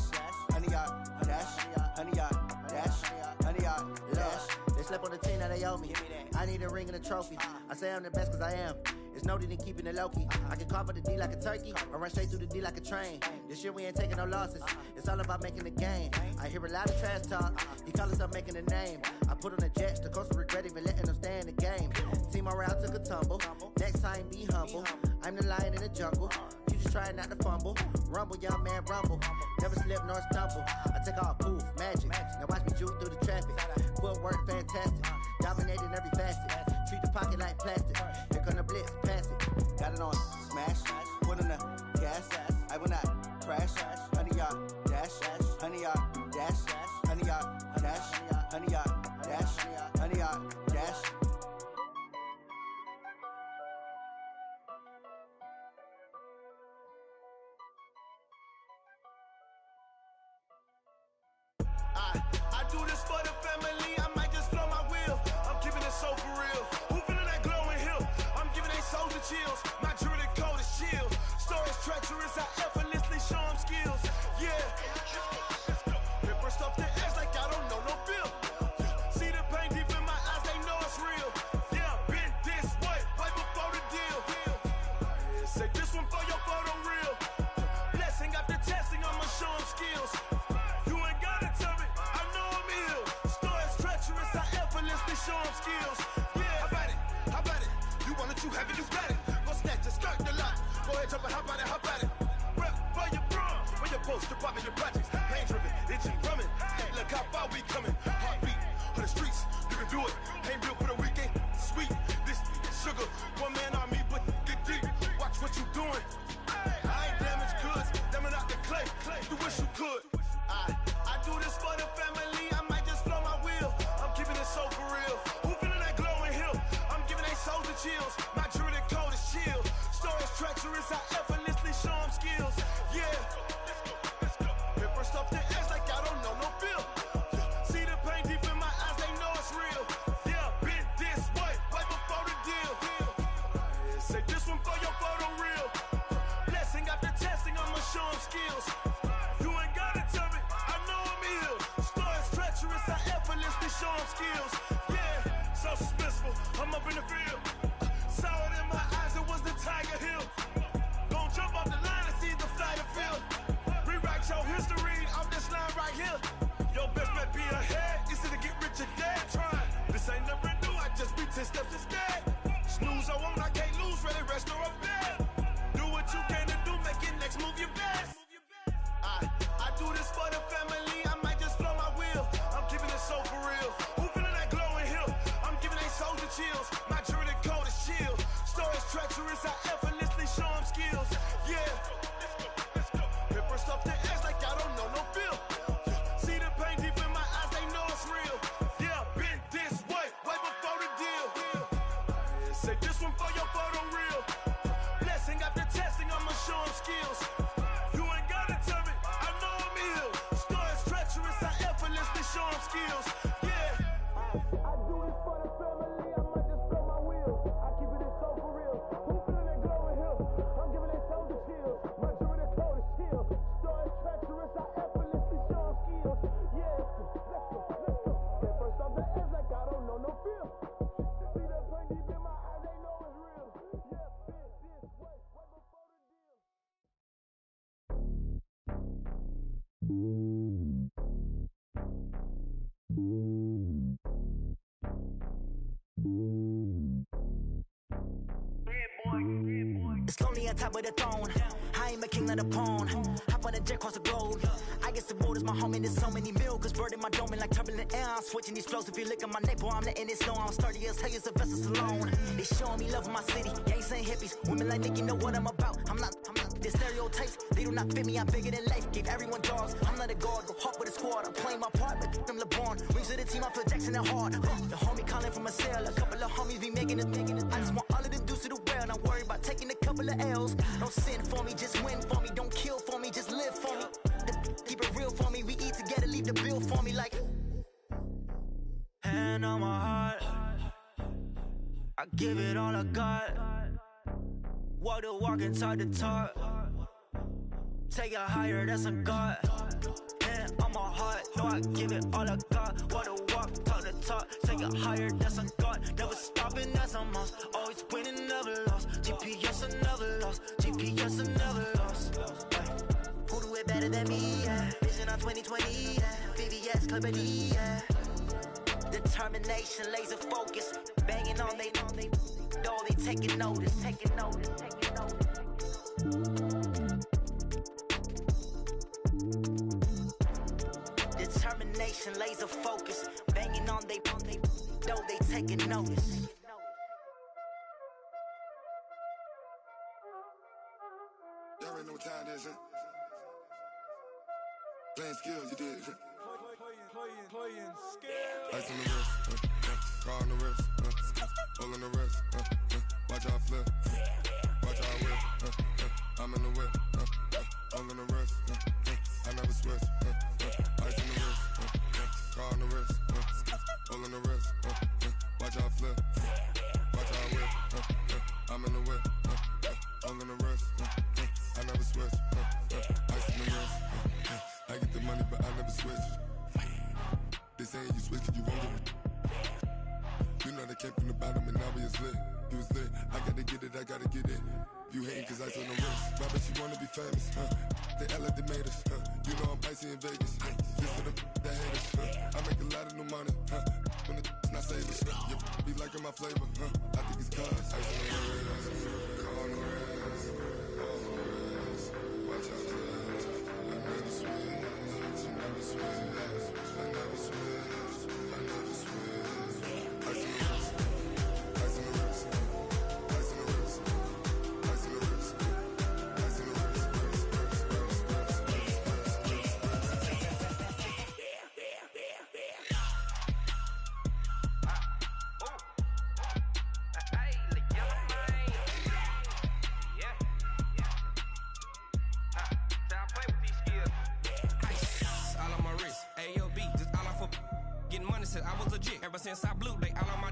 honey y'all dash, honey y'all dash, honey y'all dash. They slept on the team, now they owe me. I need a ring and a trophy. I say I'm the best cause I am. It's no need in keeping it low-key. I can carve up the D like a turkey, or run straight through the D like a train. This year we ain't taking no losses. It's all about making the game. I hear a lot of trash talk. He call himself making a name. I put on the Jets, the coach will regret even letting them stay in the game. Team morale took a tumble. Next time be humble. I'm the lion in the jungle. You just try not to fumble. Rumble, young man, rumble. Never slip nor stumble. I take off, poof, magic. Now watch me juke through the traffic. Footwork fantastic. Dominating every facet. Treat the pocket like plastic. Here come the blitz, pass it. Got it on smash. Foot on the gas. I will not crash. Honey, y'all dash. Honey, y'all dash. Honey, y'all dash. Honey, y'all dash. Honey, y'all dash. I do this for the family, I might just blow my wheel. I'm keeping it so for real. Who feeling that glowing hill? I'm giving they soldier chills. My jewelry code is chill. Stories treacherous, I effortlessly show them skills. Yeah. Paper stuff the edge like I don't know no feel. See the pain deep in my eyes, they know it's real. Yeah, been this way, right before the deal. Say this one for your photo real. Blessing after testing, I'ma show them skills. You ain't gotta tell me, I know I'm ill. Stories treacherous, I effortlessly show them skills. Yeah, how about it? How about it? You want it, you have it, you got it. Go snatch it, skirt the lot. Go ahead, jump it, how about it? How about it? Rep where you from? Where you post, department, your projects. Pain driven, itching, drumming. Look how far we coming. Heartbeat on the streets, you can do it. Ain't built for the weekend, sweet. This sugar, one man army, but get deep. Watch what you doing. I ain't damaged goods, damn out the clay. You wish you could. I do this for the family, I might just blow my wheel. I'm keeping it so for real. Who feeling that glowing hill? I'm giving they soldier chills. My jewelry code is chill. Stories treacherous, I effortlessly show them skills. Yeah. Paper stuff the edge like I don't know no feel. See the pain deep in my eyes, they know it's real. Yeah, been this way, right before the deal. It's lonely on top of the throne. I ain't a king of the pawn. Hop on a jet across the globe. I guess the world is my home and there's so many mil. Cause bird in my dome and like turbulent air. I'm switching these flows. If you look at my neck, boy, I'm letting it slow. I'm sturdy as hell as a vessel alone. They showing me love in my city. Gangs ain't hippies. Women like Nicki know what I'm about. I'm not the stereotypes. They do not fit me. I'm bigger than life. Gave everyone jobs. I'm not a guard. Go hop with a squad. I'm playing my part, but I'm LeBron. Rings to the team. I feel Jackson and hard. The homie calling from a cell. A couple of homies be making it. I just want all of them dudes to the well. Not worry about taking a couple of L's. Don't sin for me, just win for me. Don't kill for me, just live for me. Keep it real for me. We eat together, leave the bill for me like. Hand on my heart, I give it all I got. Walk the walk and talk the talk. Take it higher, that's a God. Hand on my heart, no, I give it all I got. Walk the walk, talk the talk. Take it higher, that's a God. Never stopping, that's a must. Always winning, never lost. GPS, I never lost. GPS, I never lost. Who do it better than me? Yeah. Vision on 2020. Yeah. VVS, Clippity. Yeah. Determination, laser focus. Banging on they door, they taking notice. Taking notice. Taking notice. Determination, laser focus. Banging on they door, they taking notice. Y'all already know what time it is, huh? Playing skills, you did. Playing skills. Ice on the wrist, car on the wrist, all on the wrist, watch how I flip, watch how I whip, I'm in the whip, all on the wrist, I never switch, ice on the wrist, car on the wrist, all on the wrist, watch how I flip, watch how I whip, I'm in the whip, all on the wrist, I never switch, ice on the wrist, I get the money but I never switch. They saying you switch cause you won't get it. You know they came from the bottom and now we is lit. You was lit, I gotta get it, I gotta get it. You hating cause ice on the wrist. I bet you wanna be famous, They act like they made us, You know I'm icy in Vegas, This for the that hate us, I make a lot of new money, When the not save us, You be liking my flavor, I think it's cause ice on the wrist, car on the wrist, all on the wrist. Watch out for this, I never switch, I never switch. I never switch, I never switch. Ice in the wrist, ice in the wrist, ice in the wrist, ice in the wrist, ice in the wrist, Getting money since I was legit. Ever since I blew, they all on my.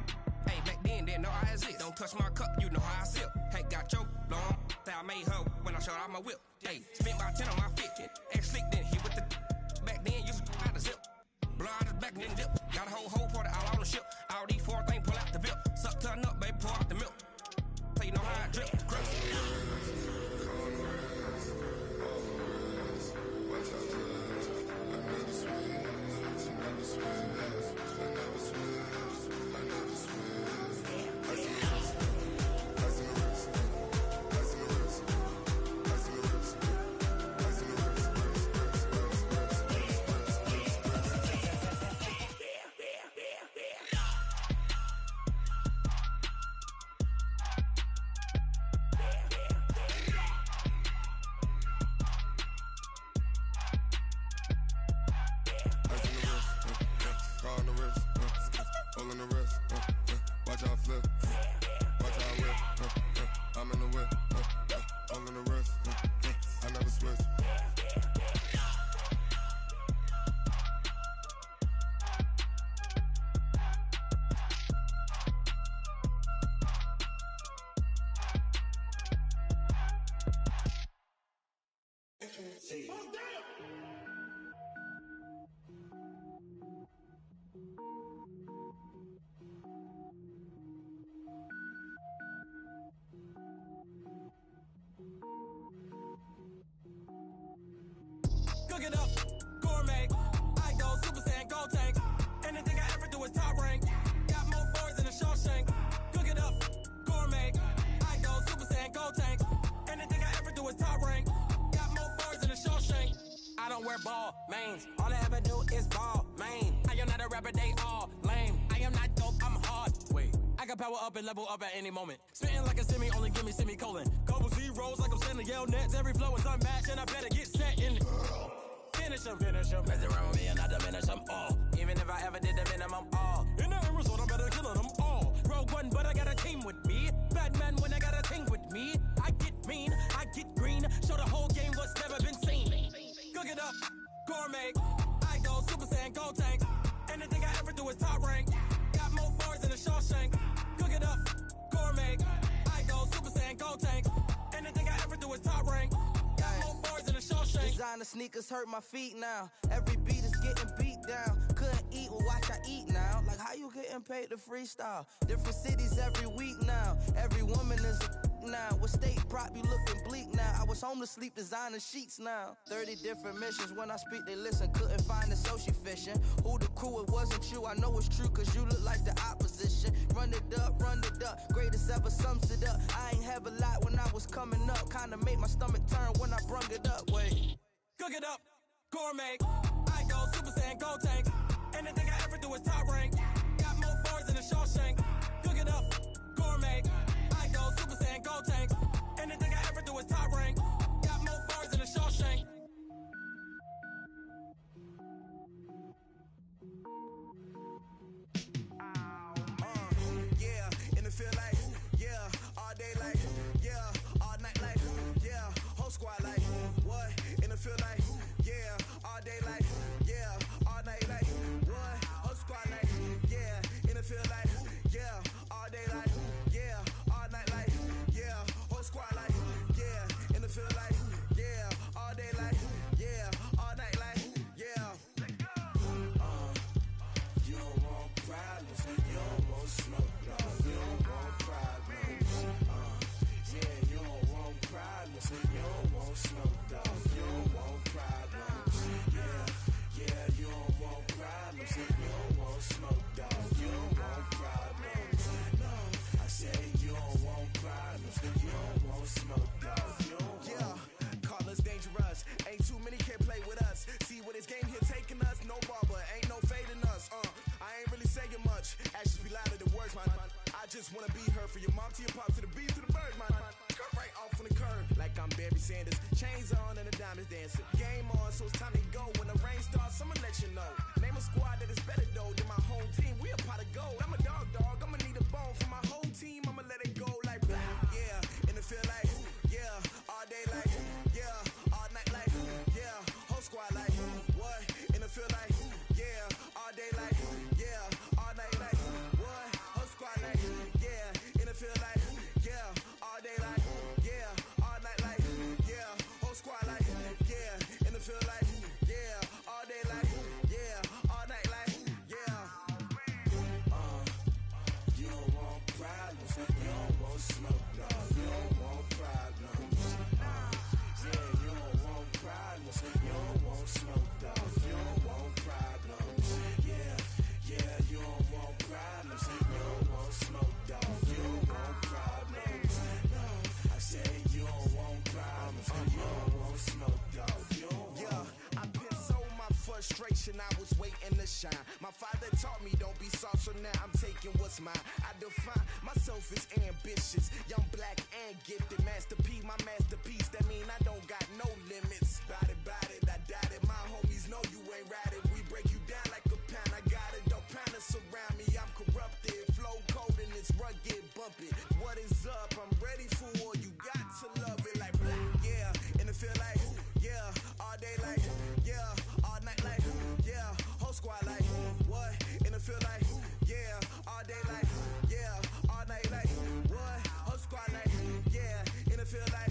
Hey, back then, didn't know I exist. Don't touch my cup, you know how I sip. Hey, got your long. Say I made her when I showed out my whip. Hey, spent about 10 on my fit. Ex slick, then hit with the. Back then, used to out the zip. Blow out the back and then dip. Got a whole party all on the ship. All these four things pull out the VIP. Suck turn up, baby, pour out the milk. So you know how I drip. Grip. Cook it up. gourmet. I go Super Saiyan, go tank. Anything I ever do is top rank. Got more boys than a Shawshank. Cook it up, gourmet. I go Super Saiyan, go tank. Anything I ever do is top rank. Got more boys than a Shawshank. I don't wear ball mains. All I ever do is ball main. I am not a rapper, they all lame. I am not dope, I'm hard. Wait, I can power up and level up at any moment. Spitting like a semi, only give me semicolon. Couple zeros like I'm sending yell nets. Every flow is unmatched and I better get set in. Finish them. Mess around with me and I diminish them all. Even if I ever did the minimum all. In the end result, I'm better killing them all. Rogue One, but I got a team with me. Batman when I got a team with me. I get mean, I get green. Show the whole game what's never been seen. Cook it up, gourmet. I go Super Saiyan, go tank. Anything I ever do is top rank. Got more boys than a Shawshank. Cook it up, gourmet. I go Super Saiyan, go tank. Anything I ever do is top rank. Got more boys than a Shawshank. Designer sneakers hurt my feet now. Every beat is getting beat down. Couldn't eat, well watch I eat now. Like how you getting paid to freestyle? Different cities every week now. Every woman is a now. With state prop, you looking bleak now. I was home to sleep designing sheets now. 30 different missions. When I speak, they listen. Couldn't find the social fishing. Who the crew, it wasn't you. I know it's true, cause you look like the opposition. Run it up, greatest ever sums it up. I ain't have a lot when I was coming up. Kinda made my stomach turn when I brung it up. Wait. Cook it up, gourmet. I go Super Saiyan, go tank. Anything I ever do is top rank. Got more boys than a Shawshank. Cook it up, gourmet. I go Super Saiyan, go tank. Anything I ever do is top rank. Got more boys than a Shawshank. Yeah, in the field like, yeah, all day like, yeah, all night like, yeah, whole squad like, what? In the field like, yeah, all day like, yeah, all night like, what? Whole squad like, yeah, in the field like, yeah, all day like, yeah, all night like, yeah, whole squad like, yeah, in the field like, yeah, all day like, yeah, all night like, yeah. You don't want problems, you don't want smoke, dog. You don't want problems. Yeah, you don't want problems, you don't want smoke, dog. You don't want problems. Yeah, you don't want problems, you don't want smoke, dog. You don't want problems. No, I said you don't want problems, you don't want smoke, dog. You don't want. Call us dangerous. Ain't too many can play with us. See what this game here taking us. No barber, ain't no fading us. I ain't really saying much. Actions be louder than words, man. I just wanna be heard. For your mom to your pop to the beat to the birds, man. Cut right off on the curb like I'm Barry Sanders. Chains on and the diamonds dancing. Game on, so it's time to go. When the rain starts, I'ma let you know. Name a squad that is better though than my home team. We a pot of gold. I'm a dog. I'ma need a bone for my whole team. I'ma let it go like blah. Yeah, in the field like, yeah, all day like, yeah, all night like, yeah, whole squad like, what? In the field like, yeah, all day like, yeah, all night like, what? Whole squad like, yeah, in the field like, yeah, all day like, yeah, all night like, yeah, whole squad like, yeah, in the field like, yeah, all day like, yeah, all night like, yeah. You don't want problems, you don't want smoke, dog. You don't want problems. Yeah, you don't want problems, you don't want smoke, dog. You don't want problems. Yeah, you don't want problems, you don't want smoke, dog. You don't want problems. No, I said you don't want problems, you don't want smoke, dog. You don't want. Yeah, I been so my frustration, I was waiting to shine. My father taught me don't be soft, so now I'm taking what's mine. I define myself as ambitious, young, black, and gifted. Master P, my masterpiece. That mean I don't got no limits. Bout it, I doubt it. My homies know you ain't ride it. We break you down like a pound. I got it, don't pound us around me. I'm corrupted, flow cold and it's rugged, bump it. What is up? I'm ready for war. You got to love it like black. Yeah, in the field like, yeah, all day like, yeah, all night like, yeah, whole squad like, what? In the field like, yeah, all day like, yeah, all night like, what? Whole squad like, yeah, in the field like,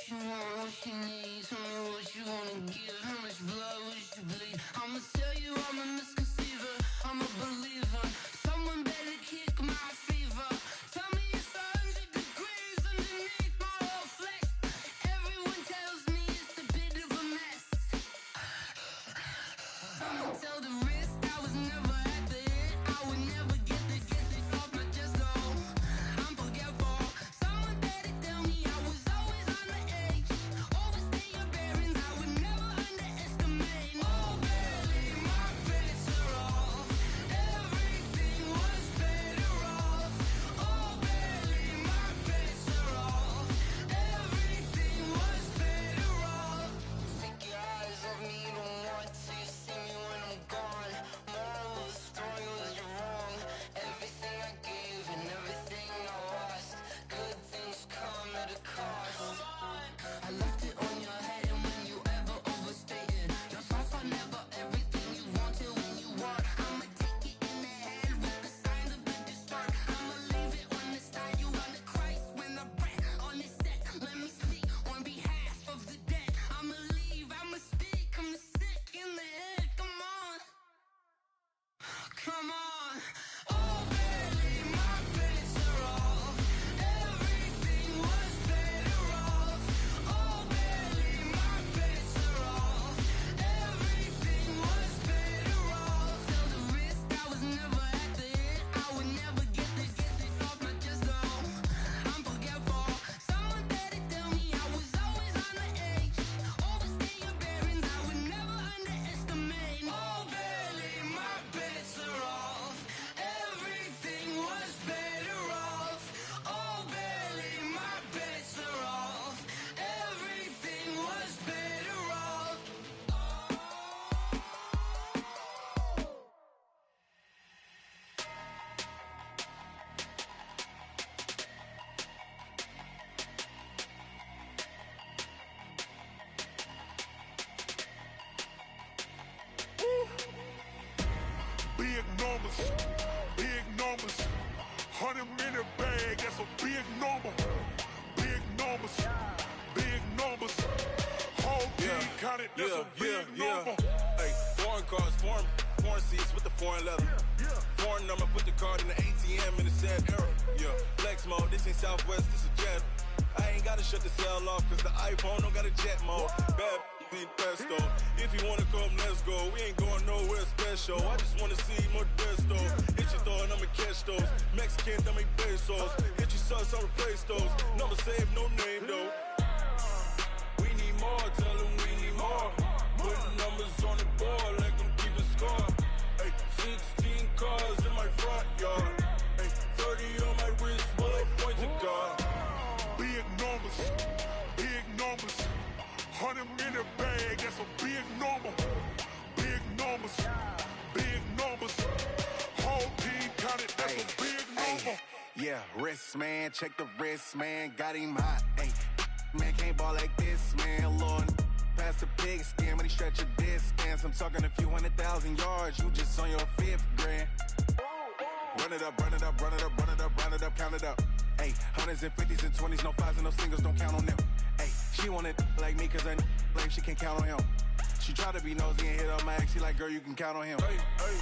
what you want, what you need. Tell me what you wanna give. How much blood would you bleed? I'ma tell you I'm a misconceiver. I'm a believer. Someone better kick my fever. Tell me it's 100 degrees underneath my whole flesh. Everyone tells me it's a bit of a mess. Someone tell the wrist I was never at the hit. I would never get this off my chest though. I'm forgetful. Someone better tell me I was always on the edge. Overstay your bearings, I would never underestimate. Oh, barely, my bets are off. Everything was better off. Oh, barely, my bets are off. Everything was better off. Take your eyes off me, don't want to see me when I'm gone. Moral of the story was you're wrong. Everything I gave and everything I lost. Good things come at a cost. I left it on your head, and when you ever overstay it, your thoughts are never everything you want till when you want. I'ma take it in the head with the signs of the distort. I'ma leave it on the side. You on the Christ when I breath on this set. Let me speak on behalf of the dead. I'ma leave, I'ma speak. I'm sick in the head. Come on, come on. Oh, barely, my bets are off. Everything was better off. Oh, barely, my bets are off. Everything was better off. Till the wrist, I was never at the hit. I would never get this off my chest though. I'm forgetful. Someone better tell me I was always on the edge. Overstay your bearings, I would never underestimate. Oh, barely, my bets are off. Everything was better off. Oh, barely, my bets are off. Everything was better off. Big numbers, big numbers. 100-minute bag, that's a big number. Big numbers, big numbers. Whole team counted, that's a big number. Hey, foreign cars, foreign seats with the foreign leather. Foreign number, put the card in the ATM in the sad era. Yeah, flex mode, this ain't Southwest, this a jet. I ain't gotta shut the cell off, cause the iPhone don't got a jet mode. Bad ain't pesto. If you wanna come, let's go. We ain't going nowhere special. I just wanna see more Modesto. Hit your thought, I'ma catch those. Mexican, I make pesos. Hit your sus, I'll replace those. Number saved, no name though. We need more, tell them we need more. Putting numbers on the board like I'm keeping score. Hey, 16 cars in my front yard. Hey, 30 on my wrist, while I point to God. Big numbers, big numbers. 100-minute bag, that's a big number. Big numbers, big numbers. Whole team counted, that's a big number. Yeah, wrist man, check the wrist man, got him hot. Ay, man can't ball like this, man. Lord, past the pig skin when he stretch a distance. I'm talking a few 100,000 yards, you just on your 5th grand. Run it up, run it up, run it up, run it up, run it up, count it up. Ay, 100s and 50s and 20s, no 5s and no singles, don't count on them. Ay, she want it like me, cause I blame she can't count on him. She try to be nosy and hit up my ex, he like, girl, you can count on him. Hey, hey,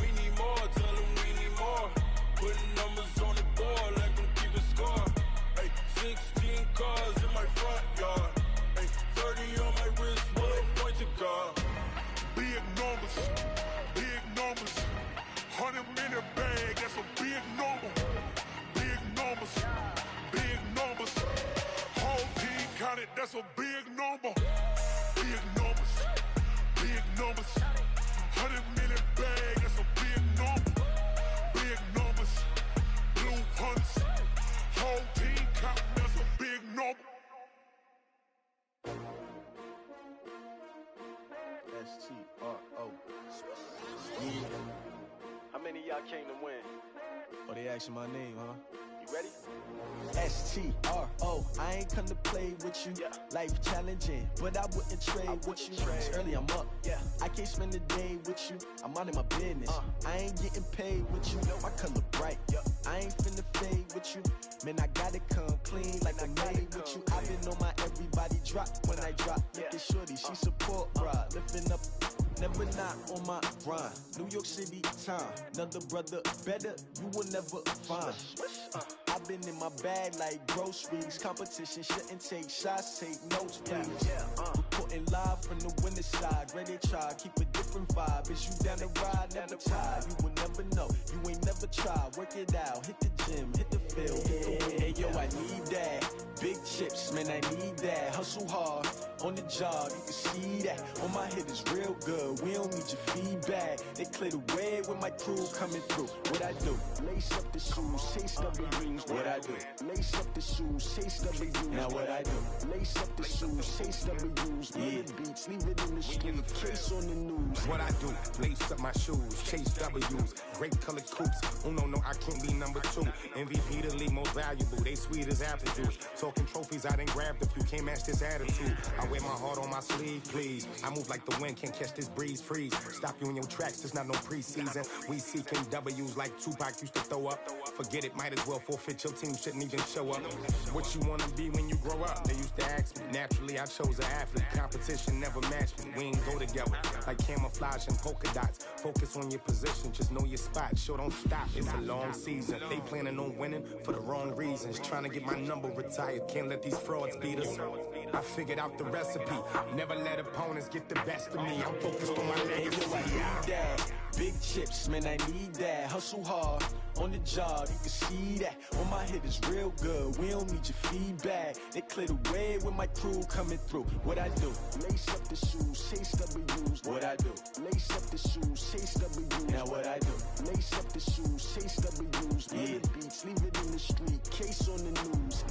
we need more, tell them we need more. Putting numbers on the board like I'm keeping score. Hey, 16 cars in my front yard. Hey, 30 on my wrist, while I point to God. Big numbers, big numbers. 100-minute bag, that's a big number. Big numbers, big numbers. Whole team counted, that's a big number. Big numbers, big numbers. 100-minute bag, that's a big number. Big numbers, blue hunts. Whole team counting, that's a big number. S-T-R-O. Yeah. How many of y'all came to win? Oh, they asking my name, huh? You ready? S-T-R-O. I ain't come to play with you. Yeah. Life challenging, but I wouldn't trade with you. It's early, I'm up. Yeah. I can't spend the day with you. I'm out of my business. I ain't getting paid with you. My color bright. I ain't finna fade with you. Man, I gotta come clean like I made with you. I've been on my everybody drop, when I drop, looking shorty, she support ride, lifting up. Never not on my grind. New York City time. Another brother better, you will never find. I've been in my bag like groceries. Competition shouldn't take shots, take notes, please. Reporting live from the winter side. Ready to try, keep a different vibe. Is you down the ride, never tired. You will never know, you ain't never tried. Work it out, hit the gym, hit the field. Hey yo, I need that. Big chips, man, I need that. Hustle hard, on the job, you can see that. On my hit is real good, we don't need your feedback. They clear the way with my crew coming through. What I do? Lace up the shoes, chase W's. What I do? Lace up the shoes, chase W's. Now what I do? Lace up the shoes, chase W's. Yeah, beats, leave it in the street, case on the news. What I do? Lace up my shoes, chase W's. Great colored coops. Oh no, I can't be number 2. MVP the league most valuable. They sweet as apple juice. Talking trophies, I done grabbed a few. Can't match this attitude. I wear my heart on my sleeve, please. I move like the wind, can't catch this breeze, freeze. Stop you in your tracks, there's not no preseason. We seeking W's like Tupac used to throw up. Forget it, might as well forfeit. Your team shouldn't even show up. What you wanna be when you grow up? They used to ask me. Naturally, I chose an athlete. Competition never matched me. We ain't go together like camouflage and polka dots. Focus on your position, just know your spot. Sure, don't stop. It's a long season. They planning on winning for the wrong reasons. Trying to get my number retired. Can't let these frauds beat us. I figured out the recipe. Never let opponents get the best of me. I'm focused on my legacy. I need that. Big chips, man, I need that. Hustle hard, on the job, you can see that. On my hit is real good, we don't need your feedback. They clear the way with my crew coming through. What I do? Lace up the shoes, chase W's. What I do? Lace up the shoes, chase W's. Now what I do? Lace up the shoes, chase W's. Yeah, beats, leave it in the street, case on the news.